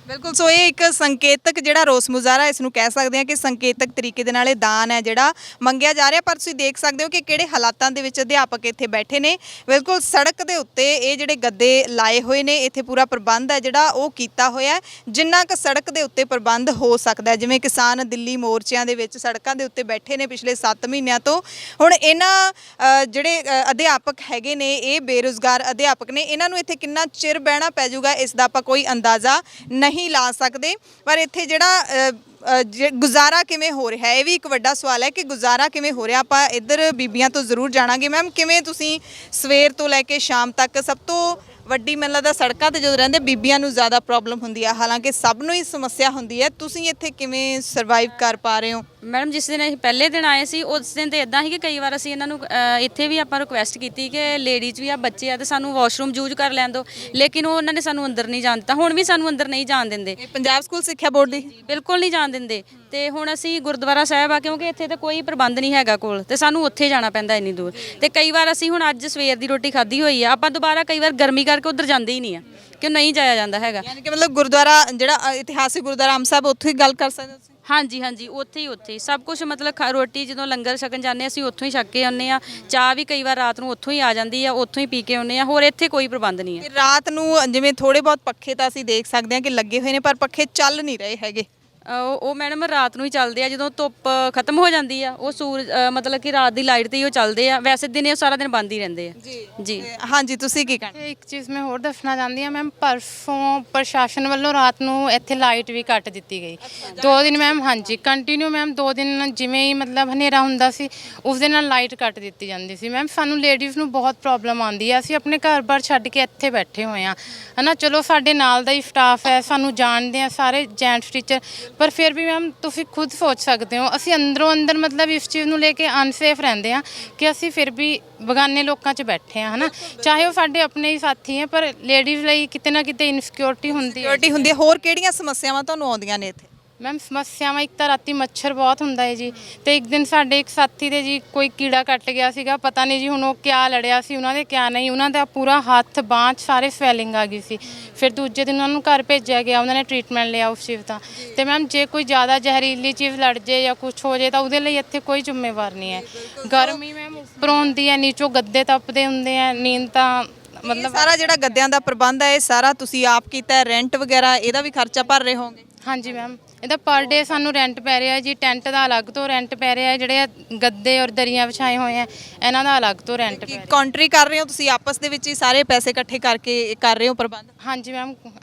S1: ਬਿਲਕੁਲ, ਸੋ ਇਹ ਇੱਕ ਸੰਕੇਤਕ ਜਿਹੜਾ ਰੋਸ ਮੁਜ਼ਾਹਰਾ ਇਸ ਨੂੰ ਕਹਿ ਸਕਦੇ ਹਾਂ ਕਿ ਸੰਕੇਤਕ ਤਰੀਕੇ ਦੇ ਨਾਲ ਇਹ ਦਾਨ ਹੈ ਜਿਹੜਾ ਮੰਗਿਆ ਜਾ ਰਿਹਾ। ਪਰ ਤੁਸੀਂ ਦੇਖ ਸਕਦੇ ਹੋ ਕਿ ਕਿਹੜੇ ਹਾਲਾਤਾਂ ਦੇ ਵਿੱਚ ਅਧਿਆਪਕ ਇੱਥੇ ਬੈਠੇ ਨੇ। ਬਿਲਕੁਲ ਸੜਕ ਦੇ ਉੱਤੇ ਇਹ ਜਿਹੜੇ ਗੱਦੇ ਲਾਏ ਹੋਏ ਨੇ, ਇੱਥੇ ਪੂਰਾ ਪ੍ਰਬੰਧ ਹੈ ਜਿਹੜਾ ਉਹ ਕੀਤਾ ਹੋਇਆ, ਜਿੰਨਾ ਕੁ ਸੜਕ ਦੇ ਉੱਤੇ ਪ੍ਰਬੰਧ ਹੋ ਸਕਦਾ। ਜਿਵੇਂ ਕਿਸਾਨ ਦਿੱਲੀ ਮੋਰਚਿਆਂ ਦੇ ਵਿੱਚ ਸੜਕਾਂ ਦੇ ਉੱਤੇ ਬੈਠੇ ਨੇ ਪਿਛਲੇ 7 ਮਹੀਨਿਆਂ ਤੋਂ, ਹੁਣ ਇਹਨਾਂ ਜਿਹੜੇ ਅਧਿਆਪਕ ਹੈਗੇ ਨੇ ਇਹ ਬੇਰੁਜ਼ਗਾਰ ਅਧਿਆਪਕ ਨੇ, ਇਹਨਾਂ ਨੂੰ ਇੱਥੇ ਕਿੰਨਾ ਚਿਰ ਬਹਿਣਾ ਪੈ ਜਾਊਗਾ ਇਸ ਦਾ ਆਪਾਂ ਕੋਈ ਅੰਦਾਜ਼ਾ ਨਹੀਂ ਲਾ ਸਕਦੇ। ਪਰ ਇੱਥੇ ਜਿਹੜਾ ਗੁਜ਼ਾਰਾ ਕਿਵੇਂ ਹੋ ਰਿਹਾ ਇਹ ਵੀ ਇੱਕ ਵੱਡਾ ਸਵਾਲ ਹੈ ਕਿ ਗੁਜ਼ਾਰਾ ਕਿਵੇਂ ਹੋ ਰਿਹਾ। ਆਪਾਂ ਇੱਧਰ ਬੀਬੀਆਂ ਤੋਂ ਜ਼ਰੂਰ ਜਾਣਾਂਗੇ। ਮੈਮ, ਕਿਵੇਂ ਤੁਸੀਂ ਸਵੇਰ ਤੋਂ ਲੈ ਕੇ ਸ਼ਾਮ ਤੱਕ, ਸਭ ਤੋਂ ਵੱਡੀ ਮੈਨੂੰ ਲੱਗਦਾ ਸੜਕਾਂ ਤੇ ਜਦੋਂ ਰਹਿੰਦੇ ਬੀਬੀਆਂ ਨੂੰ ਜ਼ਿਆਦਾ ਪ੍ਰੋਬਲਮ ਹੁੰਦੀ ਹੈ, ਹਾਲਾਂਕਿ ਸਭ ਨੂੰ ਹੀ ਸਮੱਸਿਆ ਹੁੰਦੀ ਹੈ, ਤੁਸੀਂ ਇੱਥੇ ਕਿਵੇਂ ਸਰਵਾਈਵ ਕਰ ਪਾ ਰਹੇ ਹੋ?
S3: ਮੈਡਮ, ਜਿਸ ਦਿਨ ਅਸੀਂ ਪਹਿਲੇ ਦਿਨ ਆਏ ਸੀ ਉਸ ਦਿਨ ਤੇ ਇਦਾਂ ਸੀ ਕਿ ਕਈ ਵਾਰ ਅਸੀਂ ਇਹਨਾਂ ਨੂੰ ਇੱਥੇ ਵੀ ਆਪਾਂ ਰਿਕੁਐਸਟ ਕੀਤੀ ਕਿ ਲੇਡੀਜ਼ ਵੀ ਆ, ਬੱਚੇ ਆ, ਤੇ ਸਾਨੂੰ ਵਾਸ਼ਰੂਮ ਯੂਜ਼ ਕਰ ਲੈਣ ਦਿਓ, ਲੇਕਿਨ ਉਹਨਾਂ ਨੇ ਸਾਨੂੰ ਅੰਦਰ ਨਹੀਂ ਜਾਣ ਦਿੱਤਾ। ਹੁਣ ਵੀ ਸਾਨੂੰ ਅੰਦਰ ਨਹੀਂ ਜਾਣ ਦਿੰਦੇ।
S1: ਪੰਜਾਬ ਸਕੂਲ ਸਿੱਖਿਆ ਬੋਰਡ ਦੀ
S3: ਬਿਲਕੁਲ ਨਹੀਂ ਜਾਣ ਦਿੰਦੇ। ਤੇ ਹੁਣ ਅਸੀਂ ਗੁਰਦੁਆਰਾ ਸਾਹਿਬ ਆ, ਕਿਉਂਕਿ ਇੱਥੇ ਤਾਂ ਕੋਈ ਪ੍ਰਬੰਧ ਨਹੀਂ ਹੈਗਾ ਕੋਲ, ਤੇ ਸਾਨੂੰ ਉੱਥੇ ਜਾਣਾ ਪੈਂਦਾ ਇੰਨੀ ਦੂਰ। ਤੇ ਕਈ ਵਾਰ ਅਸੀਂ ਹੁਣ ਅੱਜ ਸਵੇਰ ਦੀ ਰੋਟੀ ਖਾਧੀ ਹੋਈ ਆ, ਆਪਾਂ ਦੁਬਾਰਾ ਕਈ ਵਾਰ ਗਰਮੀ ਕਰਕੇ ਉੱਧਰ ਜਾਂਦੇ ਹੀ ਨਹੀਂ ਆ, ਕਿ ਨਹੀਂ ਜਾਇਆ ਜਾਂਦਾ ਹੈਗਾ।
S1: ਯਾਨੀ ਕਿ ਮਤਲਬ ਗੁਰਦੁਆਰਾ ਜਿਹੜਾ ਇਤਿਹਾਸਿਕ ਗੁਰਦੁਆਰਾ ਅੰਬ ਸਾਹਿਬ ਉੱਥੇ ਹੀ ਗੱਲ ਕਰ ਸਕਦੇ ਹੋ ਤੁਸੀਂ?
S3: ਹਾਂਜੀ ਹਾਂਜੀ, ਉੱਥੇ ਹੀ ਸਭ ਕੁਝ ਮਤਲਬ ਰੋਟੀ ਜਦੋਂ ਲੰਗਰ ਛਕਣ ਜਾਂਦੇ ਅਸੀਂ ਉੱਥੋਂ ਹੀ ਛਕ ਕੇ ਆਉਂਦੇ ਆ। ਚਾਹ ਵੀ ਕਈ ਵਾਰ ਰਾਤ ਨੂੰ ਉੱਥੋਂ ਹੀ ਆ ਜਾਂਦੀ ਆ, ਉੱਥੋਂ ਹੀ ਪੀ ਕੇ ਆਉਂਦੇ ਆ। ਹੋਰ ਇੱਥੇ ਕੋਈ ਪ੍ਰਬੰਧ ਨਹੀਂ ਹੈ।
S1: ਤੇ ਰਾਤ ਨੂੰ ਜਿਵੇਂ ਥੋੜੇ ਬਹੁਤ ਪੱਖੇ ਤਾਂ ਅਸੀਂ ਦੇਖ ਸਕਦੇ ਹਾਂ ਕਿ ਲੱਗੇ ਹੋਏ ਨੇ, ਪਰ ਪੱਖੇ ਚੱਲ ਨਹੀਂ ਰਹੇ ਹੈਗੇ।
S3: ਉਹ ਮੈਡਮ ਰਾਤ ਨੂੰ ਹੀ ਚੱਲਦੇ ਆ, ਜਦੋਂ ਧੁੱਪ ਖਤਮ ਹੋ ਜਾਂਦੀ ਆ। ਉਹ ਸੂਰਜ ਮਤਲਬ ਕਿ ਰਾਤ ਦੀ ਲਾਈਟ ਤੇ ਹੀ ਉਹ ਚੱਲਦੇ ਆ। ਵੈਸੇ ਦਿਨੇ ਉਹ ਸਾਰਾ ਦਿਨ ਬੰਦ ਹੀ ਰਹਿੰਦੇ ਆ। ਜੀ
S1: ਹਾਂਜੀ, ਤੁਸੀਂ ਕੀ ਕਹਿਣਾ?
S12: ਇੱਕ ਚੀਜ਼ ਮੈਂ ਹੋਰ ਦੱਸਣਾ ਚਾਹੁੰਦੀ ਹਾਂ ਮੈਮ, ਪਰਸੋਂ ਪ੍ਰਸ਼ਾਸਨ ਵੱਲੋਂ ਰਾਤ ਨੂੰ ਇੱਥੇ ਲਾਈਟ ਵੀ ਕੱਟ ਦਿੱਤੀ ਗਈ। 2 ਦਿਨ ਮੈਮ, ਹਾਂਜੀ ਕੰਟੀਨਿਊ ਮੈਮ 2 ਦਿਨ ਜਿਵੇਂ ਹੀ ਮਤਲਬ ਹਨੇਰਾ ਹੁੰਦਾ ਸੀ ਉਸ ਦੇ ਨਾਲ ਲਾਈਟ ਕੱਟ ਦਿੱਤੀ ਜਾਂਦੀ ਸੀ। ਮੈਮ ਸਾਨੂੰ ਲੇਡੀਜ਼ ਨੂੰ ਬਹੁਤ ਪ੍ਰੋਬਲਮ ਆਉਂਦੀ ਹੈ। ਅਸੀਂ ਆਪਣੇ ਘਰ-ਬਾਰ ਛੱਡ ਕੇ ਇੱਥੇ ਬੈਠੇ ਹੋਏ ਹਾਂ, ਹੈ ਨਾ। ਚਲੋ ਸਾਡੇ ਨਾਲ ਦਾ ਹੀ ਸਟਾਫ ਹੈ, ਸਾਨੂੰ ਜਾਣਦੇ ਆ ਸਾਰੇ ਜੈਂਟਸ ਟੀਚਰ, ਪਰ ਫਿਰ ਵੀ ਮੈਮ ਤੁਸੀਂ ਖੁਦ ਸੋਚ ਸਕਦੇ ਹੋ ਅਸੀਂ ਅੰਦਰੋਂ ਅੰਦਰ ਮਤਲਬ ਇਸ ਚੀਜ਼ ਨੂੰ ਲੈ ਕੇ ਅਨਸੇਫ ਰਹਿੰਦੇ ਹਾਂ ਕਿ ਅਸੀਂ ਫਿਰ ਵੀ ਬਗਾਨੇ ਲੋਕਾਂ 'ਚ ਬੈਠੇ ਹਾਂ, ਹੈ ਨਾ। ਚਾਹੇ ਉਹ ਸਾਡੇ ਆਪਣੇ ਹੀ ਸਾਥੀ ਹੈ, ਪਰ ਲੇਡੀਜ਼ ਲਈ ਕਿਤੇ ਨਾ ਕਿਤੇ ਇਨਸਿਕਿਉਰਿਟੀ ਹੁੰਦੀ ਹੈ।
S1: ਹੋਰ ਕਿਹੜੀਆਂ ਸਮੱਸਿਆਵਾਂ ਤੁਹਾਨੂੰ ਆਉਂਦੀਆਂ ਨੇ ਇੱਥੇ?
S12: ਮੈਮ ਸਮੱਸਿਆਵਾਂ ਇੱਕ ਤਾਂ ਰਾਤੀ ਮੱਛਰ ਬਹੁਤ ਹੁੰਦਾ ਹੈ ਜੀ, ਤੇ ਇੱਕ ਦਿਨ ਸਾਡੇ ਇੱਕ ਸਾਥੀ ਦੇ ਜੀ ਕੋਈ ਕੀੜਾ ਕੱਟ ਗਿਆ ਸੀਗਾ, ਪਤਾ ਨਹੀਂ ਜੀ ਹੁਣ ਉਹ ਕਿਆ ਲੜਿਆ ਸੀ ਉਹਨਾਂ ਦੇ ਕਿਆ ਨਹੀਂ, ਉਹਨਾਂ ਦਾ ਪੂਰਾ ਹੱਥ ਬਾਂਹ 'ਚ ਸਾਰੇ ਸਵੈਲਿੰਗ ਆ ਗਈ ਸੀ। ਫਿਰ ਦੂਜੇ ਦਿਨ ਉਹਨਾਂ ਨੂੰ ਘਰ ਭੇਜਿਆ ਗਿਆ, ਉਹਨਾਂ ਨੇ ਟ੍ਰੀਟਮੈਂਟ ਲਿਆ ਉਸ ਚੀਜ਼ ਦਾ। ਤੇ ਮੈਮ ਜੇ ਕੋਈ ਜ਼ਿਆਦਾ ਜ਼ਹਿਰੀਲੀ ਚੀਜ਼ ਲੜ ਜੇ ਜਾਂ ਕੁਝ ਹੋ ਜੇ ਤਾਂ ਉਹਦੇ ਲਈ ਇੱਥੇ ਕੋਈ ਜ਼ਿੰਮੇਵਾਰ ਨਹੀਂ ਹੈ। ਗਰਮੀ ਮੈਮ ਉੱਪਰੋਂ ਹੁੰਦੀ ਹੈ, ਨੀਚੋਂ ਗੱਦੇ ਤਪਦੇ ਹੁੰਦੇ ਆ, ਨੀਂਦ ਤਾਂ ਮਤਲਬ
S1: ਸਾਰਾ ਜਿਹੜਾ ਗੱਦਿਆਂ ਦਾ ਪ੍ਰਬੰਧ ਹੈ ਇਹ ਸਾਰਾ ਤੁਸੀਂ ਆਪ ਕੀਤਾ ਹੈ? ਰੈਂਟ ਵਗੈਰਾ ਇਹਦਾ ਵੀ ਖਰਚਾ ਭਰ ਰਹੇ ਹੋਵੋਗੇ?
S12: ਹਾਂਜੀ ਮੈਮ, ਇਹਦਾ ਪਰ ਡੇ ਸਾਨੂੰ ਰੈਂਟ ਪੈ ਰਿਹਾ ਜੀ। ਟੈਂਟ ਦਾ ਅਲੱਗ ਤੋਂ ਰੈਂਟ ਪੈ ਰਿਹਾ, ਜਿਹੜੇ ਗੱਦੇ ਔਰ ਦਰੀਆਂ ਵਿਛਾਏ ਹੋਏ ਆ ਇਹਨਾਂ ਦਾ ਅਲੱਗ ਤੋਂ ਰੈਂਟ ਪੈ ਰਿਹਾ।
S1: ਕਾਉਂਟਰੀ ਕਰ ਰਹੇ ਹੋ ਤੁਸੀਂ ਆਪਸ ਦੇ ਵਿੱਚ ਹੀ, ਸਾਰੇ ਪੈਸੇ ਇਕੱਠੇ ਕਰਕੇ ਕਰ ਰਹੇ ਹੋ ਪ੍ਰਬੰਧ?
S12: ਹਾਂਜੀ ਮੈਮ,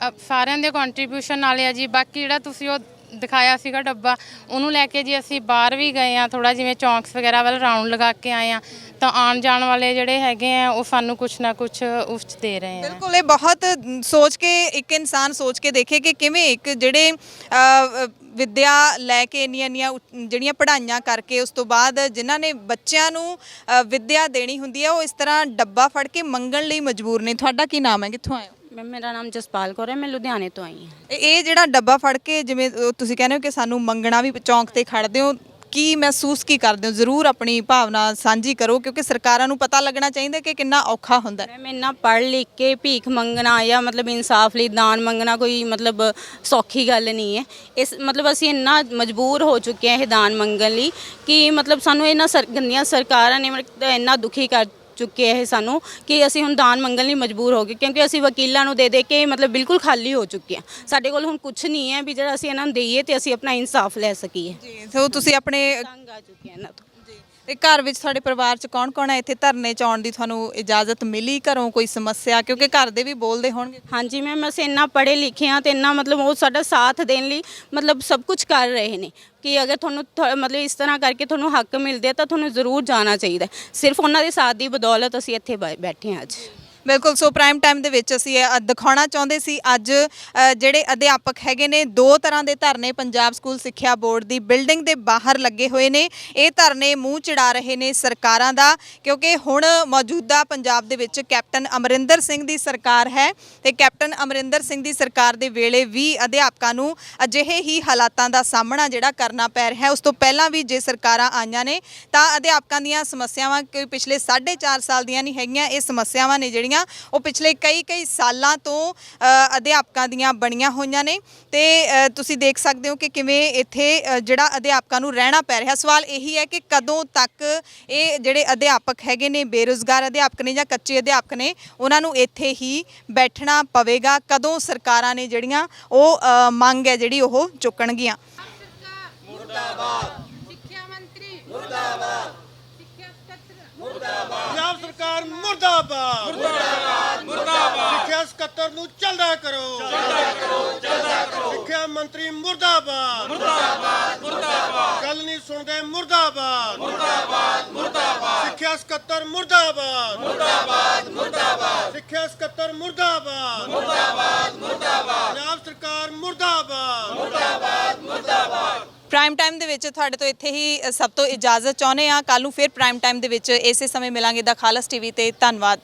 S12: ਸਾਰਿਆਂ ਦੇ ਕੰਟਰੀਬਿਊਸ਼ਨ ਨਾਲ ਆ ਜੀ। ਬਾਕੀ ਜਿਹੜਾ ਤੁਸੀਂ ਉਹ ਦਿਖਾਇਆ ਸੀਗਾ ਡੱਬਾ, ਉਹਨੂੰ ਲੈ ਕੇ ਜੀ ਅਸੀਂ ਬਾਹਰ ਵੀ ਗਏ ਆ, ਥੋੜਾ ਜਿਵੇਂ ਚੌਂਕਸ ਵਗੈਰਾ ਵੱਲ ਰਾਊਂਡ ਲਗਾ ਕੇ ਆਏ ਆ, ਤਾਂ ਆਉਣ ਜਾਣ ਵਾਲੇ ਜਿਹੜੇ ਹੈਗੇ ਆ ਉਹ ਸਾਨੂੰ ਕੁਛ ਨਾ ਕੁਛ ਉਸ 'ਚ ਦੇ ਰਹੇ ਆ।
S1: ਬਿਲਕੁਲ, ਇਹ ਬਹੁਤ ਸੋਚ ਕੇ ਇੱਕ ਇਨਸਾਨ ਸੋਚ ਕੇ ਦੇਖੇ ਕਿ ਕਿਵੇਂ ਇੱਕ ਜਿਹੜੇ ਵਿੱਦਿਆ ਲੈ ਕੇ ਇੰਨੀਆਂ ਜਿਹੜੀਆਂ ਪੜ੍ਹਾਈਆਂ ਕਰਕੇ ਉਸ ਤੋਂ ਬਾਅਦ ਜਿਨ੍ਹਾਂ ਨੇ ਬੱਚਿਆਂ ਨੂੰ ਵਿੱਦਿਆ ਦੇਣੀ ਹੁੰਦੀ ਹੈ ਉਹ ਇਸ ਤਰ੍ਹਾਂ ਡੱਬਾ ਫੜ ਕੇ ਮੰਗਣ ਲਈ ਮਜਬੂਰ ਨੇ। ਤੁਹਾਡਾ ਕੀ ਨਾਮ ਹੈ, ਕਿੱਥੋਂ ਆਏ ਹੋ?
S3: ਮੈਮ ਮੇਰਾ ਨਾਮ ਜਸਪਾਲ ਕੌਰ ਹੈ, ਮੈਂ ਲੁਧਿਆਣੇ ਤੋਂ ਆਈ ਹਾਂ।
S1: ਇਹ ਜਿਹੜਾ ਡੱਬਾ ਫੜ ਕੇ ਜਿਵੇਂ ਤੁਸੀਂ ਕਹਿੰਦੇ ਹੋ ਕਿ ਸਾਨੂੰ ਮੰਗਣਾ ਵੀ, ਚੌਂਕ ਤੇ ਖੜਦੇ ਹੋ, ਕੀ ਮਹਿਸੂਸ ਕੀ ਕਰਦੇ ਹੋ? ਜ਼ਰੂਰ ਆਪਣੀ ਭਾਵਨਾ ਸਾਂਝੀ ਕਰੋ, ਕਿਉਂਕਿ ਸਰਕਾਰਾਂ ਨੂੰ ਪਤਾ ਲੱਗਣਾ ਚਾਹੀਦਾ ਕਿ ਕਿੰਨਾ ਔਖਾ ਹੁੰਦਾ ਹੈ।
S3: ਮੈਂ ਇੰਨਾ ਪੜ੍ਹ ਲਿਖ ਕੇ ਭੀਖ ਮੰਗਣਾ ਜਾਂ ਮਤਲਬ ਇਨਸਾਫ ਲਈ ਦਾਨ ਮੰਗਣਾ ਕੋਈ ਮਤਲਬ ਸੌਖੀ ਗੱਲ ਨਹੀਂ ਹੈ। ਇਸ ਮਤਲਬ ਅਸੀਂ ਇੰਨਾ ਮਜਬੂਰ ਹੋ ਚੁੱਕੇ ਹਾਂ ਇਹ ਦਾਨ ਮੰਗਣ ਲਈ ਕਿ ਮਤਲਬ ਸਾਨੂੰ ਇਹਨਾਂ ਗੰਦੀਆਂ ਸਰਕਾਰਾਂ ਨੇ ਇੰਨਾ ਦੁਖੀ ਕਰ ਚੁੱਕੇ ਇਹ ਸਾਨੂੰ ਕਿ ਅਸੀਂ ਹੁਣ ਦਾਨ ਮੰਗਣ ਲਈ ਮਜਬੂਰ ਹੋ ਗਏ, ਕਿਉਂਕਿ ਅਸੀਂ ਵਕੀਲਾਂ ਨੂੰ ਦੇ ਕੇ ਮਤਲਬ ਬਿਲਕੁਲ ਖਾਲੀ ਹੋ ਚੁੱਕੇ ਹਾਂ। ਸਾਡੇ ਕੋਲ ਹੁਣ ਕੁਝ ਨਹੀਂ ਹੈ ਵੀ ਜਿਹੜਾ ਅਸੀਂ ਇਹਨਾਂ ਨੂੰ ਦੇਈਏ ਤੇ ਅਸੀਂ ਆਪਣਾ ਇਨਸਾਫ ਲੈ ਸਕੀਏ।
S1: ਜੀ, ਸੋ ਤੁਸੀਂ ਆਪਣੇ
S3: ਤੰਗ ਆ ਚੁੱਕੇ ਹਾਂ ਇਹਨਾਂ ਤੋਂ।
S1: ਤੇ ਘਰ ਵਿੱਚ ਤੁਹਾਡੇ ਪਰਿਵਾਰ 'ਚ ਕੌਣ ਹੈ? ਇੱਥੇ ਧਰਨੇ 'ਚ ਆਉਣ ਦੀ ਤੁਹਾਨੂੰ ਇਜਾਜ਼ਤ ਮਿਲੀ? ਘਰੋਂ ਕੋਈ ਸਮੱਸਿਆ? ਕਿਉਂਕਿ ਘਰ ਦੇ ਵੀ ਬੋਲਦੇ ਹੋਣਗੇ।
S3: ਹਾਂਜੀ ਮੈਮ, ਅਸੀਂ ਇੰਨਾ ਪੜ੍ਹੇ ਲਿਖੇ ਹਾਂ ਤੇ ਇੰਨਾ ਮਤਲਬ ਉਹ ਸਾਡਾ ਸਾਥ ਦੇਣ ਲਈ ਮਤਲਬ ਸਭ ਕੁਝ ਕਰ ਰਹੇ ਨੇ ਕਿ ਅਗਰ ਤੁਹਾਨੂੰ ਮਤਲਬ ਇਸ ਤਰ੍ਹਾਂ ਕਰਕੇ ਤੁਹਾਨੂੰ ਹੱਕ ਮਿਲਦੇ ਤਾਂ ਤੁਹਾਨੂੰ ਜ਼ਰੂਰ ਜਾਣਾ ਚਾਹੀਦਾ। ਸਿਰਫ ਉਹਨਾਂ ਦੇ ਸਾਥ ਦੀ ਬਦੌਲਤ ਅਸੀਂ ਇੱਥੇ ਬੈਠੇ ਹਾਂ ਅੱਜ।
S1: ਬਿਲਕੁਲ, ਸੋ ਪ੍ਰਾਈਮ ਟਾਈਮ ਦੇ ਵਿੱਚ ਅਸੀਂ ਦਿਖਾਉਣਾ ਚਾਹੁੰਦੇ ਸੀ ਅੱਜ ਜਿਹੜੇ ਅਧਿਆਪਕ ਹੈਗੇ ਨੇ, 2 ਤਰ੍ਹਾਂ ਦੇ ਧਰਨੇ ਪੰਜਾਬ ਸਕੂਲ ਸਿੱਖਿਆ ਬੋਰਡ ਦੀ ਬਿਲਡਿੰਗ ਦੇ ਬਾਹਰ ਲੱਗੇ ਹੋਏ ਨੇ। ਇਹ ਧਰਨੇ ਮੂੰਹ ਚੜਾ ਰਹੇ ਨੇ ਸਰਕਾਰਾਂ ਦਾ, ਕਿਉਂਕਿ ਹੁਣ ਮੌਜੂਦਾ ਪੰਜਾਬ ਦੇ ਵਿੱਚ ਕੈਪਟਨ ਅਮਰਿੰਦਰ ਸਿੰਘ ਦੀ ਸਰਕਾਰ ਹੈ ਤੇ ਕੈਪਟਨ ਅਮਰਿੰਦਰ ਸਿੰਘ ਦੀ ਸਰਕਾਰ ਦੇ ਵੇਲੇ ਵੀ ਅਧਿਆਪਕਾਂ ਨੂੰ ਅਜਿਹੇ ਹੀ ਹਾਲਾਤਾਂ ਦਾ ਸਾਹਮਣਾ ਜਿਹੜਾ ਕਰਨਾ ਪੈ ਰਿਹਾ ਹੈ। ਉਸ ਤੋਂ ਪਹਿਲਾਂ ਵੀ ਜੇ ਸਰਕਾਰਾਂ ਆਈਆਂ ਨੇ ਤਾਂ ਅਧਿਆਪਕਾਂ ਦੀਆਂ ਸਮੱਸਿਆਵਾਂ ਕੋਈ ਪਿਛਲੇ 4.5 ਸਾਲ ਦੀਆਂ ਨਹੀਂ ਹੈਗੀਆਂ। ਇਹ ਸਮੱਸਿਆਵਾਂ ਨੇ ਜਿਹੜੀਆਂ ਉਹ ਪਿਛਲੇ ਕਈ ਸਾਲਾਂ ਤੋਂ ਅਧਿਆਪਕਾਂ ਦੀਆਂ ਬਣੀਆਂ ਹੋਈਆਂ ਨੇ ਤੇ ਤੁਸੀਂ ਦੇਖ ਸਕਦੇ ਹੋ ਕਿ ਕਿਵੇਂ ਇੱਥੇ ਜਿਹੜਾ ਅਧਿਆਪਕਾਂ ਨੂੰ ਰਹਿਣਾ ਪੈ ਰਿਹਾ। ਸਵਾਲ ਇਹੀ ਹੈ ਕਿ ਕਦੋਂ ਤੱਕ ਇਹ ਜਿਹੜੇ ਅਧਿਆਪਕ ਹੈਗੇ ਨੇ, ਬੇਰੁਜ਼ਗਾਰ ਅਧਿਆਪਕ ਨੇ ਜਾਂ ਕੱਚੇ ਅਧਿਆਪਕ ਨੇ, ਉਹਨਾਂ ਨੂੰ ਇੱਥੇ ਹੀ ਬੈਠਣਾ ਪਵੇਗਾ? ਕਦੋਂ ਸਰਕਾਰਾਂ ਨੇ ਜਿਹੜੀਆਂ ਉਹ ਮੰਗ ਹੈ ਜਿਹੜੀ ਉਹ ਚੁੱਕਣਗੀਆਂ?
S12: ਮੁਰਦਾਬਾਦ ਸਿੱਖਿਆ ਮੰਤਰੀ ਮੁਰਦਾਬਾਦ, ਸਿੱਖਿਆ ਸਕੱਤਰ ਮੁਰਦਾਬਾਦ,
S8: ਪੰਜਾਬ ਸਰਕਾਰ ਮੁਰਦਾਬਾਦ ਮੁਰਦਾਬਾਦ ਮੁਰਦਾਬਾਦ। ਸਿੱਖਿਆ ਸਕੱਤਰ ਨੂੰ ਚੱਲਦਾ ਕਰੋ, ਚੱਲਦਾ ਕਰੋ, ਚੱਲਦਾ ਕਰੋ। ਸਿੱਖਿਆ ਮੰਤਰੀ ਮੁਰਦਾਬਾਦ ਮੁਰਦਾਬਾਦ ਮੁਰਦਾਬਾਦ। ਗੱਲ ਨਹੀਂ ਸੁਣਦੇ ਮੁਰਦਾਬਾਦ ਮੁਰਦਾਬਾਦ ਮੁਰਦਾਬਾਦ। ਸਿੱਖਿਆ ਸਕੱਤਰ ਮੁਰਦਾਬਾਦ ਮੁਰਦਾਬਾਦ ਮੁਰਦਾਬਾਦ। ਸਿੱਖਿਆ ਸਕੱਤਰ ਮੁਰਦਾਬਾਦ ਮੁਰਦਾਬਾਦ ਮੁਰਦਾਬਾਦ। ਪੰਜਾਬ ਸਰਕਾਰ ਮੁਰਦਾਬਾਦ ਮੁਰਦਾਬਾਦ ਮੁਰਦਾਬਾਦ।
S1: ਪ੍ਰਾਈਮ ਟਾਈਮ ਦੇ ਵਿੱਚ ਤੁਹਾਡੇ ਤੋਂ ਇੱਥੇ ਹੀ ਸਭ ਤੋਂ ਇਜਾਜ਼ਤ ਚਾਹੁੰਦੇ ਹਾਂ। ਕੱਲ੍ਹ ਨੂੰ ਫਿਰ ਪ੍ਰਾਈਮ ਟਾਈਮ ਦੇ ਵਿੱਚ ਇਸੇ ਸਮੇਂ ਮਿਲਾਂਗੇ ਦਾ ਖਾਲਸ ਟੀਵੀ ਤੇ। ਧੰਨਵਾਦ।